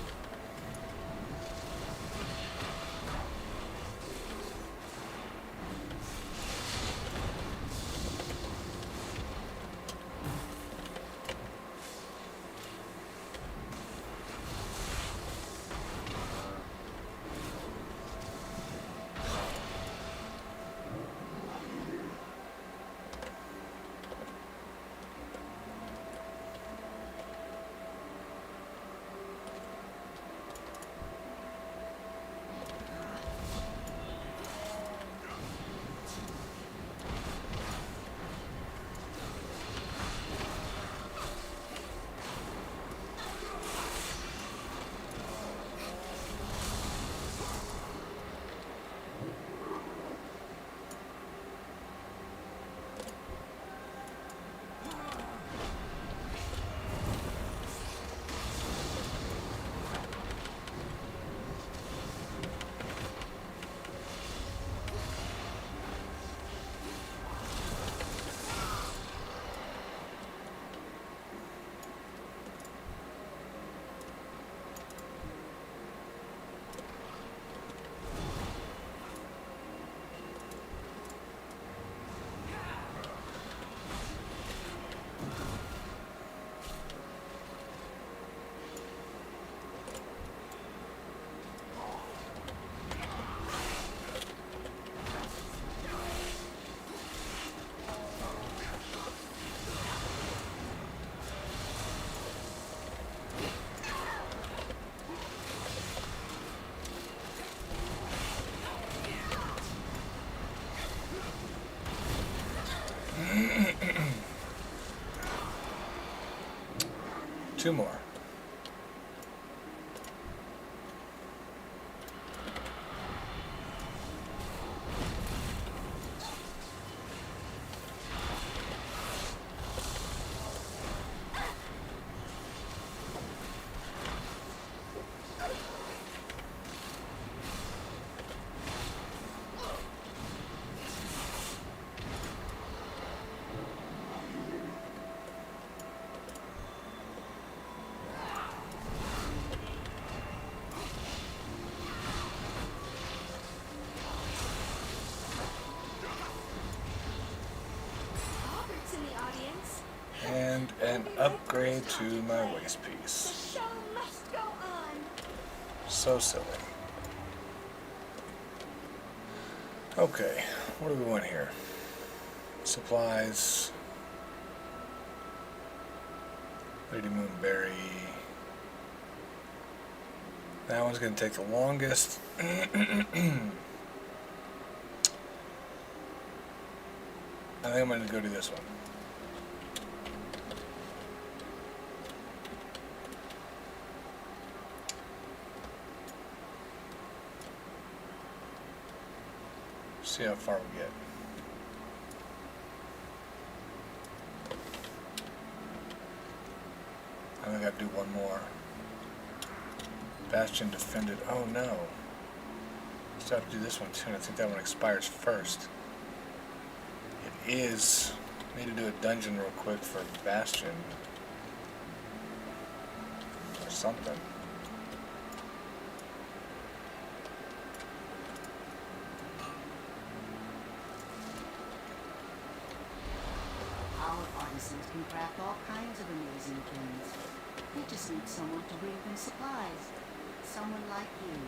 Two more. to my waste The piece. show must go on. So silly. Okay, what do we want here? Supplies. Lady Moonberry. That one's going to take the longest. I think I'm going to go do this one. See how far we get. I think I gotta do one more. Bastion defended. Oh no. Still have to do this one too, and I think that one expires first. It is. Need to do a dungeon real quick for Bastion. Or something. Our artisans can craft all kinds of amazing things. They just need someone to bring them supplies. Someone like you.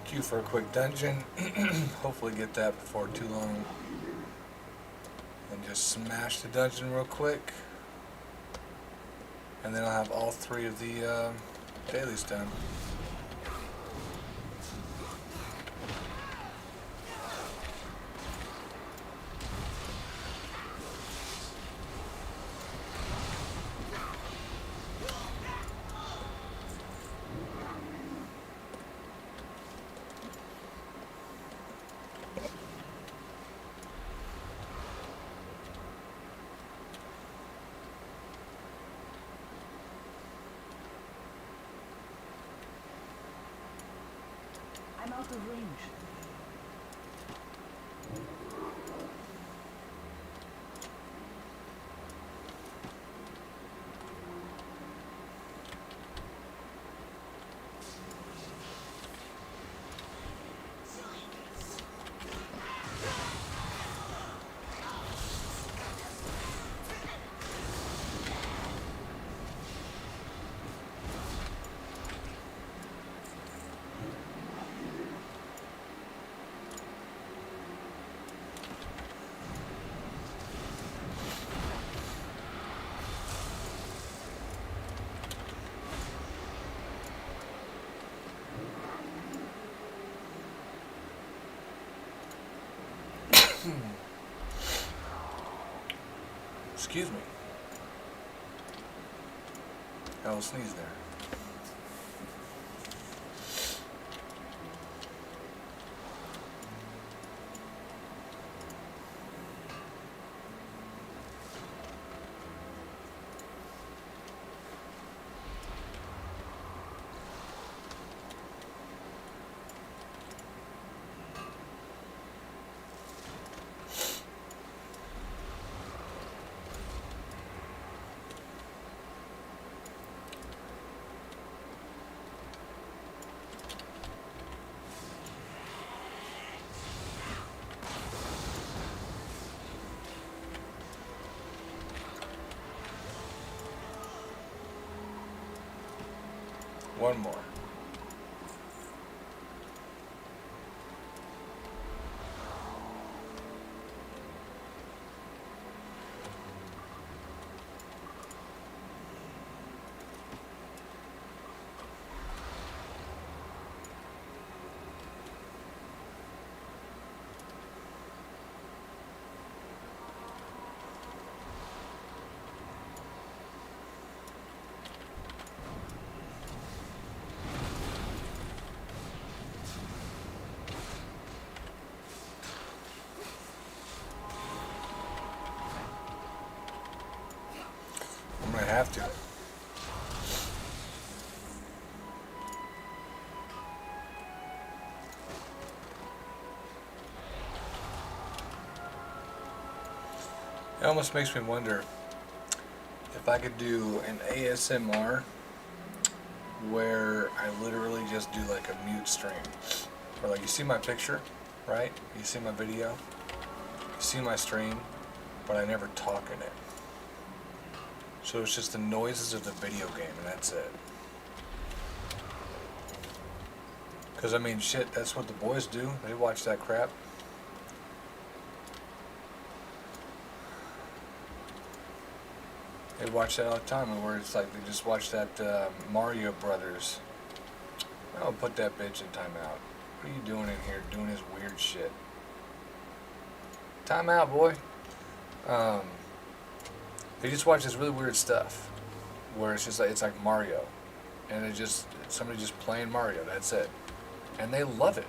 Queue for a quick dungeon. Hopefully get that before too long. And just smash the dungeon real quick. And then I'll have all three of the dailies done. I'm out of range. Excuse me. I will sneeze there. One more. I'm gonna have to. It almost makes me wonder if I could do an ASMR where I literally just do like a mute stream. Where like you see my picture, right? You see my video, you see my stream, but I never talk in it. So it's just the noises of the video game and that's it. Because I mean shit, that's what the boys do. They watch that crap. They watch that all the time, where it's like they just watch that Mario Brothers. Oh, put that bitch in timeout. What are you doing in here, doing this weird shit? Timeout, boy. They just watch this really weird stuff, where it's just like it's like Mario, and it just somebody just playing Mario. That's it, and they love it.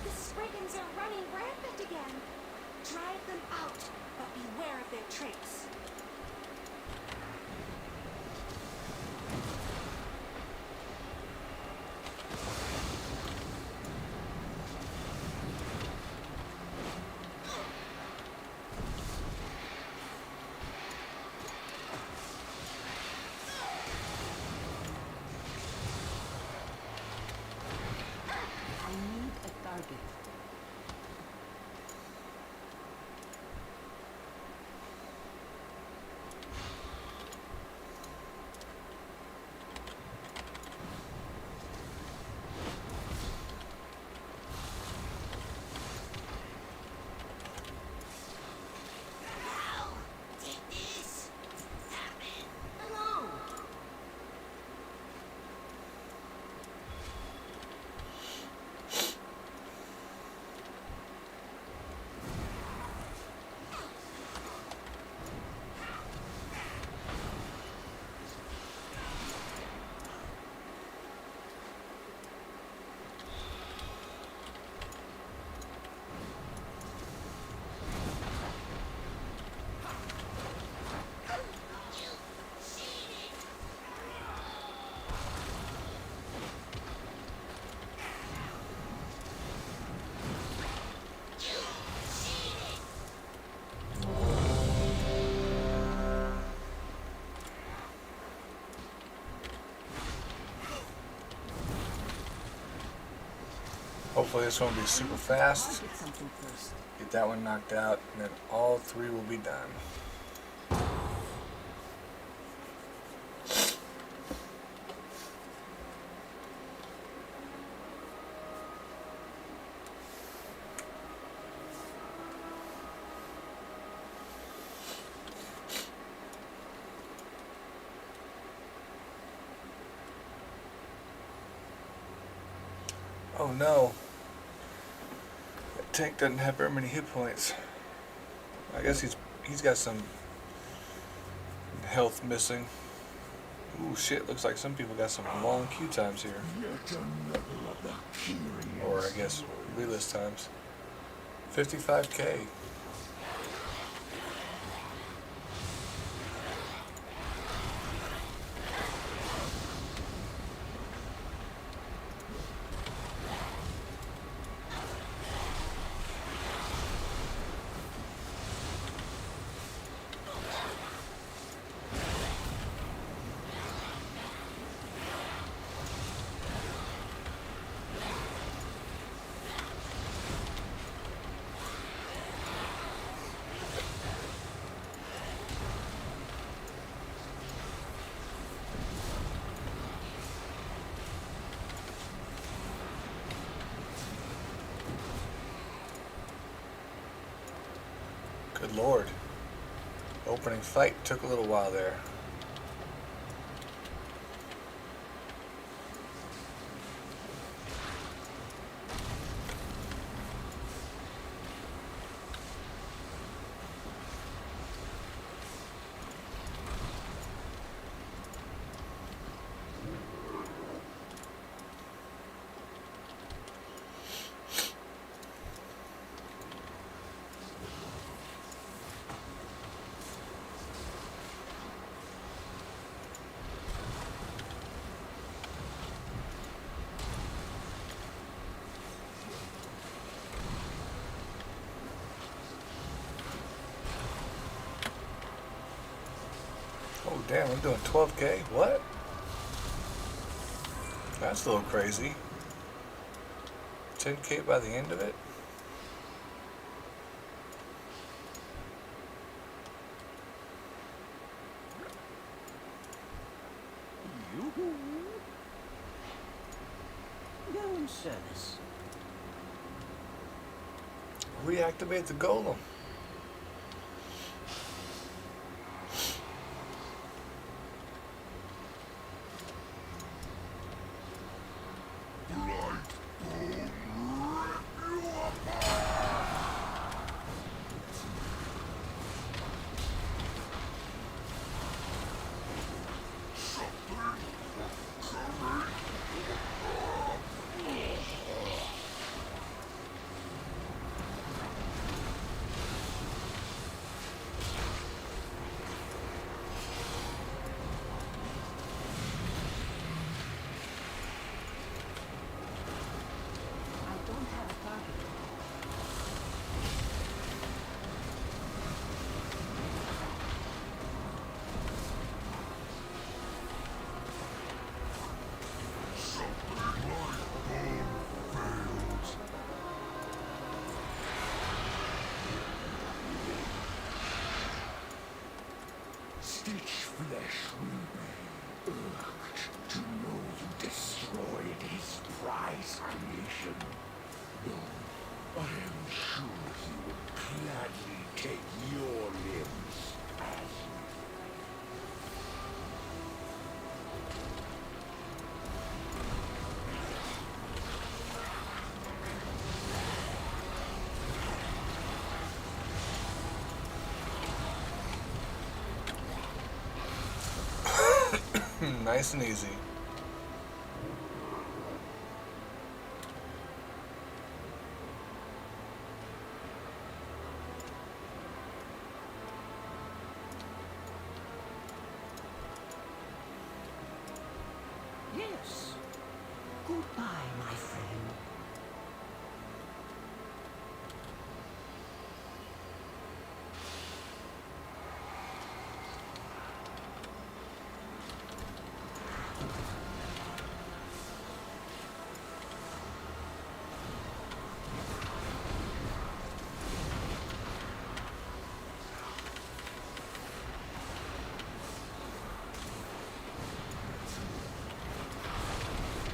The Spriggans are running rampant again. Drive them out, but beware of their tricks. I need a target. Hello. Hopefully this one will be super I'll fast. get something first. Get that one knocked out, and then all three will be done. Oh no. That tank doesn't have very many hit points. I guess he's got some health missing. Ooh, shit, looks like some people got some long queue times here. Yet another of the curious. Or I guess relist times. 55k. Good lord. Opening fight took a little while there. Oh damn, I'm doing 12k? What? That's a little crazy. 10k by the end of it? Golem service. Reactivate the golem. I don't have a target. Stitch flesh will be irked to know you destroyed his prize creation. Though I am sure he would gladly take your limbs as Nice and easy. Yes. Goodbye, my friend.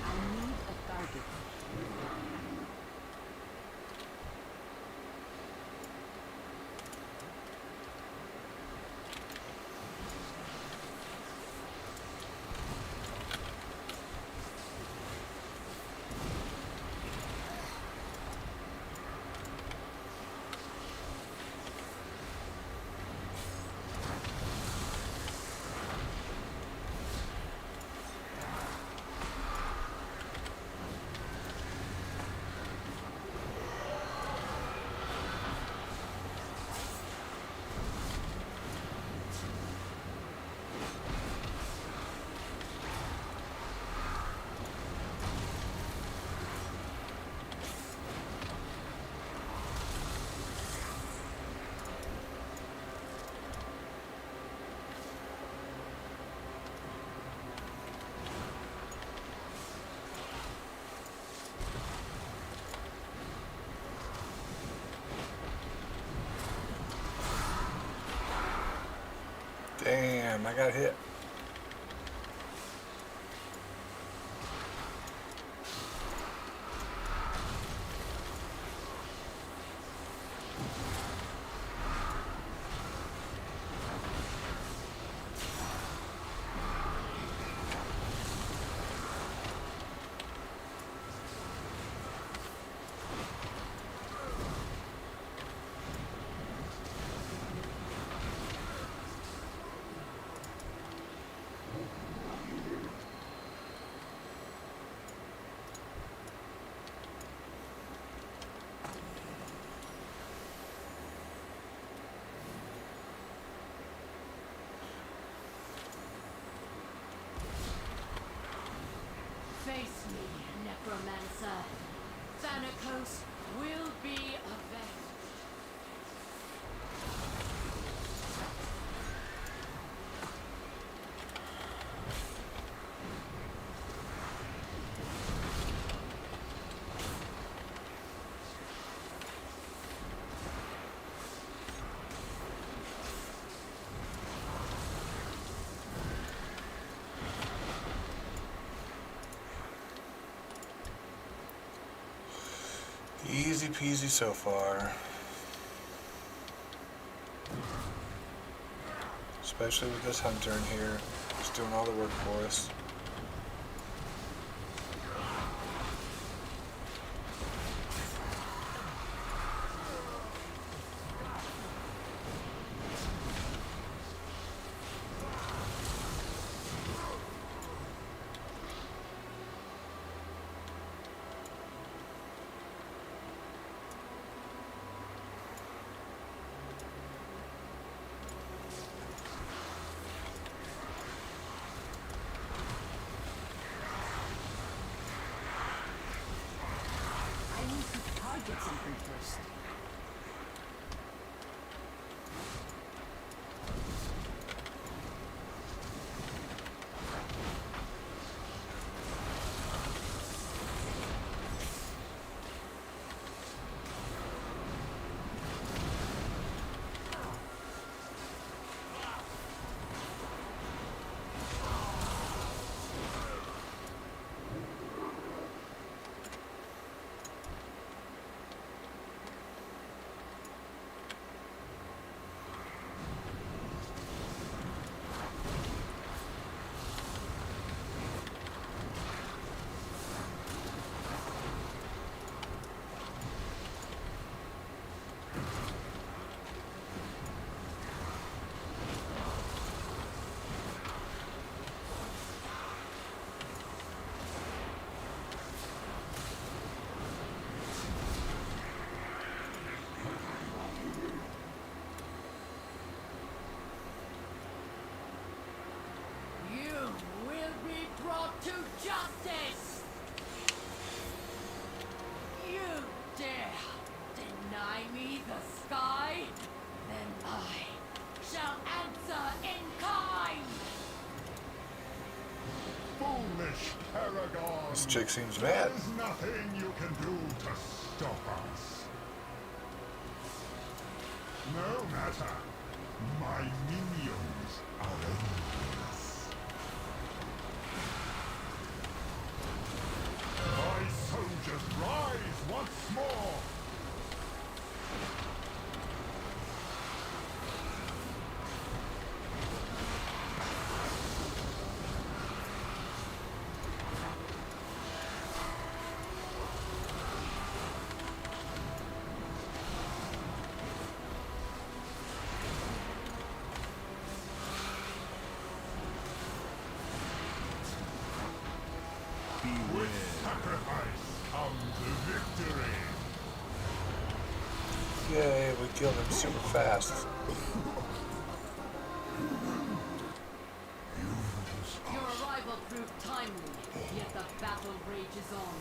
I need a target. I got hit. Face me, necromancer. Thanatos will be avenged. Easy peasy so far. Especially with this hunter in here. He's doing all the work for us. I need to target something first. You will be brought to justice! You dare deny me the sky? Then I shall answer in kind! Foolish Paragon! This chick seems mad. There's nothing you can do to stop us. No matter. My minions are endless. My soldiers rise once more! With sacrifice comes victory! Yay, we killed him super fast. Your arrival proved timely, yet the battle rages on.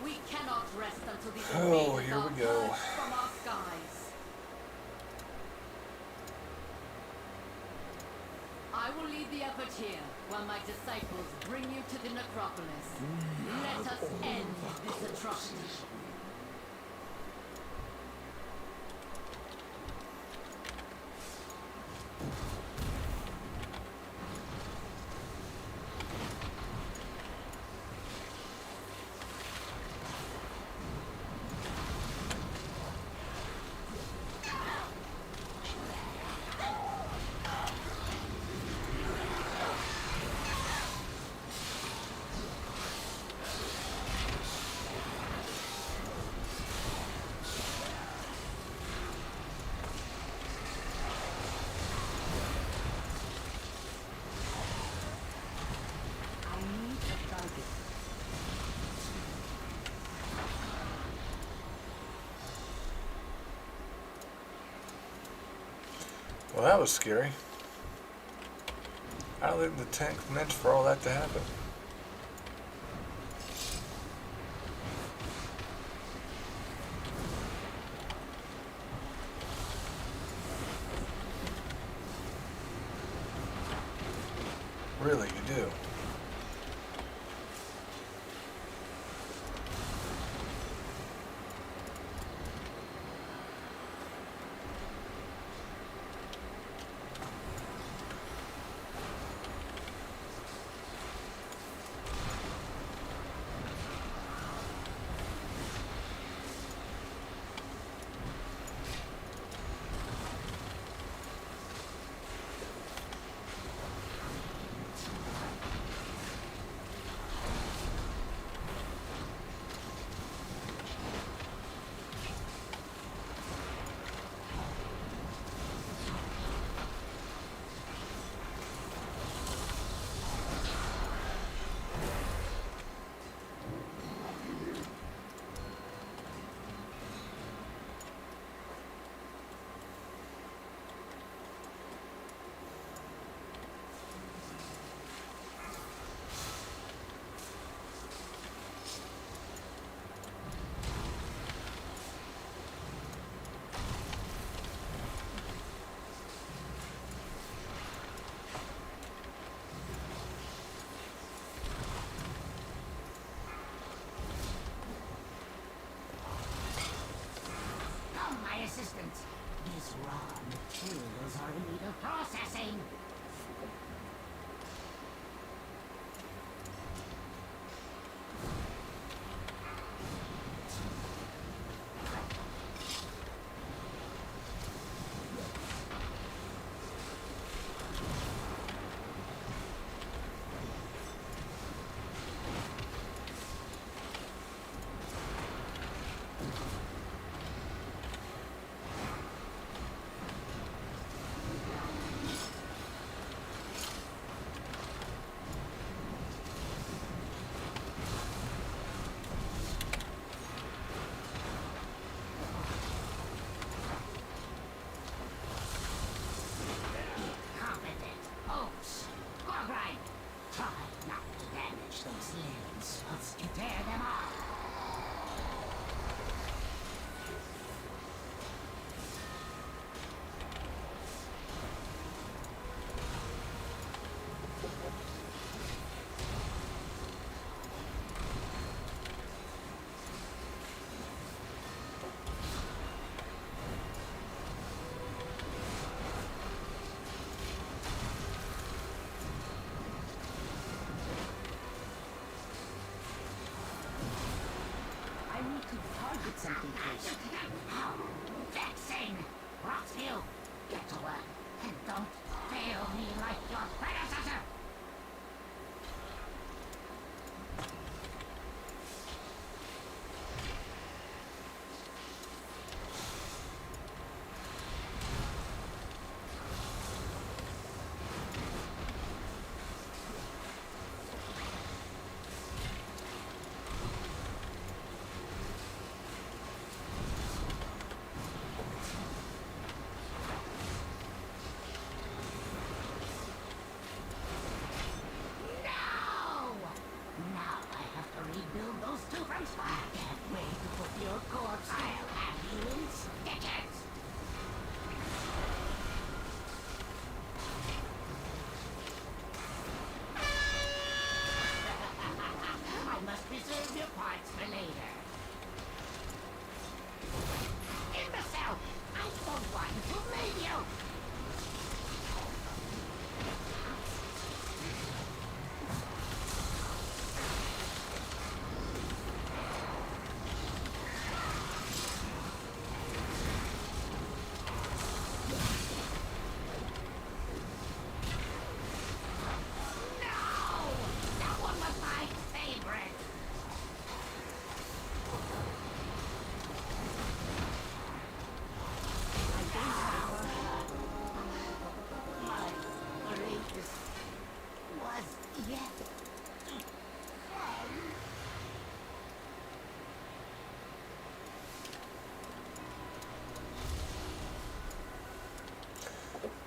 We cannot rest until the Oh, invaders here are we go. purged from our skies. I will lead the effort here, while my disciples bring you to the necropolis. Let us end this atrocity. Well, that was scary. I don't think the tank meant for all that to happen. Really, you do. My assistant. These raw materials are in need of processing. Something close. How vexing! Rocksville, get to work and don't fail me like your predecessor!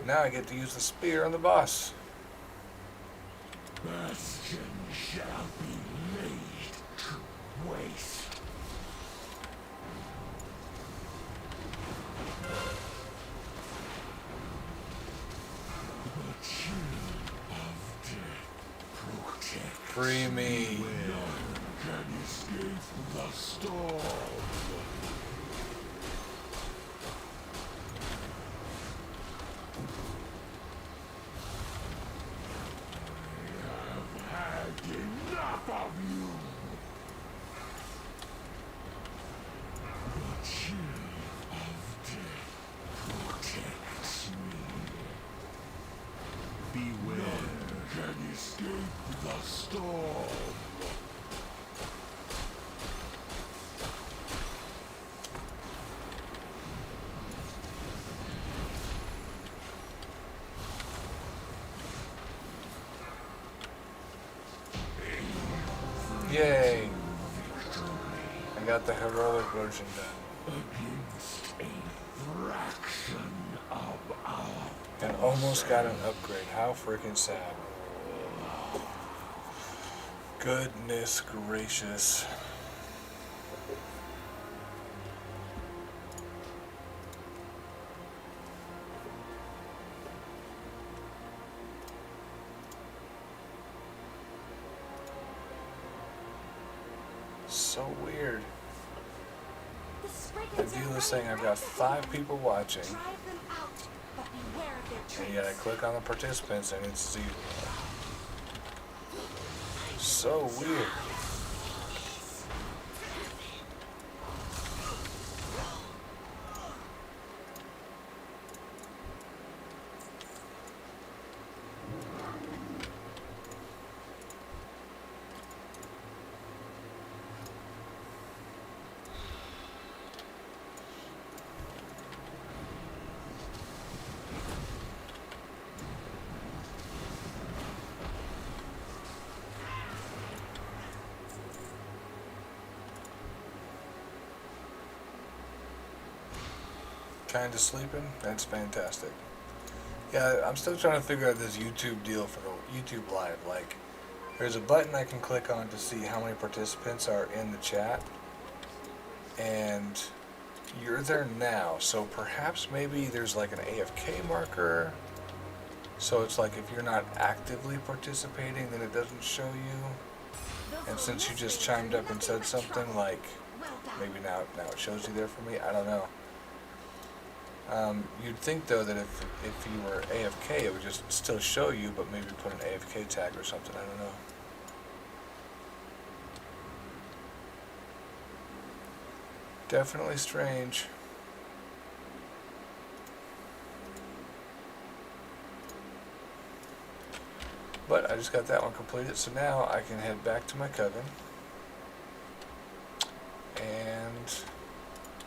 Now I get to use the spear on the boss. Bastion shall be laid to waste. The chill of death protects. Free me. None can escape the storm. I have had enough of you. The chill of death protects me. Beware. None can escape the storm. Yay! I got the heroic version done. Against a fraction of our And almost got an upgrade. How freaking sad. Goodness gracious. So weird. The The Spriggans deal are is saying I've got 5 people watching, Drive them out, but beware of their tricks. and yet I click on the participants and it's 0. So weird. Kind of sleeping? That's fantastic. Yeah, I'm still trying to figure out this YouTube deal for the YouTube Live. Like, there's a button I can click on to see how many participants are in the chat. And you're there now, so perhaps maybe there's like an AFK marker. So it's like if you're not actively participating, then it doesn't show you. And since you just chimed up and said something, like, Well done. maybe now it shows you there for me. I don't know. You'd think though that if you were AFK, it would just still show you, but maybe put an AFK tag or something. I don't know. Definitely strange. But I just got that one completed, so now I can head back to my coven and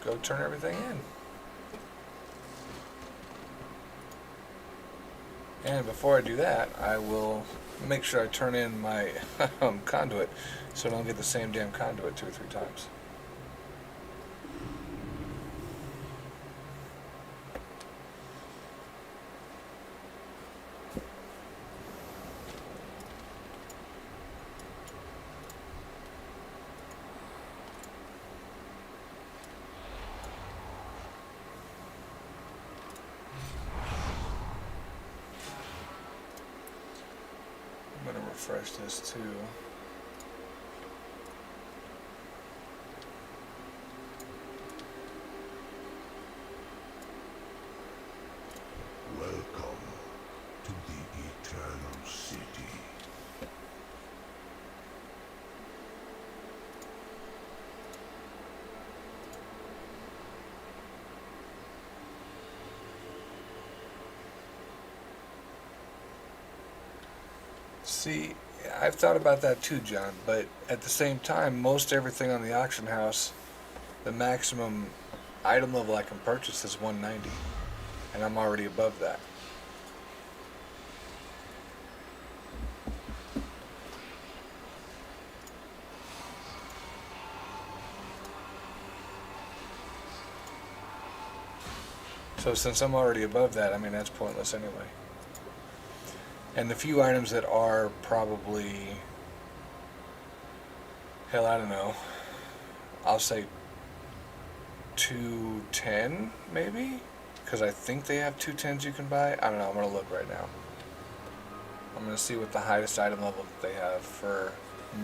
go turn everything in. And before I do that, I will make sure I turn in my conduit so I don't get the same damn conduit 2 or 3 times. I'm going to refresh this too. Welcome to the Eternal City. See, I've thought about that too, John, but at the same time, most everything on the auction house, the maximum item level I can purchase is 190, and I'm already above that. So So since I'm already above that, I mean, that's pointless anyway. And the few items that are probably, hell, I don't know, I'll say 210 maybe? Because I think they have 210s you can buy. I don't know, I'm going to look right now. I'm going to see what the highest item level that they have for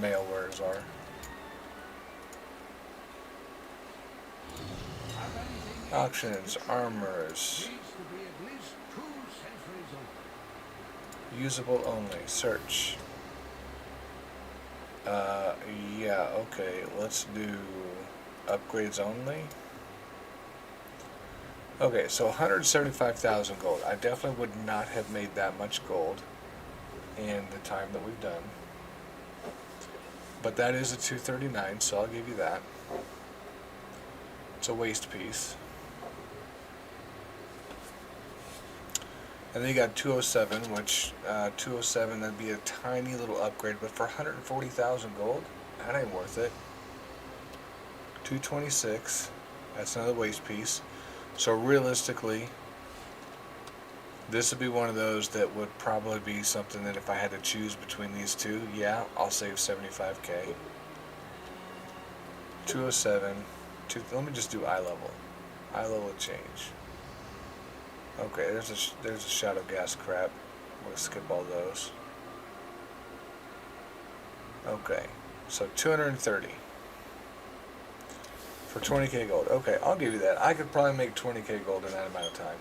male wares are. Auctions, armors, Needs to be at least 2 centuries old. usable only, search. Yeah, okay, let's do upgrades only. Okay, so 175,000 gold. I definitely would not have made that much gold in the time that we've done. But that is a 239, so I'll give you that. It's a waste piece. And then you got 207, which 207, that'd be a tiny little upgrade, but for 140,000 gold, that ain't worth it. 226, that's another waste piece. So realistically, this would be one of those that would probably be something that if I had to choose between these two, yeah, I'll save 75k. 207, let me just do eye level. Eye level change. Okay, there's a shadow gas crap. I'm gonna skip all those. Okay, so 230 for 20k gold. Okay, I'll give you that. I could probably make 20k gold in that amount of time.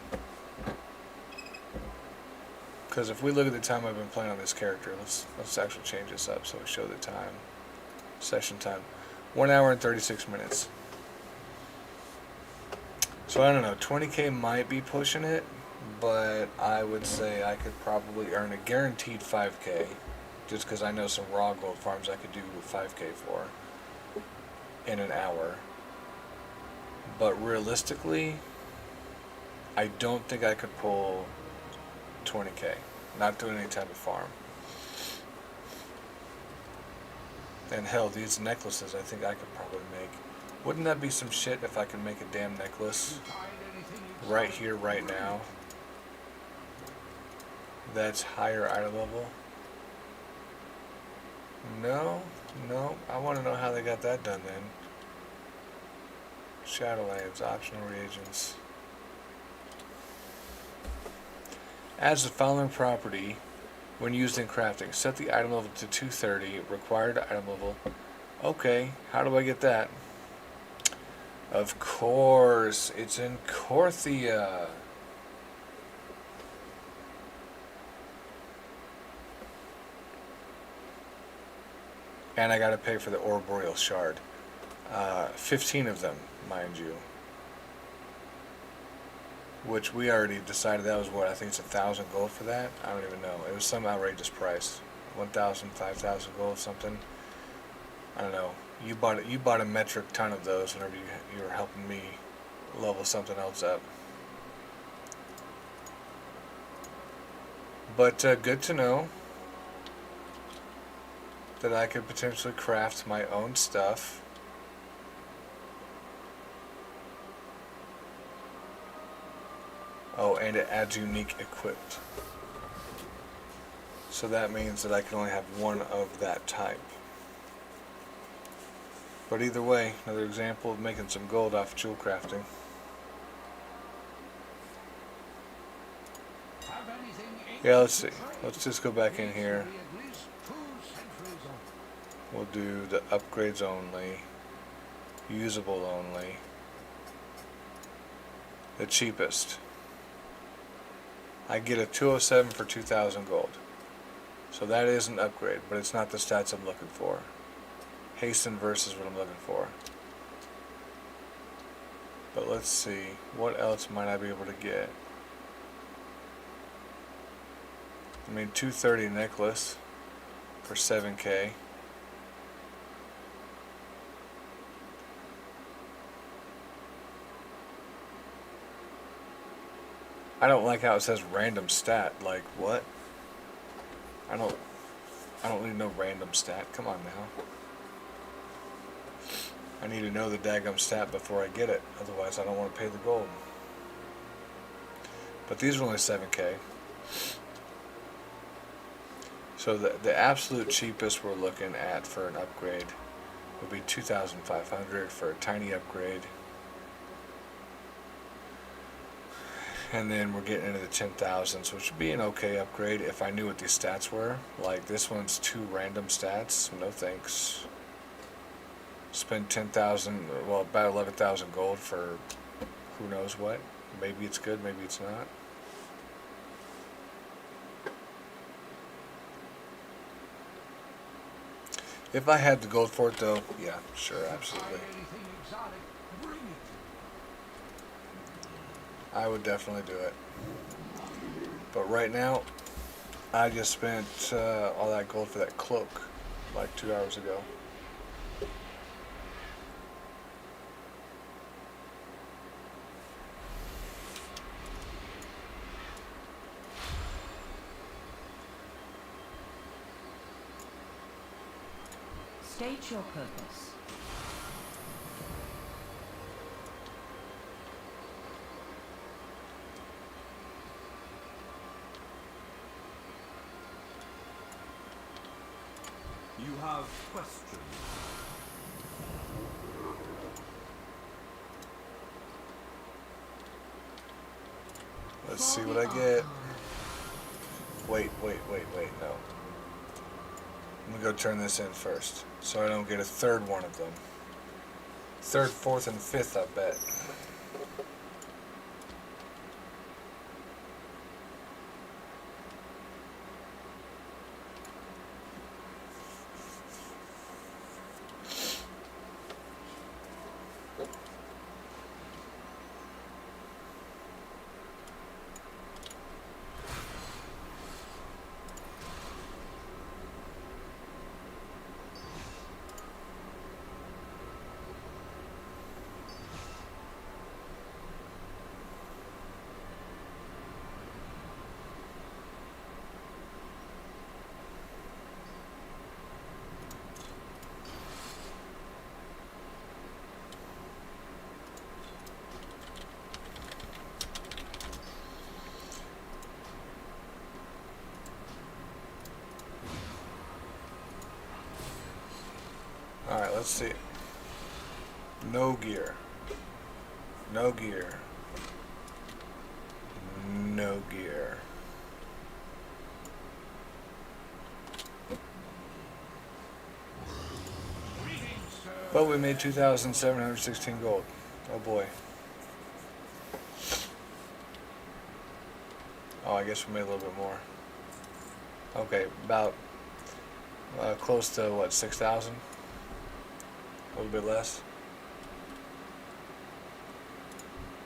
Because if we look at the time I've been playing on this character, let's actually change this up so we show the time. Session time, 1 hour and 36 minutes. So I don't know, 20k might be pushing it, but I would say I could probably earn a guaranteed 5k, just because I know some raw gold farms I could do 5k for in an hour. But realistically, I don't think I could pull 20k, not doing any type of farm. And hell, these necklaces I think I could probably make. Wouldn't that be some shit if I could make a damn necklace right here, right now? That's higher item level. No, I want to know how they got that done then. Shadowlands, optional reagents. Adds the following property when used in crafting. Set the item level to 230, required item level. Okay, how do I get that? Of course, it's in Korthia. And I gotta pay for the Orboreal Shard. 15 of them, mind you. Which we already decided that was what, I think it's 1,000 gold for that? I don't even know. It was some outrageous price. 1,000, 5,000 gold, something. I don't know. You bought a metric ton of those whenever you were helping me level something else up. But good to know that I could potentially craft my own stuff. Oh, and it adds unique equipped. So that means that I can only have one of that type. But either way, another example of making some gold off jewel crafting. Yeah, let's see. Let's just go back in here. We'll do the upgrades only, usable only, the cheapest. I get a 207 for 2,000 gold. So that is an upgrade, but it's not the stats I'm looking for. Hasten versus what I'm looking for. But let's see, what else might I be able to get? I mean, 230 necklace for 7k. I don't like how it says random stat. Like, what? I don't need no random stat. Come on now. I need to know the daggum stat before I get it. Otherwise, I don't want to pay the gold. But these are only 7K. So the absolute cheapest we're looking at for an upgrade would be 2,500 for a tiny upgrade. And then we're getting into the 10,000s, which would be an okay upgrade if I knew what these stats were. Like this one's 2 random stats. No thanks. Spend 10,000, well, about 11,000 gold for who knows what. Maybe it's good, maybe it's not. If I had the gold for it though, yeah, sure, absolutely. Anything exotic, bring it to I would definitely do it. But right now, I just spent all that gold for that cloak like 2 hours ago. State your purpose. You have questions. Let's see what I get. Wait, no. I'm gonna go turn this in first, so I don't get a third one of them. Third, fourth, and fifth, I bet. Alright, let's see. No gear. No gear. No gear. But we made 2,716 gold. Oh boy. Oh, I guess we made a little bit more. Okay, about close to what, 6,000? A little bit less.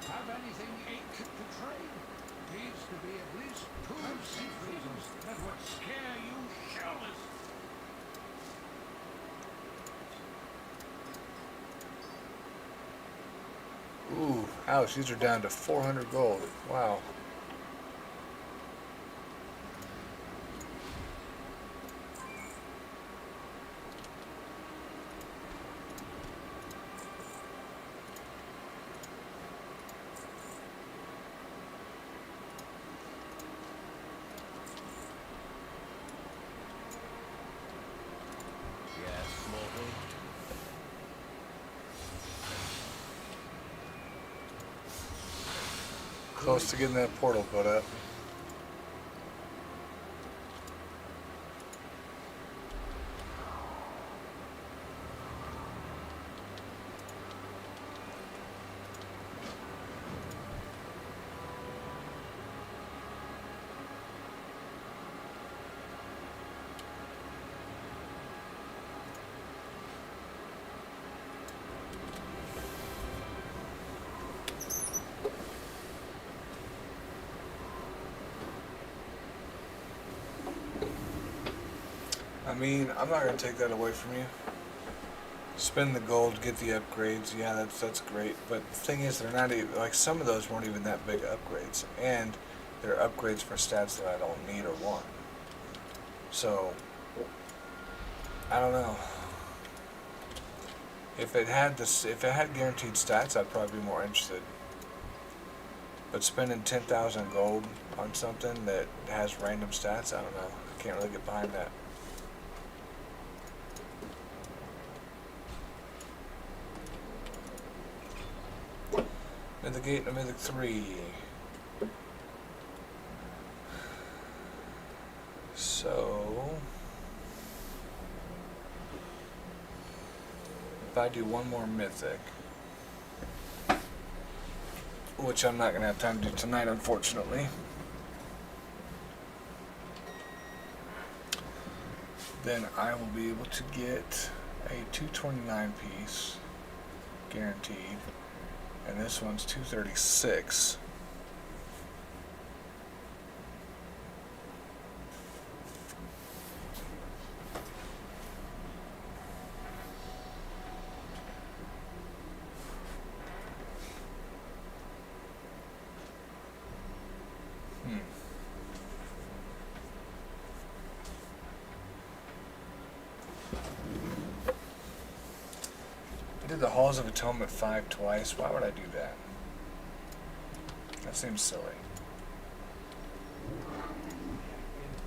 Have anything ancient to trade? Needs to be at least 2 reasons that would scare you shellers. Ooh, ouch, these are down to 400 gold. Wow. Yes, mortal. Close to getting that portal put up. I mean, I'm not going to take that away from you. Spend the gold, get the upgrades. Yeah, that's great. But the thing is, they're not even, like, some of those weren't even that big upgrades. And they're upgrades for stats that I don't need or want. So, I don't know. If it had guaranteed stats, I'd probably be more interested. But spending 10,000 gold on something that has random stats, I don't know. I can't really get behind that. Mythic 8 and a Mythic 3. So, if I do one more Mythic, which I'm not going to have time to do tonight, unfortunately, then I will be able to get a 229 piece, guaranteed, and this one's 236. I did the Halls of Atonement 5 twice. Why would I do that? That seems silly.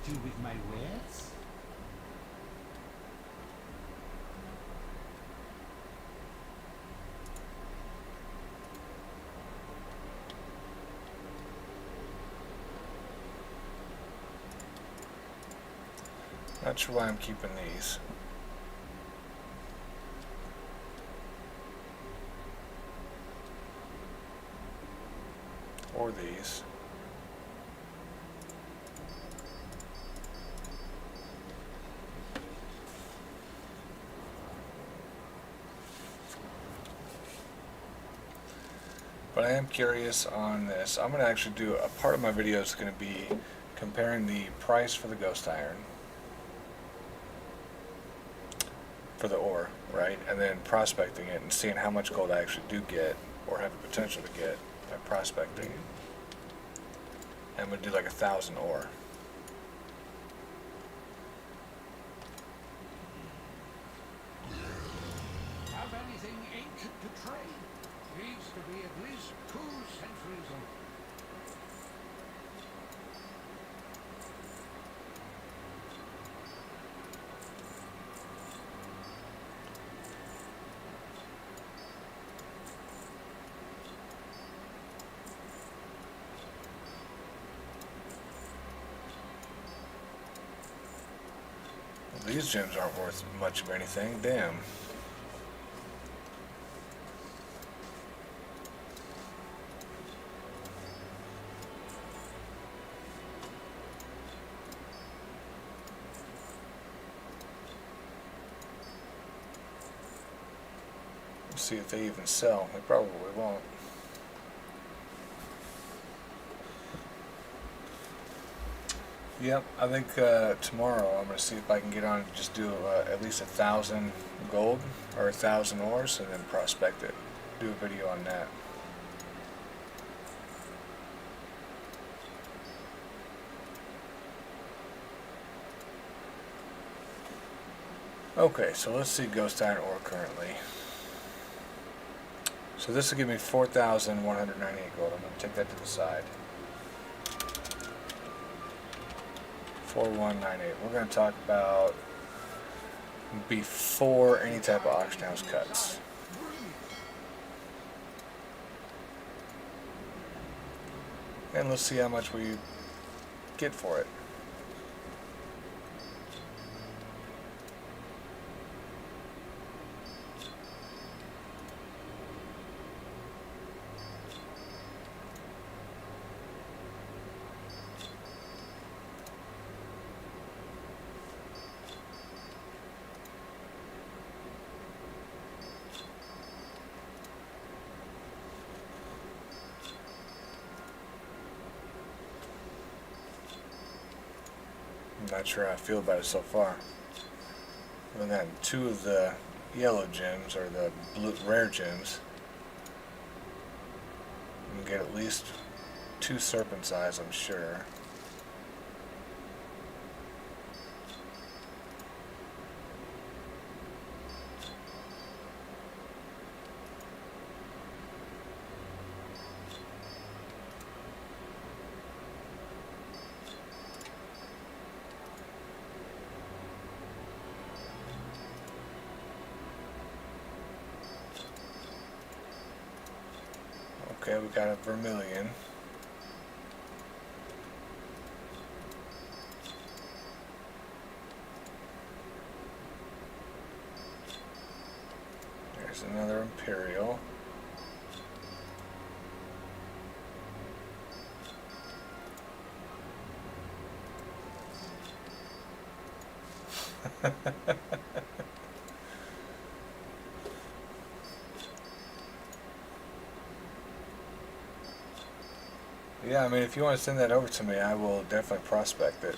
Do with my wares? Not sure why I'm keeping these. Or these. But I am curious on this. I'm going to actually do a part of my video is going to be comparing the price for the ghost iron for the ore, right? And then prospecting it and seeing how much gold I actually do get or have the potential to get by prospecting it. And I'm going to do like 1,000 ore. Have anything ancient to trade? Needs to be at least 2 centuries old. These gems aren't worth much of anything. Damn. Let's see if they even sell. They probably won't. Yep, I think tomorrow I'm going to see if I can get on and just do at least 1,000 gold or 1,000 ores and then prospect it. Do a video on that. Okay, so let's see ghost iron ore currently. So this will give me 4,198 gold. I'm going to take that to the side. 4198. We're going to talk about before any type of auction house cuts. And let's see how much we get for it. I'm not sure how I feel about it so far. We've gotten 2 of the yellow gems, or the blue rare gems. We can get at least 2 serpent's eyes, I'm sure. Okay, we got a vermilion. There's another Imperial. Yeah, I mean, if you want to send that over to me, I will definitely prospect it.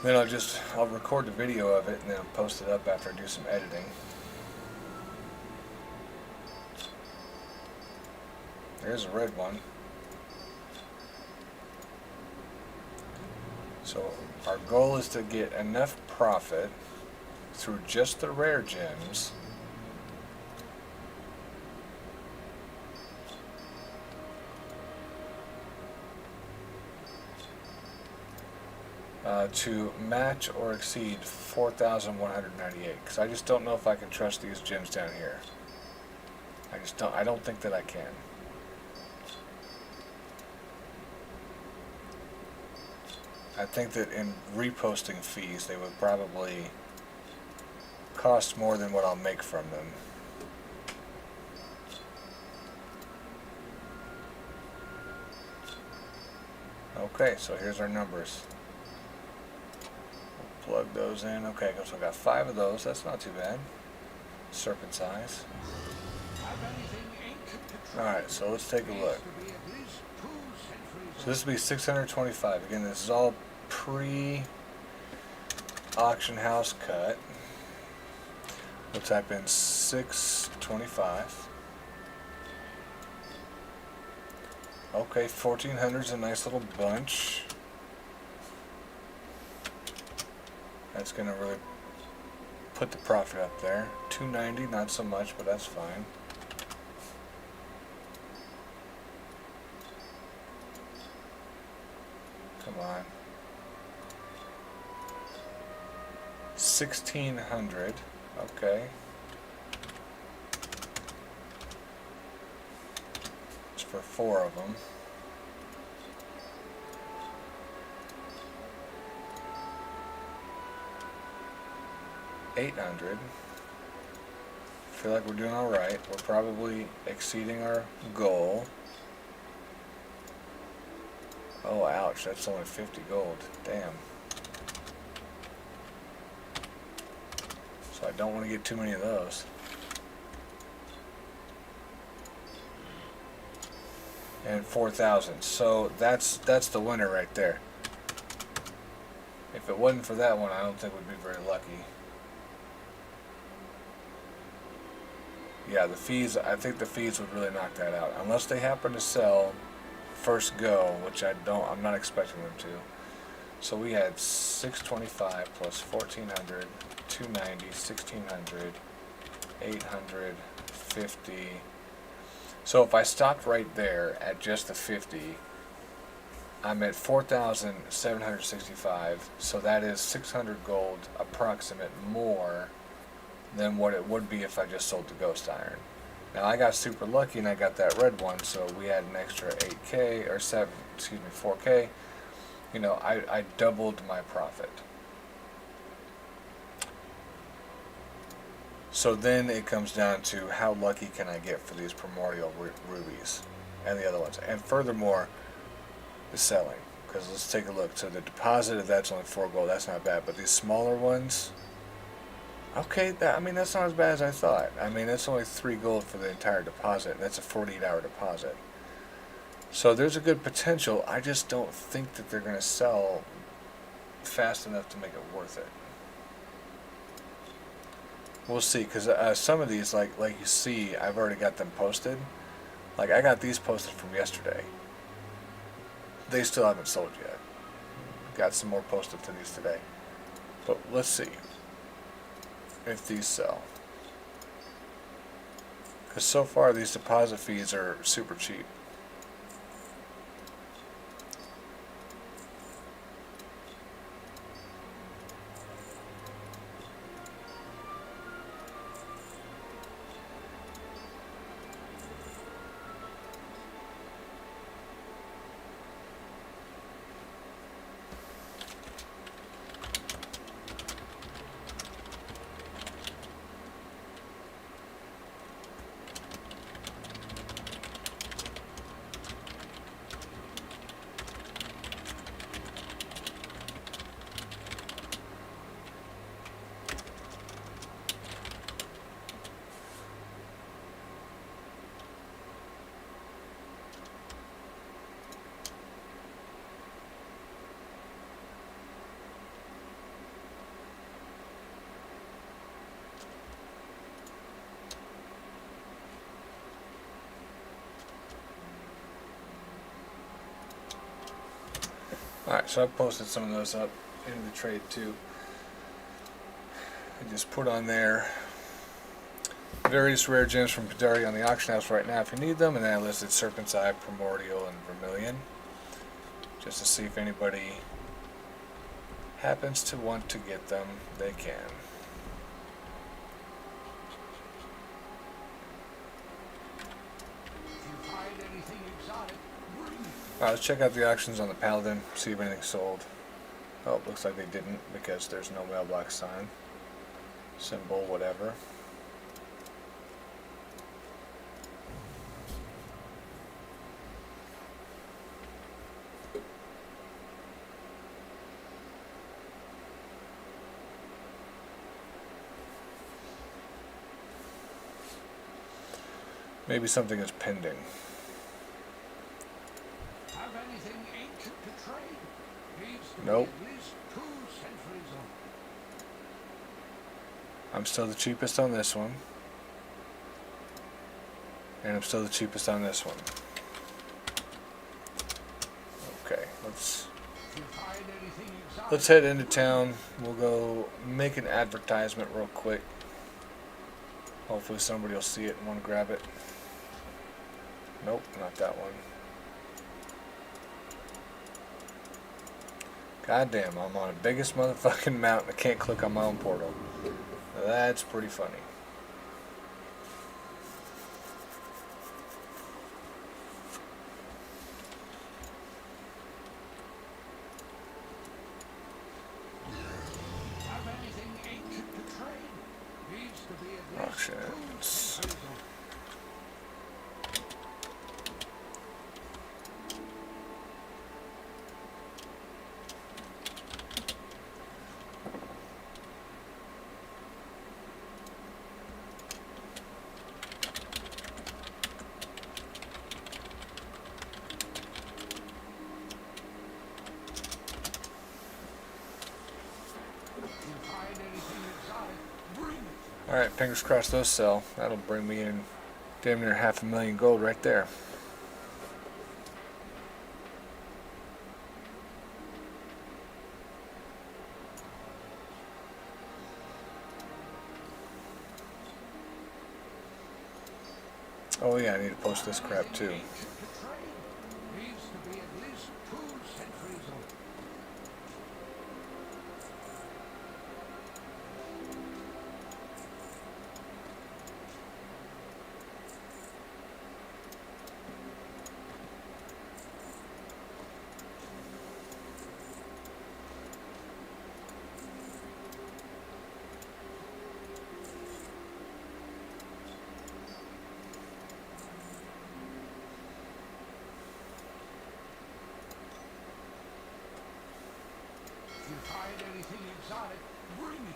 Then I'll record the video of it and then post it up after I do some editing. There's a red one. So our goal is to get enough profit through just the rare gems to match or exceed 4,198. Because I just don't know if I can trust these gems down here. I don't think that I can. I think that in reposting fees, they would probably cost more than what I'll make from them. Okay, so here's our numbers. We'll plug those in. Okay, so I got 5 of those. That's not too bad. Serpent size. Alright, so let's take a look. So this will be 625. Again, this is all pre-auction house cut. We'll type in 625. Okay, 1,400 is a nice little bunch. That's going to really put the profit up there. 290, not so much, but that's fine. Come on. 1,600. Okay. It's for 4 of them. $800. Feel like we're doing all right. We're probably exceeding our goal. Oh, ouch, that's only 50 gold. Damn. So I don't want to get too many of those. And 4,000. So that's the winner right there. If it wasn't for that one, I don't think we'd be very lucky. Yeah, the fees, I think the fees would really knock that out. Unless they happen to sell first go, which I'm not expecting them to. So we had 625 plus 1,400, 290, 1,600, 850. So if I stopped right there at just the 50, I'm at 4,765. So that is 600 gold approximate more than what it would be if I just sold the ghost iron. Now I got super lucky and I got that red one, so we had an extra 8k or 4k. You know, I doubled my profit. So then it comes down to how lucky can I get for these primordial rubies and the other ones. And furthermore, the selling. Because let's take a look. So the deposit, if that's only 4 gold, that's not bad. But these smaller ones, okay, that's not as bad as I thought. I mean, that's only 3 gold for the entire deposit. And that's a 48-hour deposit. So there's a good potential. I just don't think that they're going to sell fast enough to make it worth it. We'll see, because some of these, like you see, I've already got them posted. Like, I got these posted from yesterday. They still haven't sold yet. Got some more posted to these today. But let's see if these sell. Because so far, these deposit fees are super cheap. So I posted some of those up into the trade too. I just put on there various rare gems from Pandaria on the auction house right now if you need them, and then I listed Serpent's Eye, Primordial, and Vermilion, just to see if anybody happens to want to get them, they can. If you find anything exotic, bring it. Alright, let's check out the auctions on the Paladin, see if anything sold. Oh, it looks like they didn't because there's no mailbox sign, symbol, whatever. Maybe something is pending. Have anything ancient to trade? Needs to Nope. be at least 2 centuries old. I'm still the cheapest on this one. And I'm still the cheapest on this one. Okay, If you find anything exotic, let's head into town. We'll go make an advertisement real quick. Hopefully somebody will see it and want to grab it. Nope, not that one. God damn, I'm on the biggest motherfucking mountain. I can't click on my own portal. Now that's pretty funny. have anything ancient to trade? Needs to be at least 2 Auctions. centuries old. If you find anything exotic, bring it. Alright, fingers crossed those sell. That'll bring me in damn near 500,000 gold right there. Oh yeah, I need to post this crap too. Ancient to trade? Needs to be at least 2 centuries old. If you find anything exotic, bring it to me.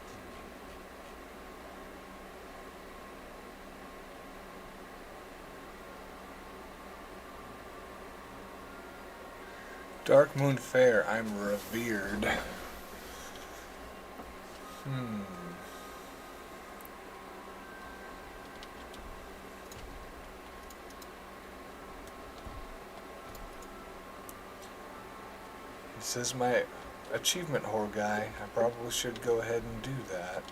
Dark Moon Fair, I'm revered. This is my achievement whore guy. I probably should go ahead and do that.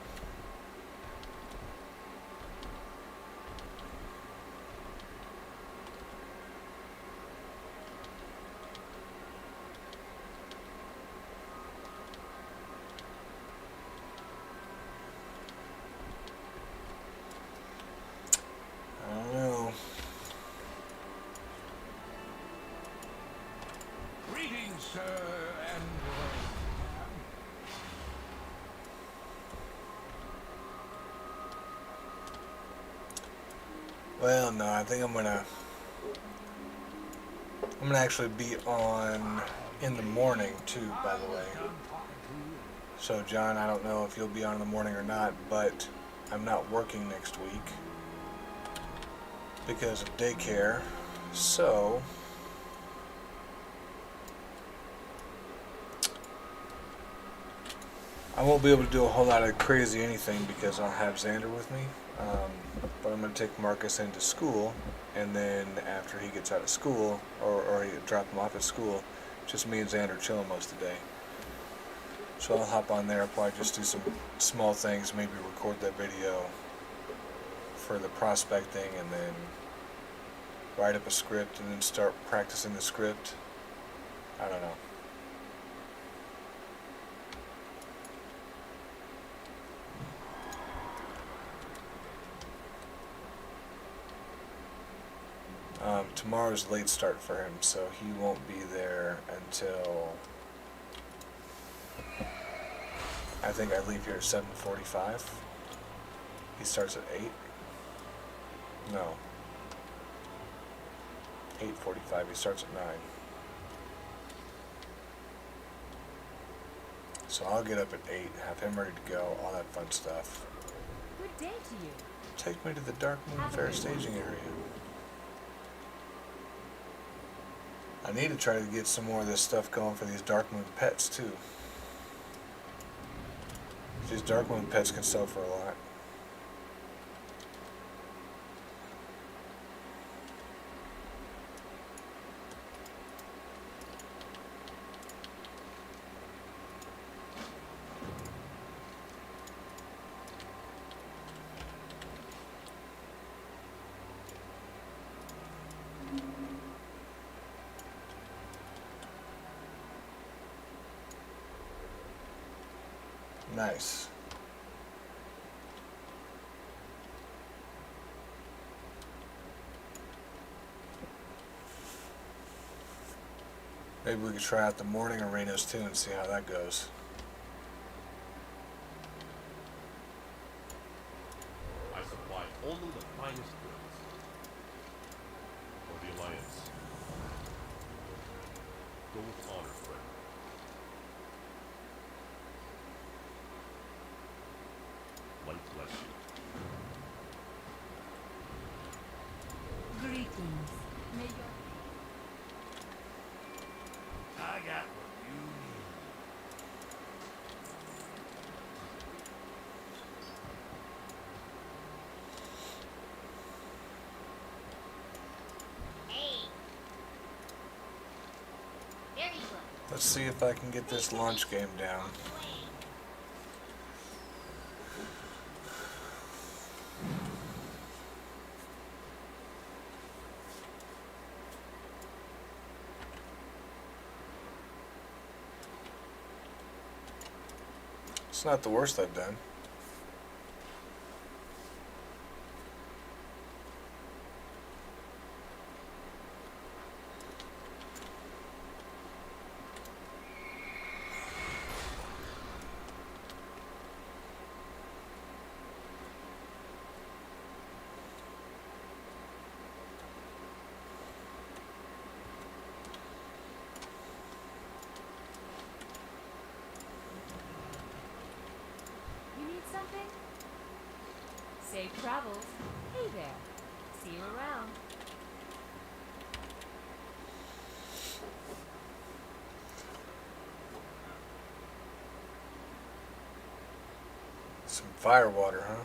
I don't know. Greetings, sir, and ma'am. Well, no, I think I'm gonna actually be on in the morning too, by the way. Done talking to you. So John, I don't know if you'll be on in the morning or not, but I'm not working next week because of daycare. So I won't be able to do a whole lot of crazy anything because I'll have Xander with me. But I'm going to take Marcus into school, and then after he gets out of school, or drop him off at school, Just me and Xander chilling most of the day. So I'll hop on there, I'll probably just do some small things, maybe record that video for the prospecting, and then write up a script and then start practicing the script. I don't know. Tomorrow's late start for him, so he won't be there until I think I leave here at 7:45. He starts at 8. No. 8:45. He starts at 9. So I'll get up at 8, have him ready to go, all that fun stuff. Good day to you. Take me to the Dark Moon Fair staging area. I need to try to get some more of this stuff going for these Dark Moon pets too. These Dark Moon pets can sell for a lot. Nice. Maybe we could try out the morning arenas too and see how that goes. I supply only the finest goods for the Alliance. Go with honor, friend. Light bless you. Greetings. May your I got what you need. Hey. There you go. Let's see if I can get this launch game down. It's not the worst I've done. You need something? Safe travels. Hey there. See you around. Some fire water, huh?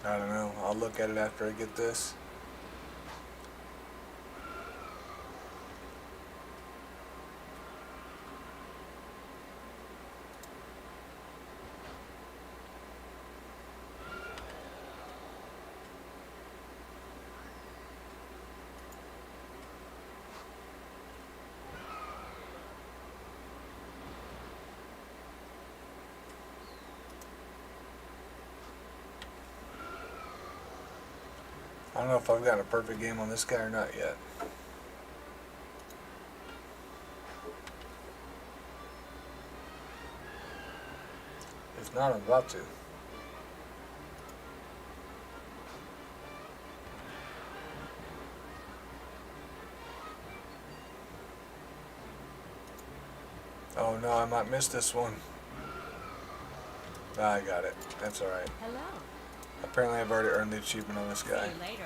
I don't know. I'll look at it after I get this. I don't know if I've got a perfect game on this guy or not yet. If not, I'm about to. Oh no, I might miss this one. I got it. That's alright. Hello. Apparently I've already earned the achievement on this See guy. you later.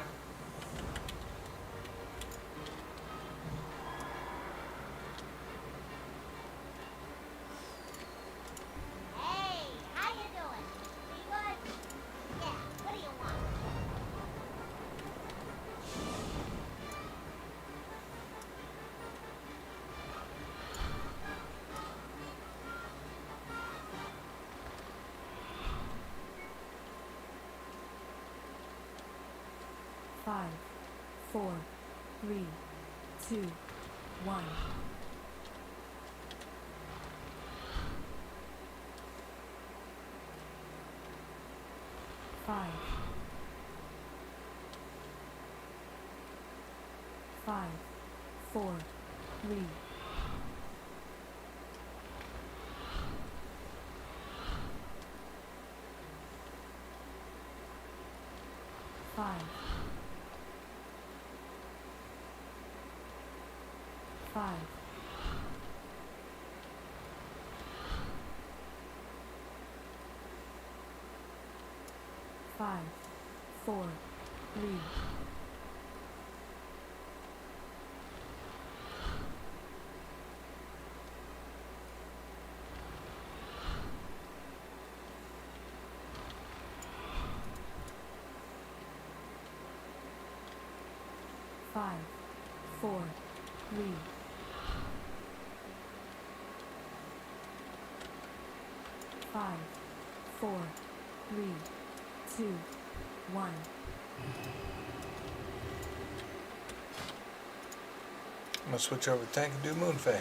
Hey, how you doing? We good? Yeah, what do you want? Five, four, three, two, one. Five, five, four, three, five, five, five, four, three, five, four, three, five, four, three, two, one. I'm gonna switch over to tank and do Moonfei.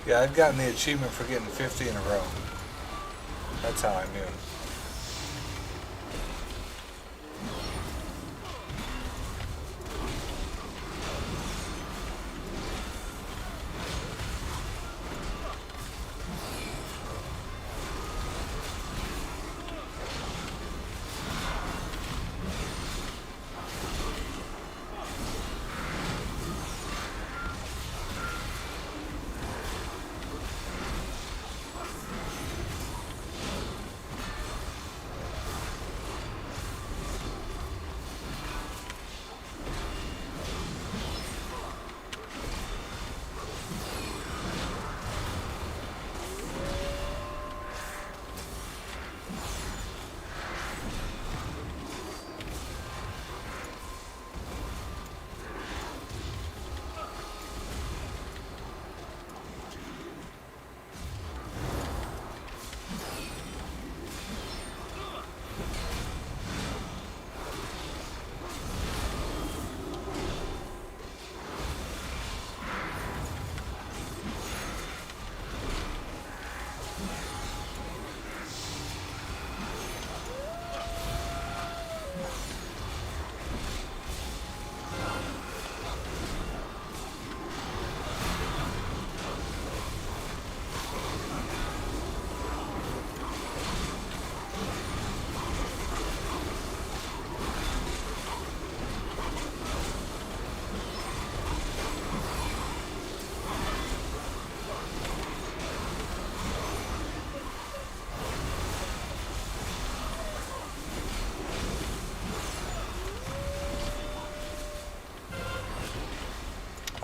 Yeah, I'd gotten the achievement for getting 50 in a row. That's how I knew.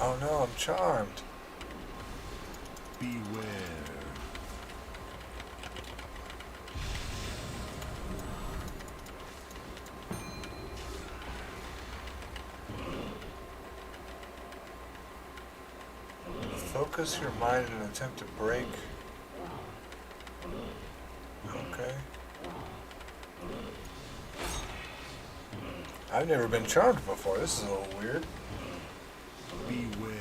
Oh no, I'm charmed. Beware. Focus your mind in an attempt to break. Okay. I've never been charmed before. This is a little weird. Beware.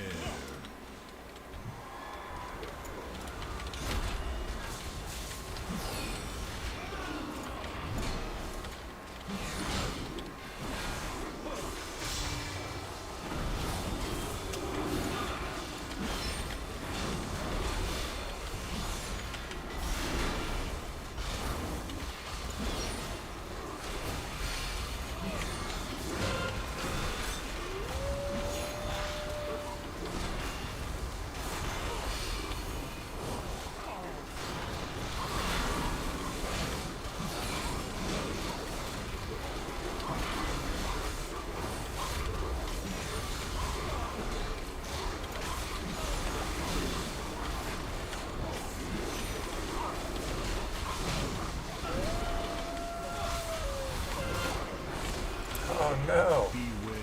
Oh no. Beware.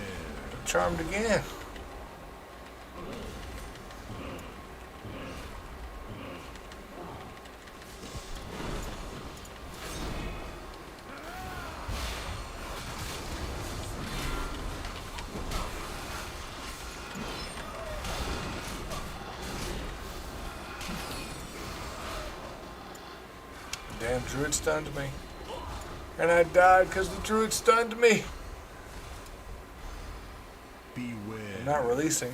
Charmed again. Damn druid stunned me. And I died because the druid stunned me. Beware. I'm not releasing.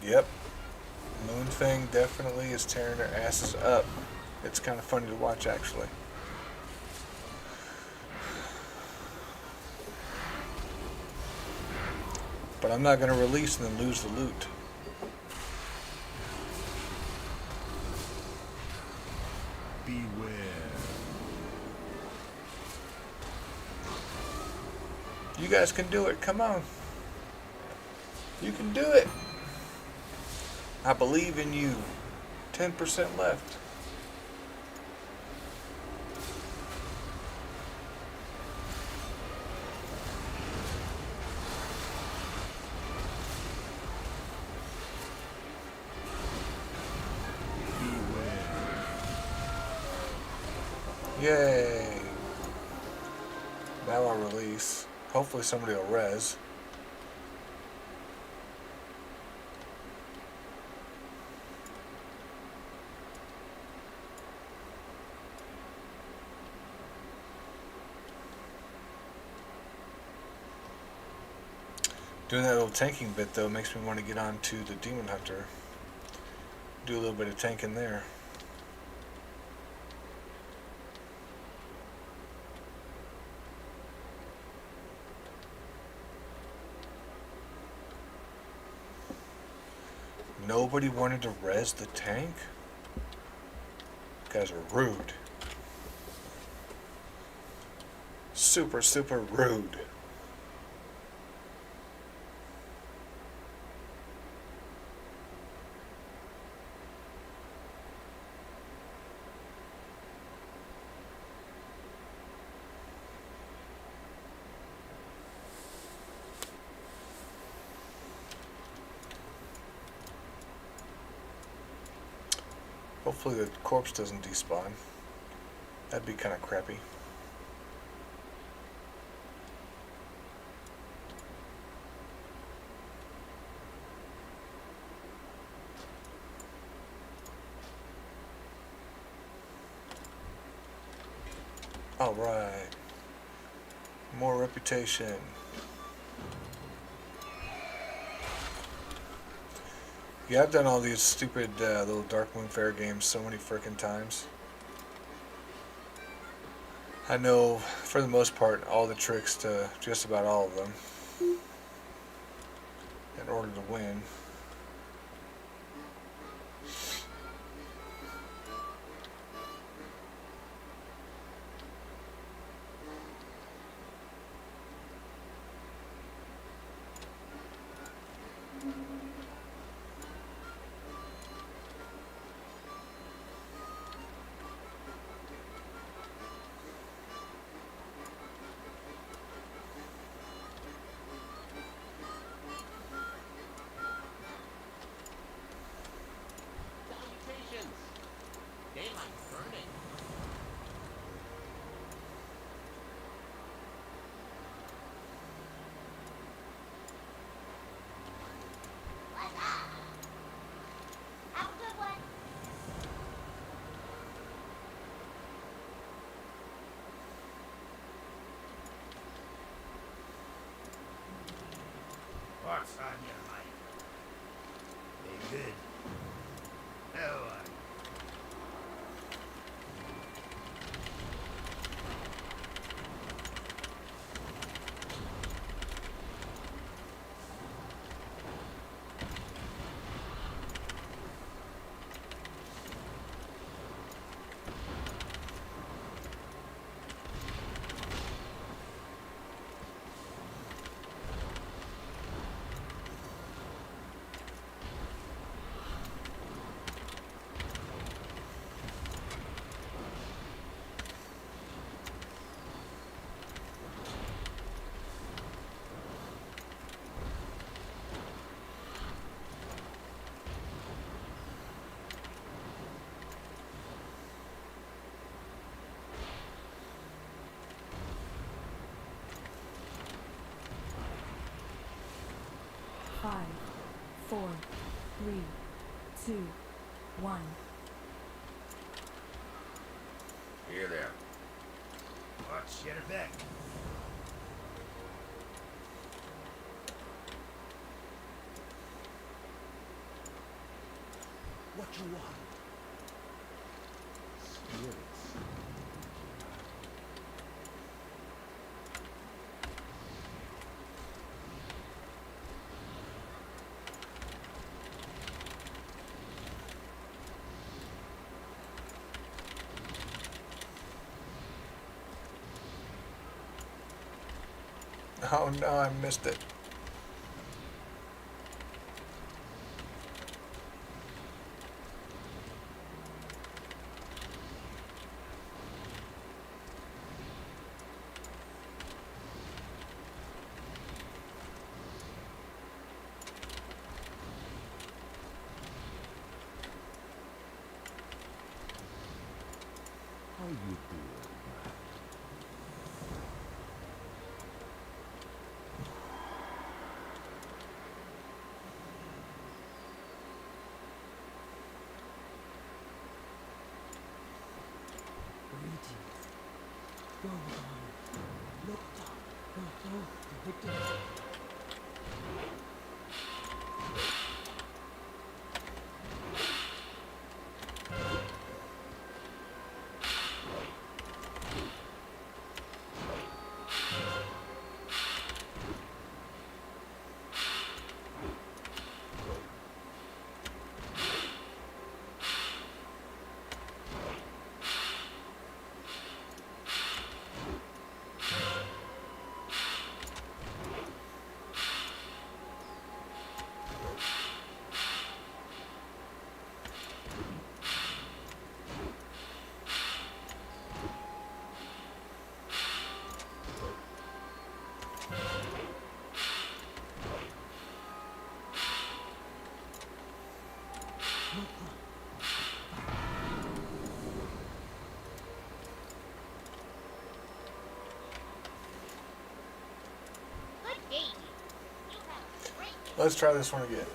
Yep. Moonfang definitely is tearing their asses up. It's kind of funny to watch, actually. But I'm not going to release and then lose the loot. Beware. You guys can do it. Come on. You can do it. I believe in you. 10% left. Yay. Now I'll release. Hopefully somebody will res. Doing that little tanking bit though makes me want to get on to the Demon Hunter. Do a little bit of tanking there. Nobody wanted to res the tank? You guys are rude. Super, super rude. Hopefully the corpse doesn't despawn. That'd be kind of crappy. Alright. More reputation. Yeah, I've done all these stupid little Dark Moon Fair games so many frickin' times. I know, for the most part, all the tricks to just about all of them in order to win. Salutations! Daylight's burning. What's up? Have a good one. What's on your mind? Be good. How are you? 4, 3, 2, 1. Here there. What's your effect? What you want? Spirits. Oh no, I missed it. How you doing? Greetings. Go on. Look down. Go. The victim. Let's try this one again.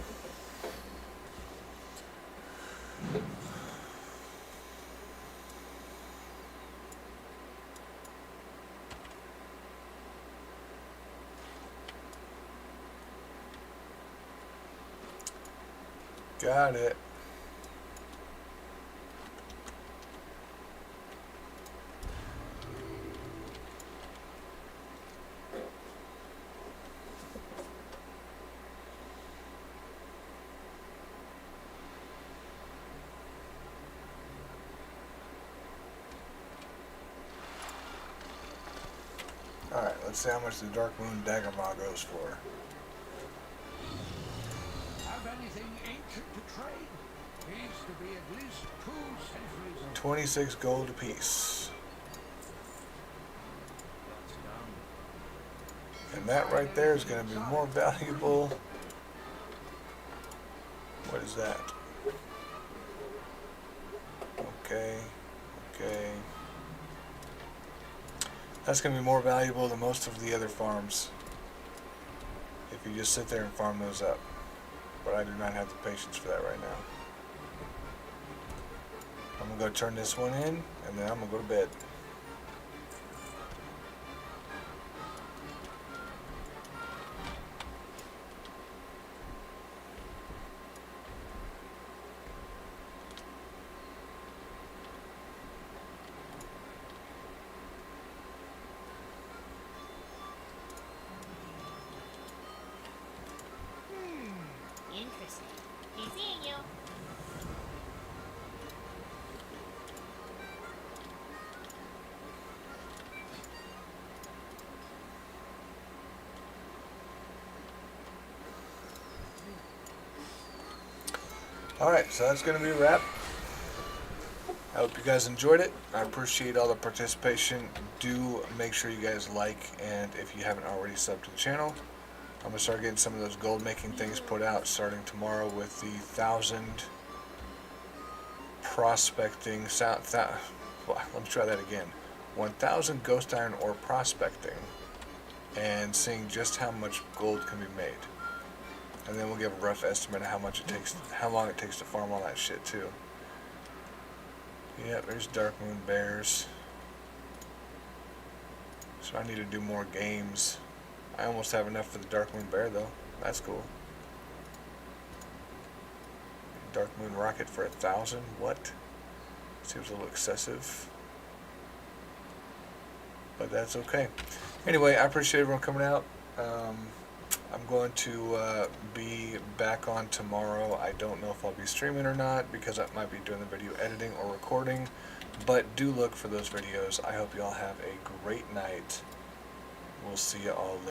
Got it. Alright, let's see how much the Dark Moon Dagger Maw goes for. Have anything ancient to trade? Needs to be at least 2 centuries old. 26 gold apiece. And that right there is going to be more valuable. What is that? Okay. That's going to be more valuable than most of the other farms if you just sit there and farm those up. But I do not have the patience for that right now. I'm going to go turn this one in, and then I'm going to go to bed. Interesting. Be seeing you. Alright, so that's going to be a wrap. I hope you guys enjoyed it. I appreciate all the participation. Do make sure you guys like, and if you haven't already subbed to the channel, I'm going to start getting some of those gold making things put out starting tomorrow with the 1,000 prospecting. Let me try that again. 1,000 ghost iron ore prospecting and seeing just how much gold can be made. And then we'll give a rough estimate of how much it takes, how long it takes to farm all that shit too. Yep, there's Dark Moon Bears. So I need to do more games. I almost have enough for the Dark Moon Bear though. That's cool. Dark Moon Rocket for 1,000? What? Seems a little excessive. But that's okay. Anyway, I appreciate everyone coming out. I'm going to be back on tomorrow. I don't know if I'll be streaming or not because I might be doing the video editing or recording. But do look for those videos. I hope you all have a great night. We'll see you all later.